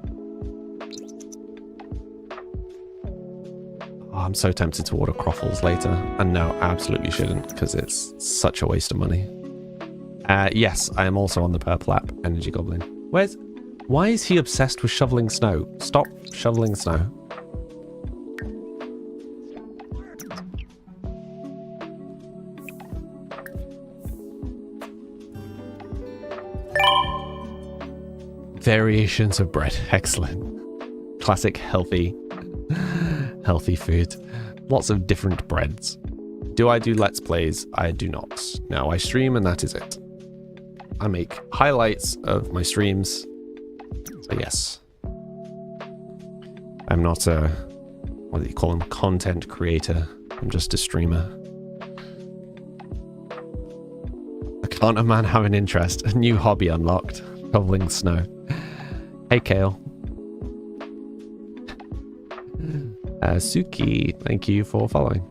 I'm so tempted to order Croffles later. And no, absolutely shouldn't, because it's such a waste of money. Yes, I am also on the purple app, Energy Goblin. Why is he obsessed with shoveling snow? Stop shoveling snow. Variations of bread. Excellent. Classic healthy food. Lots of different breads. Do I do Let's Plays? I do not. No, I stream and that is it. I make highlights of my streams. So yes. I'm not a, what do you call them? Content creator. I'm just a streamer. I can't a man have an interest? A new hobby unlocked. Shoveling snow. Hey, Kale. Suki, thank you for following.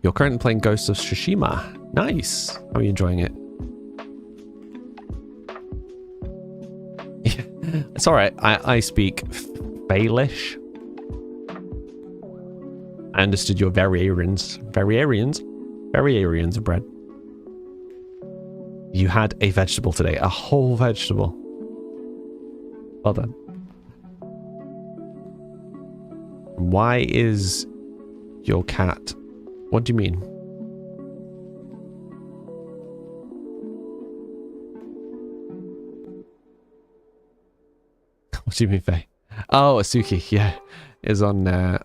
You're currently playing Ghost of Tsushima. Nice. How are you enjoying it? It's alright. I speak Baelish. I understood your variarians of bread. You had a vegetable today. A whole vegetable. Well done. Why is your cat... What do you mean? What do you mean, Faye? Oh, Asuki, yeah. Is on the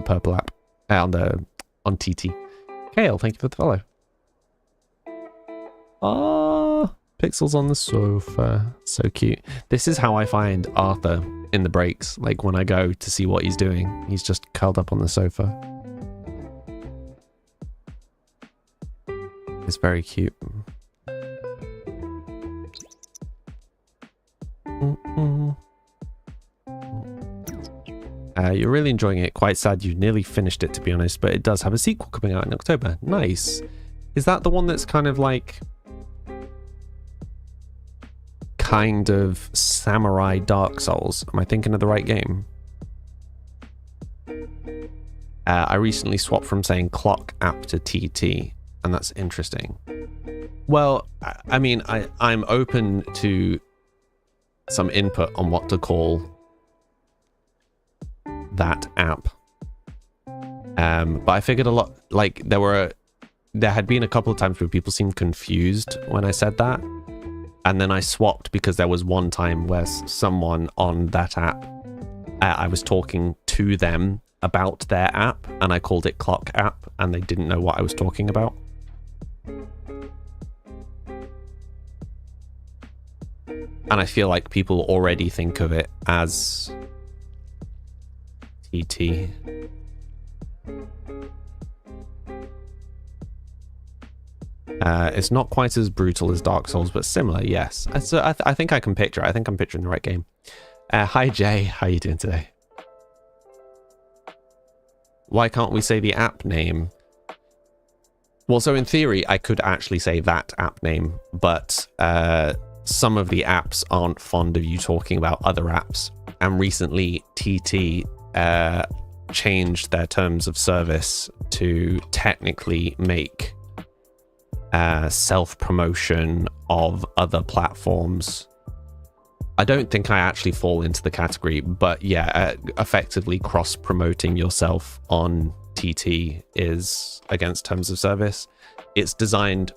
purple app. On TT. Kale, thank you for the follow. Ah, Pixels on the sofa. So cute. This is how I find Arthur in the breaks. Like when I go to see what he's doing. He's just curled up on the sofa. It's very cute. You're really enjoying it. Quite sad you nearly finished it, to be honest, but it does have a sequel coming out in October. Nice. Is that the one that's kind of like... kind of samurai Dark Souls? Am I thinking of the right game? I recently swapped from saying clock app to TT, and that's interesting. Well, I mean, I'm open to some input on what to call that app. But I figured a lot, like there had been a couple of times where people seemed confused when I said that. And then I swapped because there was one time where someone on that app, I was talking to them about their app and I called it Clock App and they didn't know what I was talking about. And I feel like people already think of it as TT. It's not quite as brutal as Dark Souls, but similar, yes. So I think I can picture it. I think I'm picturing the right game. Hi, Jay. How are you doing today? Why can't we say the app name? Well, so in theory, I could actually say that app name, but some of the apps aren't fond of you talking about other apps. And recently, TT changed their terms of service to technically make self-promotion of other platforms. I don't think I actually fall into the category, but yeah, effectively cross-promoting yourself on TT is against terms of service. It's designed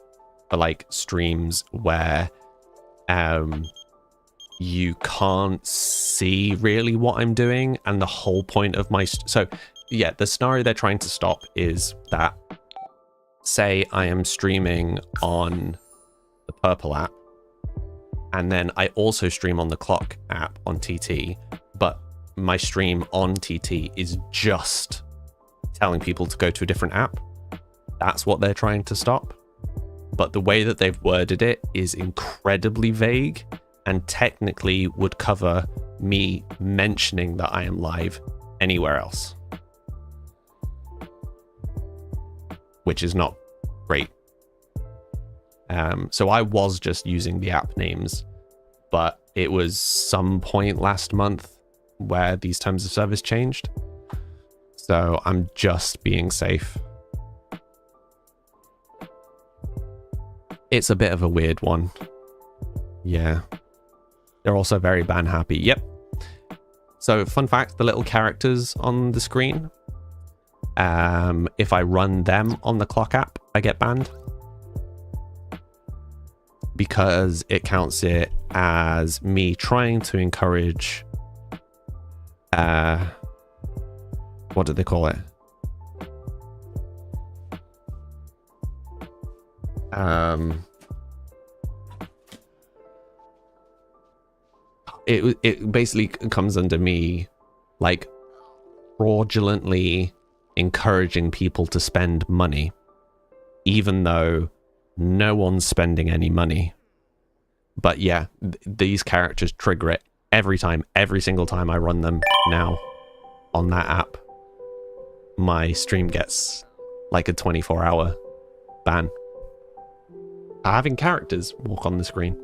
for like streams where you can't see really what I'm doing, and the whole point of my so yeah, the scenario they're trying to stop is that, say I am streaming on the purple app and then I also stream on the clock app on TT, but my stream on TT is just telling people to go to a different app. That's what they're trying to stop. But the way that they've worded it is incredibly vague and technically would cover me mentioning that I am live anywhere else, which is not great. So I was just using the app names, but it was some point last month where these terms of service changed. So I'm just being safe. It's a bit of a weird one. Yeah. They're also very ban happy. Yep. So fun fact, the little characters on the screen, if I run them on the clock app, I get banned. Because it counts it as me trying to encourage, what do they call it? It basically comes under me like fraudulently encouraging people to spend money, even though no one's spending any money. But yeah, these characters trigger it every time, every single time I run them now on that app. My stream gets like a 24-hour ban. Having characters walk on the screen.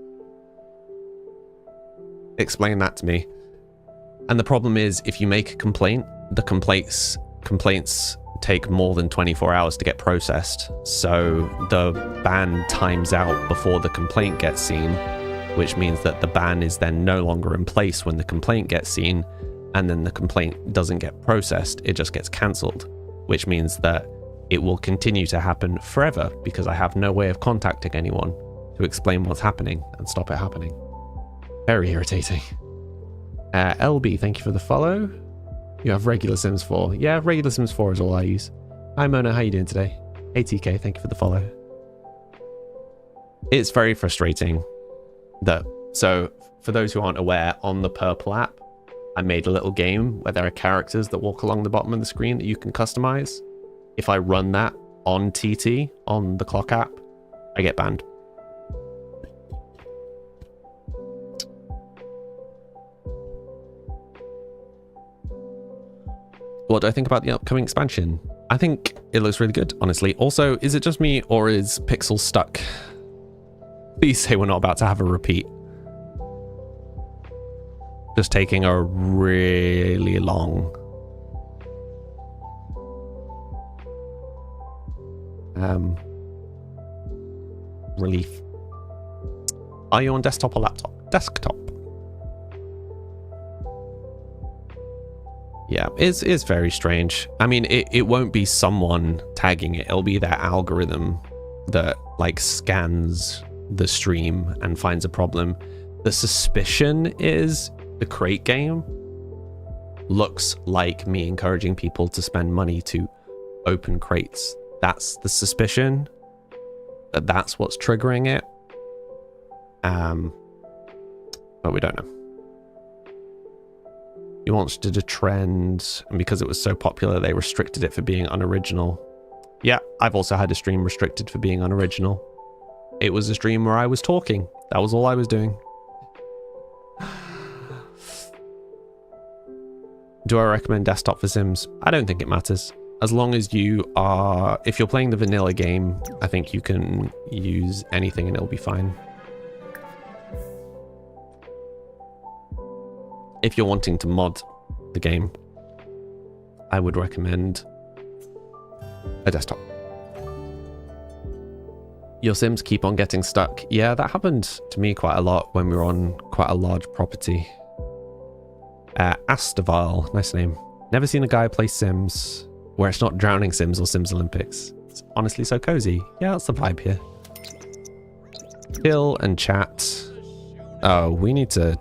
Explain that to me. And the problem is, if you make a complaint, the complaints take more than 24 hours to get processed. So the ban times out before the complaint gets seen, which means that the ban is then no longer in place when the complaint gets seen, and then the complaint doesn't get processed, it just gets cancelled, which means that it will continue to happen forever because I have no way of contacting anyone to explain what's happening and stop it happening. Very irritating. LB, thank you for the follow. You have regular Sims 4. Yeah, regular Sims 4 is all I use. Hi Mona, how you doing today? ATK, thank you for the follow. It's very frustrating that, so for those who aren't aware, on the Purple app, I made a little game where there are characters that walk along the bottom of the screen that you can customize. If I run that on TT, on the clock app, I get banned. What do I think about the upcoming expansion? I think it looks really good, honestly. Also, is it just me or is Pixel stuck? Please say we're not about to have a repeat. Just taking a really long. Relief. Are you on desktop or laptop? Desktop. Yeah, it's very strange. I mean, it won't be someone tagging it. It'll be their algorithm that like scans the stream and finds a problem. The suspicion is the crate game looks like me encouraging people to spend money to open crates. That's the suspicion. That's what's triggering it. But we don't know. He wanted a trend, and because it was so popular, they restricted it for being unoriginal. Yeah, I've also had a stream restricted for being unoriginal. It was a stream where I was talking. That was all I was doing. Do I recommend desktop for Sims? I don't think it matters. As long as you are... If you're playing the vanilla game, I think you can use anything and it'll be fine. If you're wanting to mod the game, I would recommend a desktop. Your Sims keep on getting stuck. Yeah, that happened to me quite a lot when we were on quite a large property. Astaval, nice name. Never seen a guy play Sims where it's not Drowning Sims or Sims Olympics. It's honestly so cozy. Yeah, that's the vibe here. Chill and chat. Oh, we need to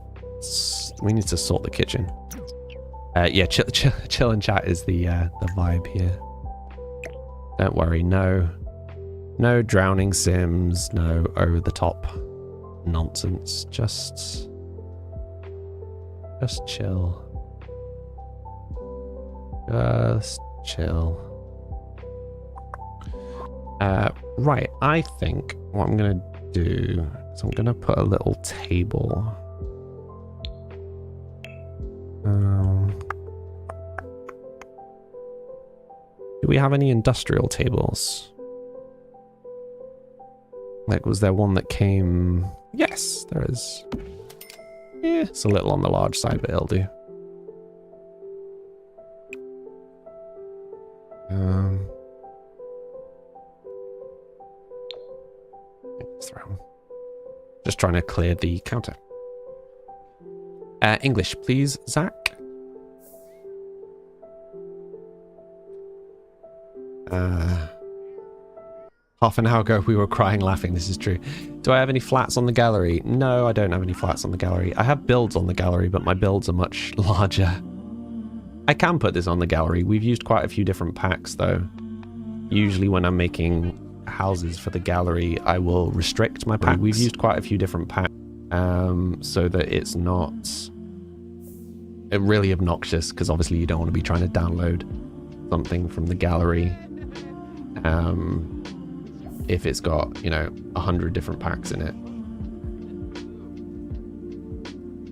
sort the kitchen. Yeah, chill and chat is the vibe here. Don't worry, no drowning Sims, no over the top nonsense. Just chill. Just chill. Right, I think what I'm gonna do is I'm gonna put a little table. Do we have any industrial tables? Like, was there one that came? Yes, there is. Yeah, it's a little on the large side, but it'll do. Throw. Just trying to clear the counter. English, please, Zach. Half an hour ago we were crying laughing, this is true. Do I have any flats on the gallery? No, I don't have any flats on the gallery. I have builds on the gallery, but my builds are much larger. I can put this on the gallery. We've used quite a few different packs though. Usually when I'm making houses for the gallery, I will restrict my packs. We've used quite a few different packs so that it's not really obnoxious, because obviously you don't want to be trying to download something from the gallery if it's got, you know, 100 different packs in it.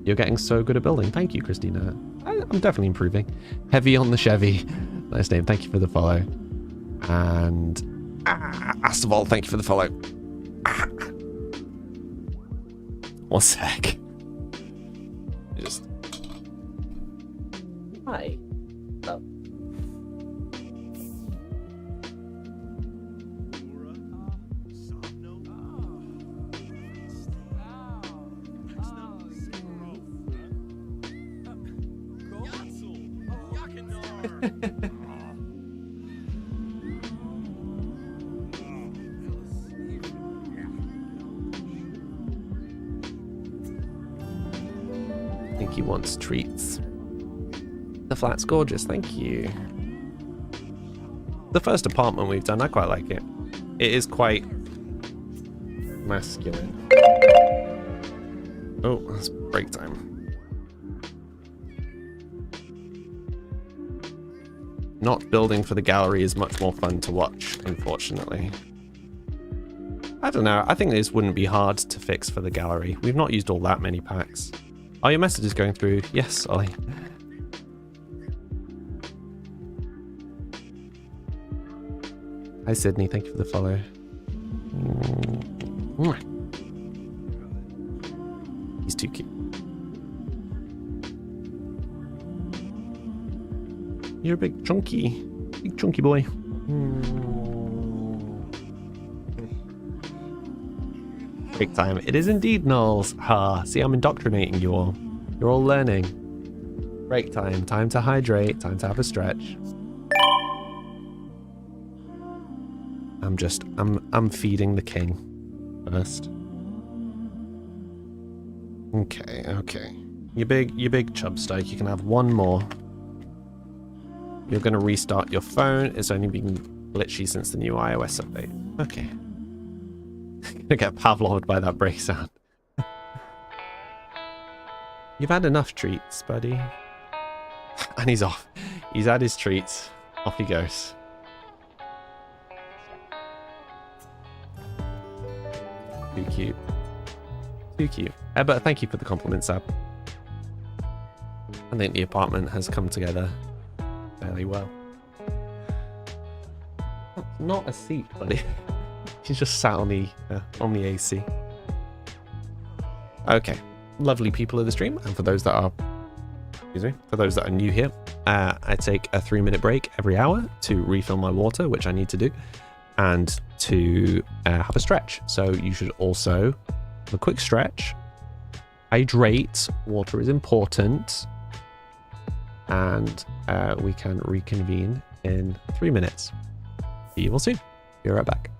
You're getting so good at building. Thank you, Christina. I'm definitely improving. Heavy on the Chevy. Nice name. Thank you for the follow. And Astavol, thank you for the follow. One sec. Just. Hi. Oh. I think he wants treats. The flat's gorgeous, thank you. The first apartment we've done, I quite like it. It is quite masculine. Oh, that's break time. Not building for the gallery is much more fun to watch, unfortunately. I don't know, I think this wouldn't be hard to fix for the gallery. We've not used all that many packs. Are your messages going through? Yes, Ollie. Hi, Sydney. Thank you for the follow. He's too cute. You're a big chunky boy. Break time. It is indeed, Knowles. Ha, see, I'm indoctrinating you all. You're all learning. Break time. Time to hydrate. Time to have a stretch. I'm feeding the king first. Okay. You big chubstake. You can have one more. You're gonna restart your phone. It's only been glitchy since the new iOS update. Okay. Gonna get Pavloved by that break sound. You've had enough treats, buddy. And he's off. He's had his treats. Off he goes. Too cute. Too cute. But thank you for the compliment, Sab. I think the apartment has come together fairly well. Not a seat, buddy. He's just sat on the AC. Okay. Lovely people of the stream, and for those that are new here, I take a 3-minute break every hour to refill my water, which I need to do, and to have a stretch. So you should also have a quick stretch, hydrate. Water is important, and we can reconvene in 3 minutes. See you all soon. Be right back.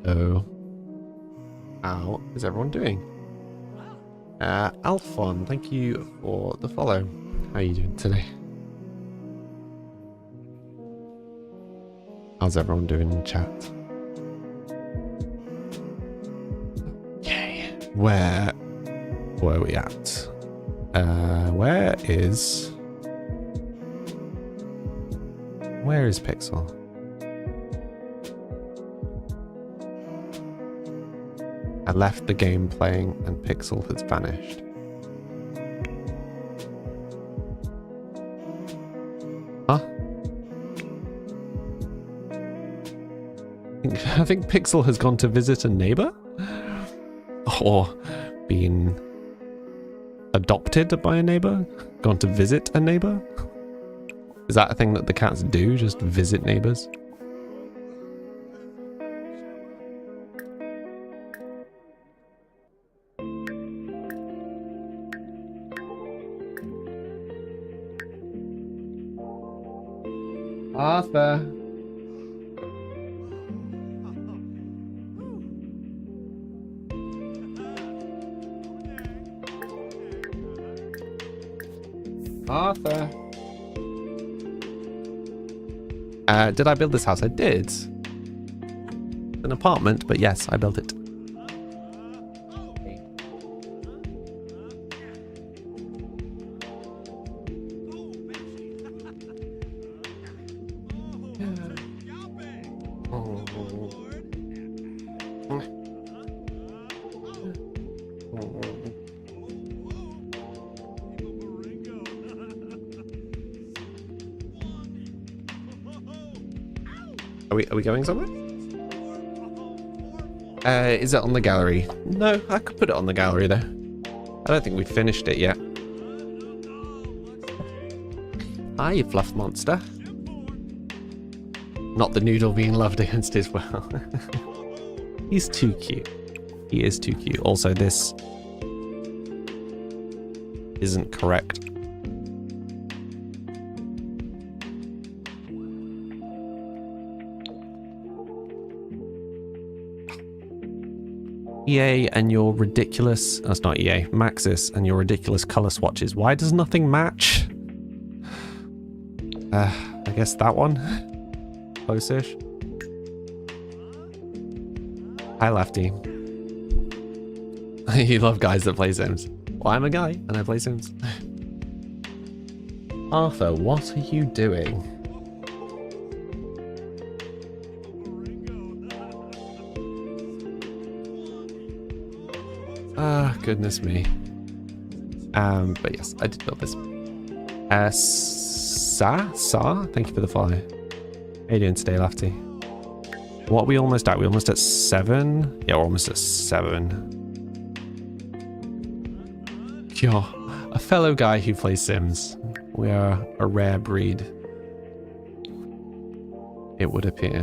Oh. How is everyone doing? Alphon, thank you for the follow. How are you doing today? How's everyone doing in chat? Okay. Where were we at? Where is Pixel? I left the game playing and Pixel has vanished. Huh? I think Pixel has gone to visit a neighbor? Or been adopted by a neighbor? Gone to visit a neighbor? Is that a thing that the cats do? Just visit neighbors? Arthur. Arthur. Did I build this house? I did. It's an apartment, but yes, I built it. Are we going somewhere? Is it on the gallery? No, I could put it on the gallery though. I don't think we've finished it yet. Hi, you fluff monster. Not the noodle being loved against his will. He's too cute. He is too cute. Also, this isn't correct. EA and your ridiculous... That's not EA. Maxis and your ridiculous color swatches. Why does nothing match? I guess that one? Close-ish. Hi, Lefty. You love guys that play Sims. Well, I'm a guy and I play Sims. Arthur, what are you doing? Ah, goodness me. But yes, I did build this. Sa, thank you for the follow. How you doing today, Lefty? What are we almost at? We're almost at 7? Yeah, we're almost at 7. Yeah, a fellow guy who plays Sims. We are a rare breed, it would appear.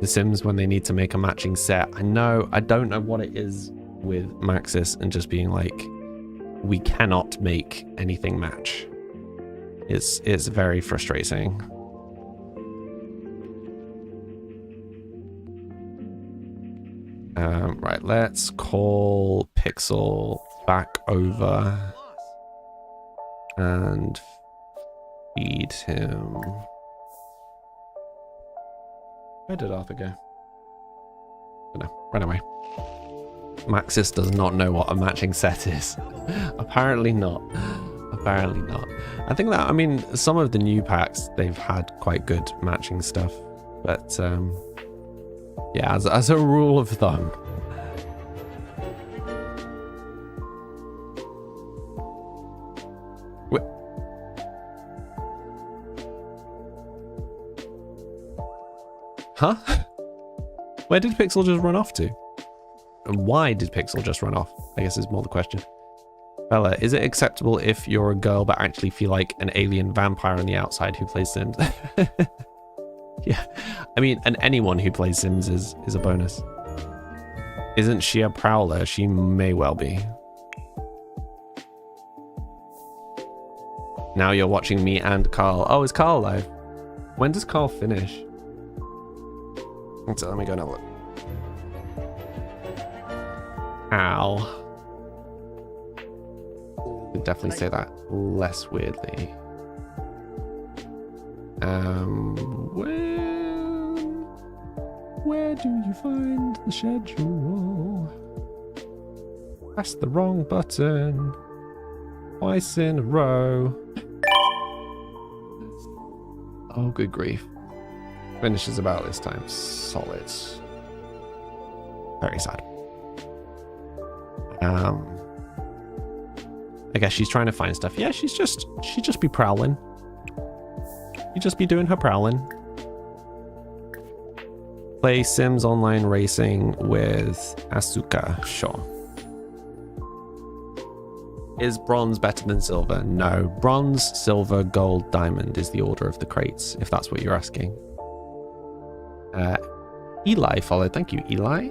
The Sims, when they need to make a matching set. I don't know what it is with Maxis and just being like, we cannot make anything match. It's very frustrating. Right, let's call Pixel back over and feed him. Where did Arthur go? Oh, no, run away. Maxis does not know what a matching set is. Apparently not. Apparently not. I think that, I mean, some of the new packs, they've had quite good matching stuff. But, yeah, as a rule of thumb. Huh? Where did Pixel just run off to? And why did Pixel just run off? I guess is more the question. Bella, is it acceptable if you're a girl but actually feel like an alien vampire on the outside who plays Sims? Yeah, I mean, and anyone who plays Sims is a bonus. Isn't she a prowler? She may well be. Now you're watching me and Carl. Oh, is Carl live? When does Carl finish? So let me go and have a look. Ow. Could definitely say that less weirdly. Where do you find the schedule? Press the wrong button twice in a row. Oh, good grief. Finishes about this time. Solid. Very sad. I guess she's trying to find stuff. Yeah, she'd just be prowling. She'd just be doing her prowling. Play Sims Online Racing with Asuka. Sure. Is bronze better than silver? No. Bronze, silver, gold, diamond is the order of the crates, if that's what you're asking. Eli followed. Thank you, Eli.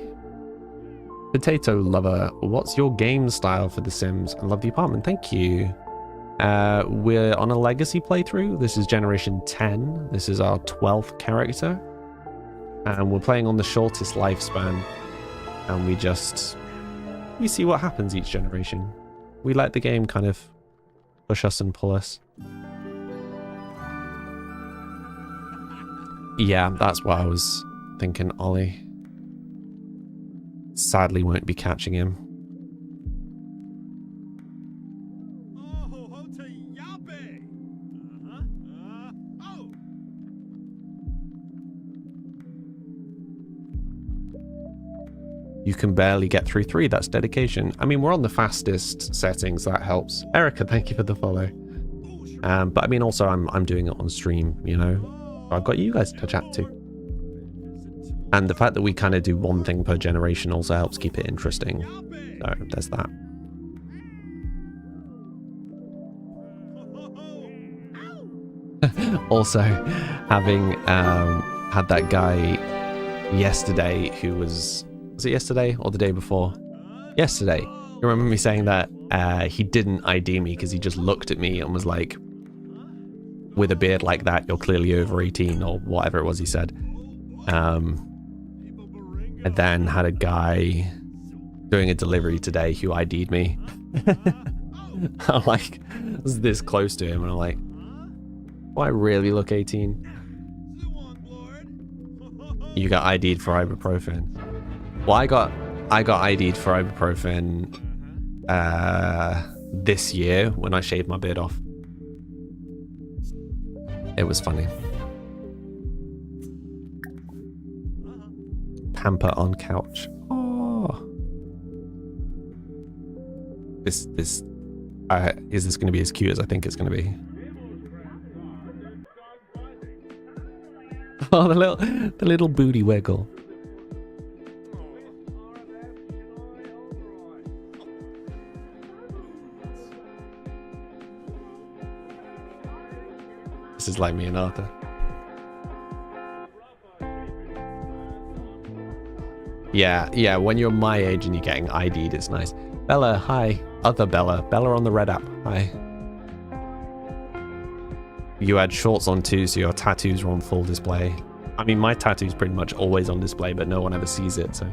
Potato Lover, what's your game style for The Sims? I love the apartment. Thank you. We're on a legacy playthrough. This is generation 10. This is our 12th character. And we're playing on the shortest lifespan. And we see what happens each generation. We let the game kind of push us and pull us. Yeah, that's what I was thinking, Ollie. Sadly won't be catching him. You can barely get through 3. That's dedication. I mean, we're on the fastest settings. That helps. Erica, thank you for the follow. But I mean, also, I'm doing it on stream, you know? I've got you guys to chat to. And the fact that we kind of do one thing per generation also helps keep it interesting. So there's that. Also, having had that guy yesterday who was it yesterday or the day before? Yesterday. You remember me saying that he didn't ID me because he just looked at me and was like, with a beard like that, you're clearly over 18 or whatever it was he said. And then had a guy doing a delivery today who ID'd me. I'm like, I was this close to him and I'm like, do I really look 18? You got ID'd for ibuprofen. Well, I got ID'd for ibuprofen this year when I shaved my beard off. It was funny. Pamper on couch. Oh. Is this going to be as cute as I think it's going to be? Oh, the little booty wiggle. This is like me and Arthur. Yeah, when you're my age and you're getting ID'd, it's nice. Bella, hi. Other Bella. Bella on the red app. Hi. You had shorts on too, so your tattoos are on full display. I mean, my tattoo's pretty much always on display, but no one ever sees it, so...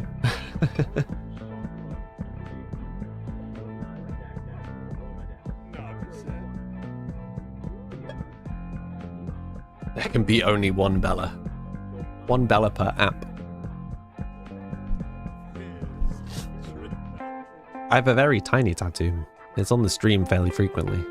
There can be only one Bella. One Bella per app. I have a very tiny tattoo. It's on the stream fairly frequently.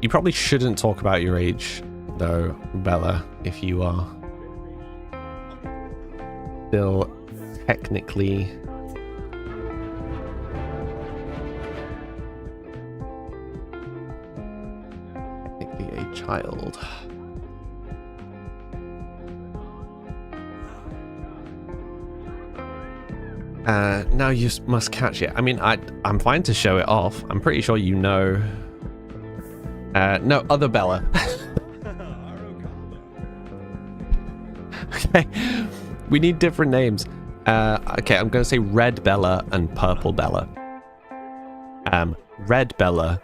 You probably shouldn't talk about your age, though, Bella, if you are still technically a child. Now you must catch it. I mean, I'm fine to show it off. I'm pretty sure you know. No, other Bella. Okay, we need different names. Okay, I'm going to say Red Bella and Purple Bella. Red Bella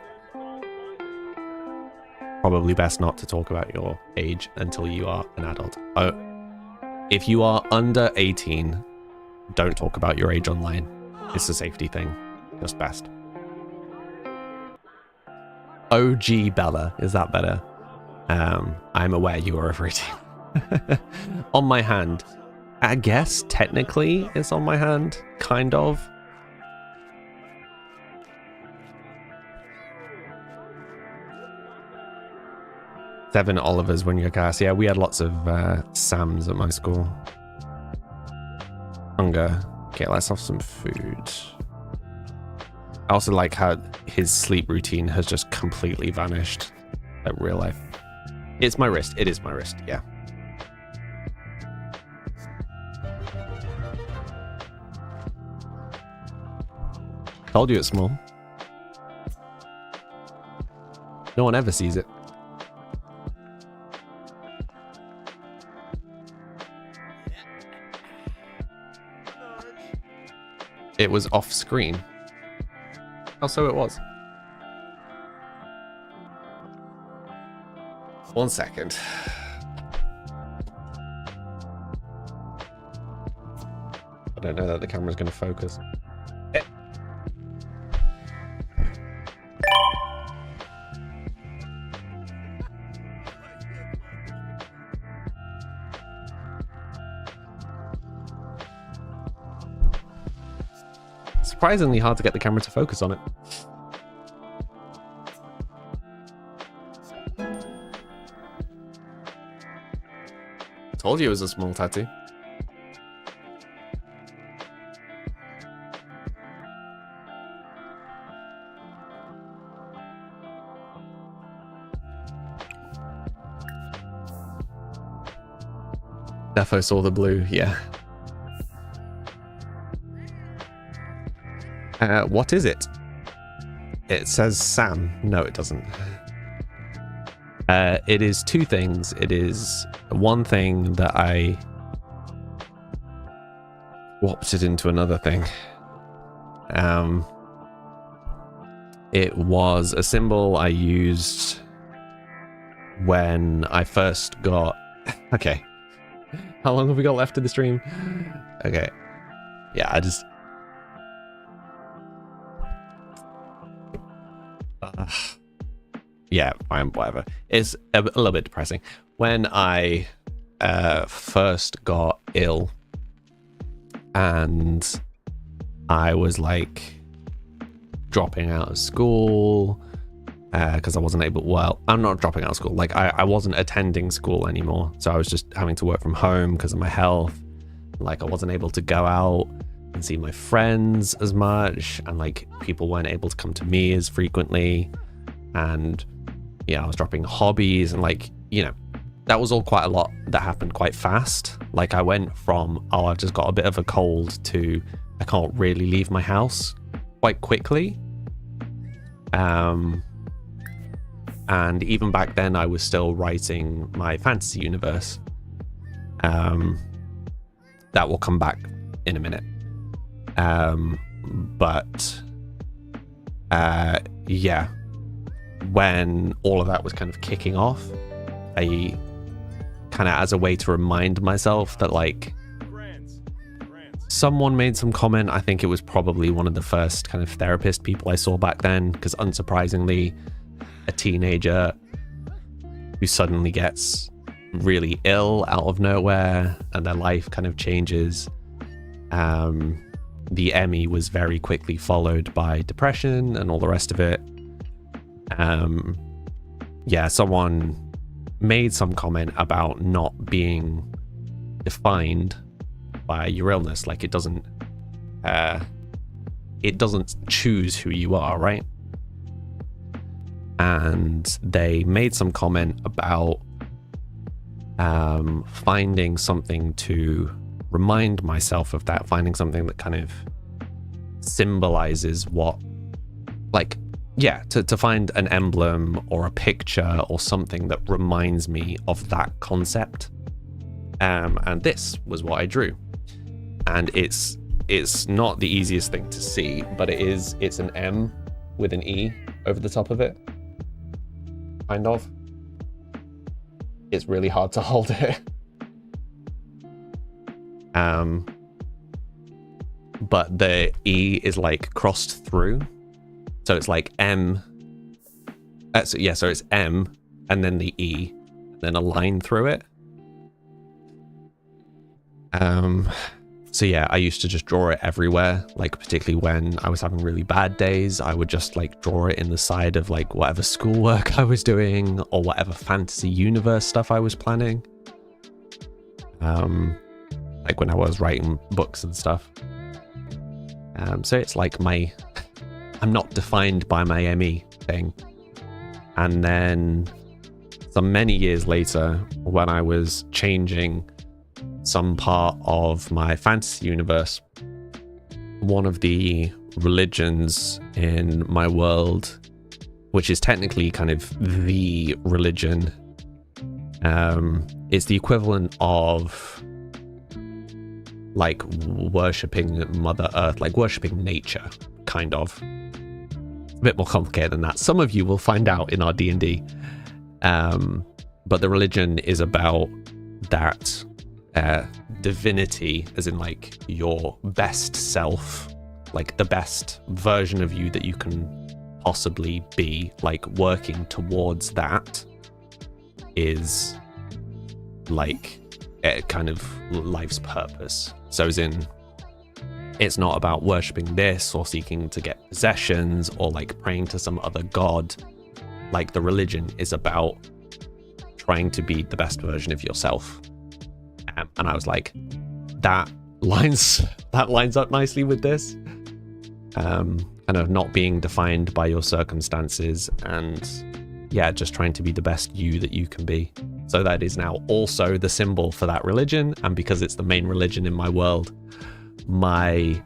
probably best not to talk about your age until you are an adult. Oh, if you are under 18, don't talk about your age online. It's a safety thing. Just best. OG Bella, is that better? I'm aware you are over 18. On my hand. I guess technically it's on my hand, kind of. Seven Olivers when you're cast. Yeah, we had lots of Sams at my school. Hunger. Okay, let's have some food. I also like how his sleep routine has just completely vanished at real life. It's my wrist. It is my wrist, yeah. Told you it's small. No one ever sees it. It was off screen. Oh, so it was. 1 second. I don't know that the camera's going to focus. Surprisingly hard to get the camera to focus on it. Told you it was a small tattoo. Defo saw the blue, yeah. What is it? It says Sam. No, it doesn't. It is two things. It is one thing that I swapped it into another thing. It was a symbol I used when I first got... Okay. How long have we got left in the stream? Okay. Yeah, I just... yeah, fine, whatever. It's a little bit depressing. When I first got ill and I was like dropping out of school because I wasn't able, well, I'm not dropping out of school, like I wasn't attending school anymore, so I was just having to work from home because of my health. Like I wasn't able to go out and see my friends as much, and like people weren't able to come to me as frequently, and yeah, I was dropping hobbies, and like, you know, that was all quite a lot that happened quite fast. Like I went from, oh, I've just got a bit of a cold, to I can't really leave my house quite quickly. And even back then I was still writing my fantasy universe. That will come back in a minute. But yeah, when all of that was kind of kicking off, I kind of, as a way to remind myself that like someone made some comment, I think it was probably one of the first kind of therapist people I saw back then, because unsurprisingly, a teenager who suddenly gets really ill out of nowhere and their life kind of changes. The Emmy was very quickly followed by depression and all the rest of it. Yeah, someone made some comment about not being defined by your illness. Like it doesn't choose who you are, right? And they made some comment about finding something to remind myself of that, finding something that kind of symbolizes what, like, yeah, to find an emblem or a picture or something that reminds me of that concept. And this was what I drew. And it's not the easiest thing to see, but it's an M with an E over the top of it. Kind of. it's really hard to hold it. But the E is like crossed through, so it's like M. So it's M and then the E, then a line through it. So yeah, I used to just draw it everywhere, like particularly when I was having really bad days, I would just like draw it in the side of like whatever schoolwork I was doing or whatever fantasy universe stuff I was planning. Like when I was writing books and stuff. So it's like I'm not defined by my ME thing. And then some many years later, when I was changing some part of my fantasy universe, one of the religions in my world, which is technically kind of the religion, is the equivalent of like worshipping Mother Earth, like worshipping nature, kind of. A bit more complicated than that. Some of you will find out in our D&D. But the religion is about that divinity, as in like your best self, like the best version of you that you can possibly be, like working towards that is like kind of life's purpose. So as in, it's not about worshipping this or seeking to get possessions or like praying to some other god. Like the religion is about trying to be the best version of yourself. And I was like, that lines up nicely with this. Kind of not being defined by your circumstances and yeah, just trying to be the best you that you can be. So that is now also the symbol for that religion. And because it's the main religion in my world, my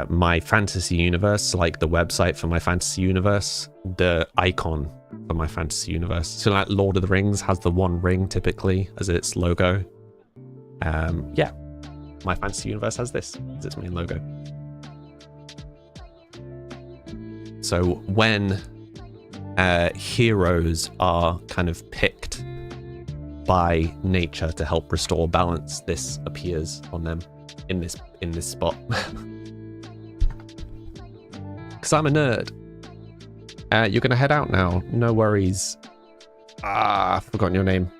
my fantasy universe, like the website for my fantasy universe, the icon for my fantasy universe, so like Lord of the Rings has the one ring typically as its logo. My fantasy universe has this as its main logo. So when heroes are kind of picked by nature to help restore balance, this appears on them in this spot. Because I'm a nerd. You're gonna head out now. No worries. I've forgotten your name.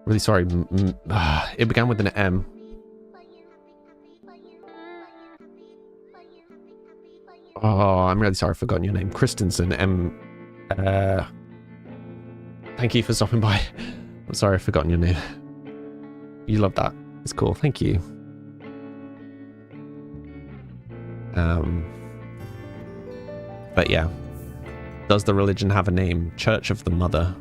Really sorry. It began with an M. Oh, I'm really sorry. I've forgotten your name. Christensen. Thank you for stopping by. I'm sorry, I've forgotten your name. You love that. It's cool. Thank you. But yeah. Does the religion have a name? Church of the Mother.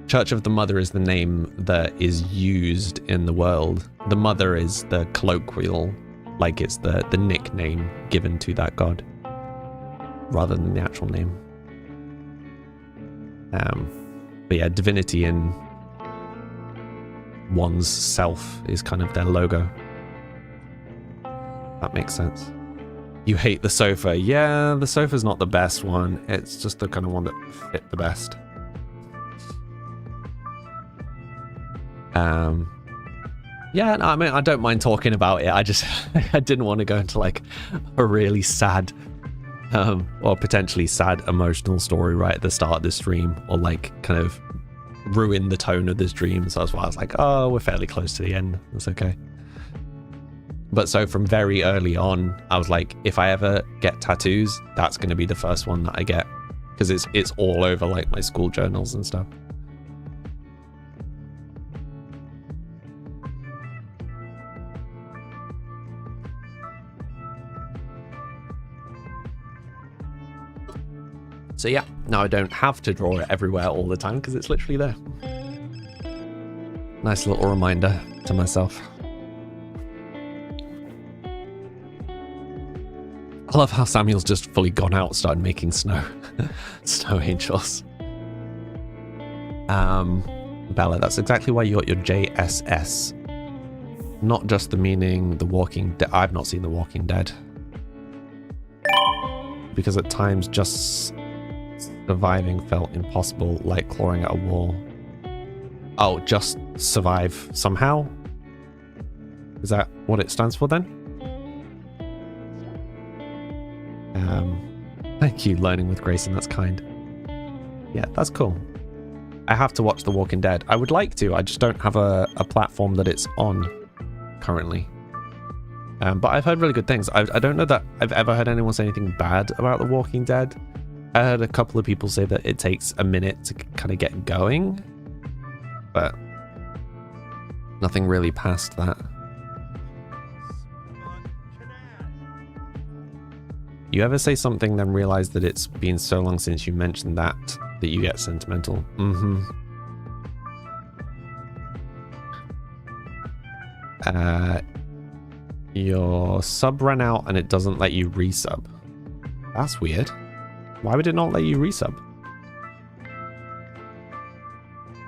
Church of the Mother is the name that is used in the world. The Mother is the colloquial, like it's the nickname given to that god, rather than the actual name. But yeah, divinity in one's self is kind of their logo. That makes sense. You hate the sofa. Yeah, the sofa's not the best one. It's just the kind of one that fit the best. Yeah, no, I mean, I don't mind talking about it. I just, I didn't want to go into like a really sad, or potentially sad emotional story right at the start of the stream, or like kind of ruin the tone of this dream. So that's why I was like, oh, we're fairly close to the end. That's okay. But so from very early on, I was like, if I ever get tattoos, that's going to be the first one that I get, because it's all over like my school journals and stuff. So yeah, now I don't have to draw it everywhere all the time because it's literally there. Nice little reminder to myself. I love how Samuel's just fully gone out, started making snow angels. Bella, that's exactly why you got your JSS. Not just the meaning The Walking Dead. I've not seen The Walking Dead. Because at times just Surviving felt impossible, like clawing at a wall. Oh, just survive somehow? Is that what it stands for then? Thank you, Learning with Grayson, that's kind. Yeah, that's cool. I have to watch The Walking Dead. I would like to, I just don't have a platform that it's on currently. But I've heard really good things. I don't know that I've ever heard anyone say anything bad about The Walking Dead. I heard a couple of people say that it takes a minute to kind of get going, but nothing really past that. You ever say something then realize that it's been so long since you mentioned that you get sentimental? Your sub ran out and it doesn't let you resub. That's weird. Why would it not let you resub?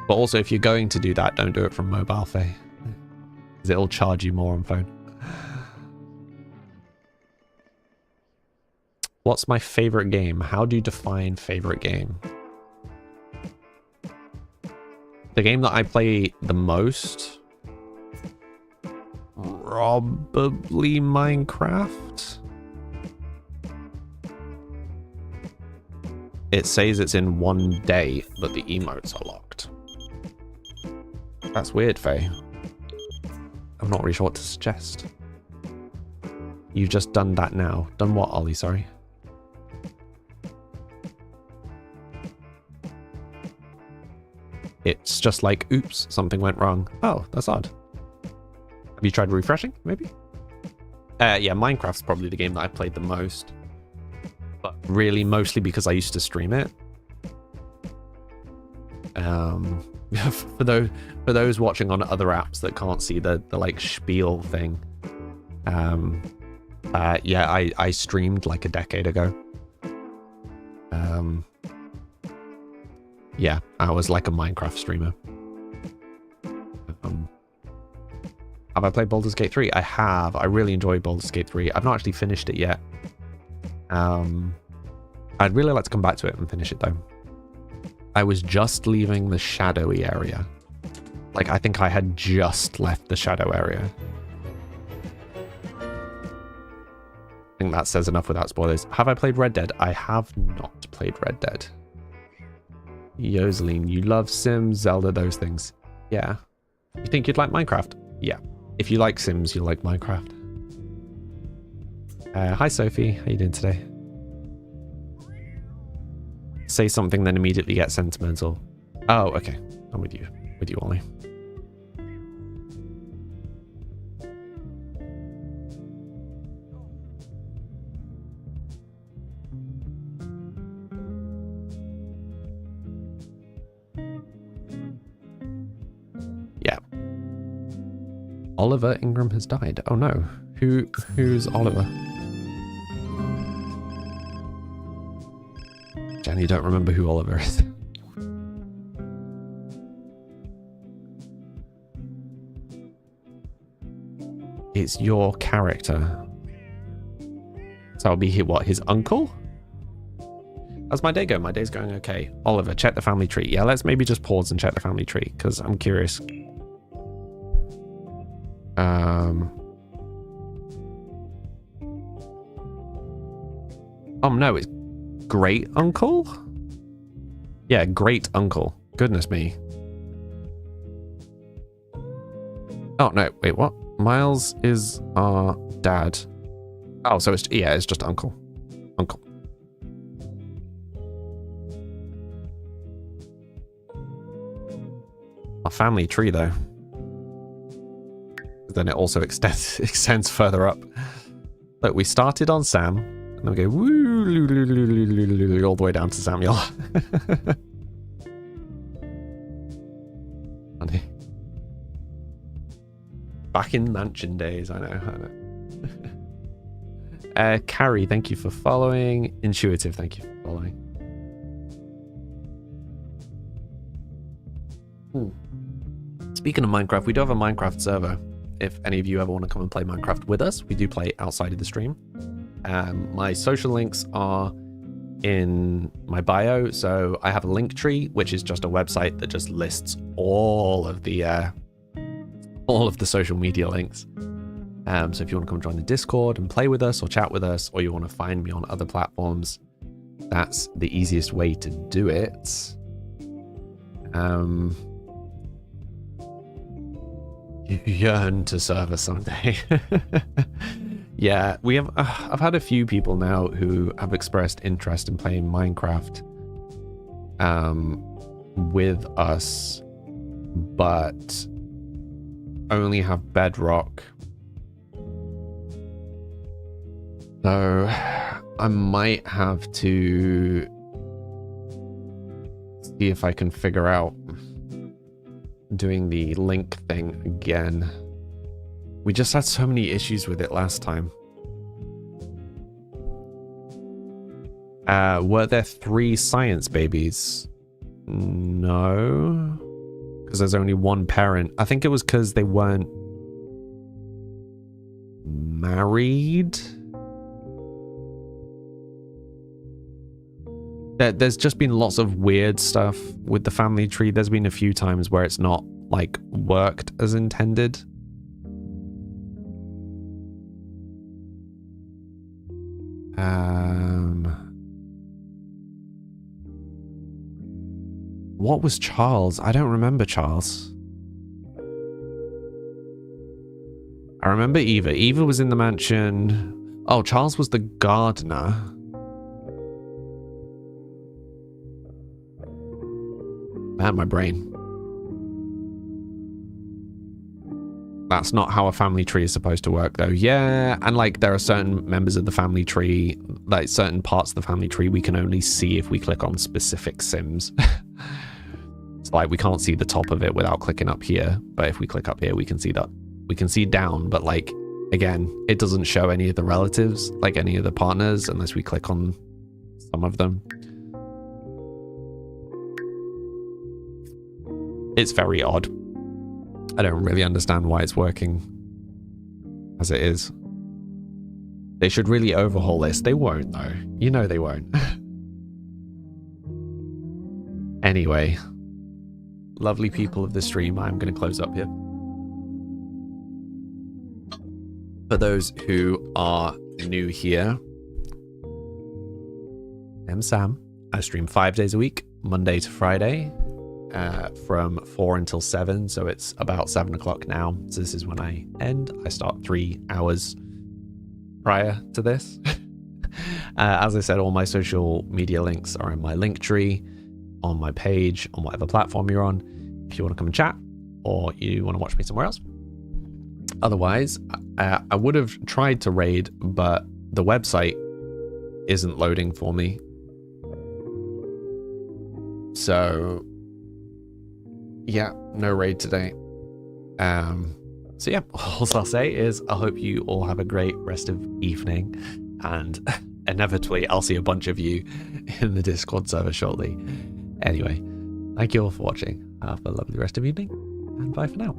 But also, if you're going to do that, don't do it from mobile, Faye. Because it'll charge you more on phone. What's my favorite game? How do you define favorite game? The game that I play the most? Probably Minecraft. It says it's in 1 day, but the emotes are locked. That's weird, Faye. I'm not really sure what to suggest. You've just done that now. Done what, Ollie? Sorry. It's just like, oops, something went wrong. Oh, that's odd. Have you tried refreshing, maybe? Yeah, Minecraft's probably the game that I've played the most. But really, mostly because I used to stream it. For those watching on other apps that can't see the like spiel thing. Yeah, I streamed like a decade ago. Yeah, I was like a Minecraft streamer. Have I played Baldur's Gate 3? I have. I really enjoyed Baldur's Gate 3. I've not actually finished it yet. I'd really like to come back to it and finish it though. I was just leaving the shadowy area. Like, I think I had just left the shadow area. I think that says enough without spoilers. Have I played Red Dead? I have not played Red Dead. Yoseline, you love Sims, Zelda, those things. Yeah. You think you'd like Minecraft? Yeah. If you like Sims, you'll like Minecraft. Hi, Sophie. How you doing today? Say something, then immediately get sentimental. Oh, okay. I'm with you. With you, Ollie. Yeah. Oliver Ingram has died. Oh no. Who's Oliver? Jenny, don't remember who Oliver is. It's your character. So I'll be his uncle? How's my day going? My day's going okay. Oliver, check the family tree. Yeah, let's maybe just pause and check the family tree, because I'm curious. Oh no, it's great uncle? Yeah, great uncle. Goodness me. Oh no, wait, what? Miles is our dad. Oh, so it's just uncle. Uncle. Our family tree though. Then it also extends further up. Look, we started on Sam, and then we go woo all the way down to Samuel. Funny. Back in mansion days, I know. Carrie, thank you for following. Intuitive, thank you for following. Speaking of Minecraft, we do have a Minecraft server. If any of you ever want to come and play Minecraft with us, we do play outside of the stream. My social links are in my bio. So I have a link tree, which is just a website that just lists all of the social media links. So if you want to come join the Discord and play with us or chat with us, or you want to find me on other platforms, that's the easiest way to do it. You yearn to serve us someday. Yeah, we have. I've had a few people now who have expressed interest in playing Minecraft with us, but only have Bedrock. So I might have to see if I can figure out doing the link thing again. We just had so many issues with it last time. Were there 3 science babies? No. Because there's only one parent. I think it was because they weren't married. There's just been lots of weird stuff with the family tree. There's been a few times where it's not, like, worked as intended. What was Charles? I don't remember Charles. I remember Eva. Eva was in the mansion. Oh, Charles was the gardener. Man, my brain. That's not how a family tree is supposed to work, though. Yeah, and like there are certain members of the family tree, like certain parts of the family tree we can only see if we click on specific sims. It's like we can't see the top of it without clicking up here, but if we click up here we can see that. We can see down, but like, again, it doesn't show any of the relatives, like any of the partners, unless we click on some of them. It's very odd. I don't really understand why it's working as it is. They should really overhaul this. They won't, though. You know they won't. Anyway, lovely people of the stream, I'm going to close up here. For those who are new here, I'm Sam. I stream 5 days a week, Monday to Friday. From 4 until 7, so it's about 7 o'clock now. So this is when I end. I start 3 hours prior to this. As I said, all my social media links are in my link tree, on my page, on whatever platform you're on, if you want to come and chat, or you want to watch me somewhere else. Otherwise, I would have tried to raid, but the website isn't loading for me. So yeah, no raid today. So yeah, all I'll say is I hope you all have a great rest of evening, and inevitably I'll see a bunch of you in the Discord server shortly. Anyway, thank you all for watching. Have a lovely rest of evening, and bye for now.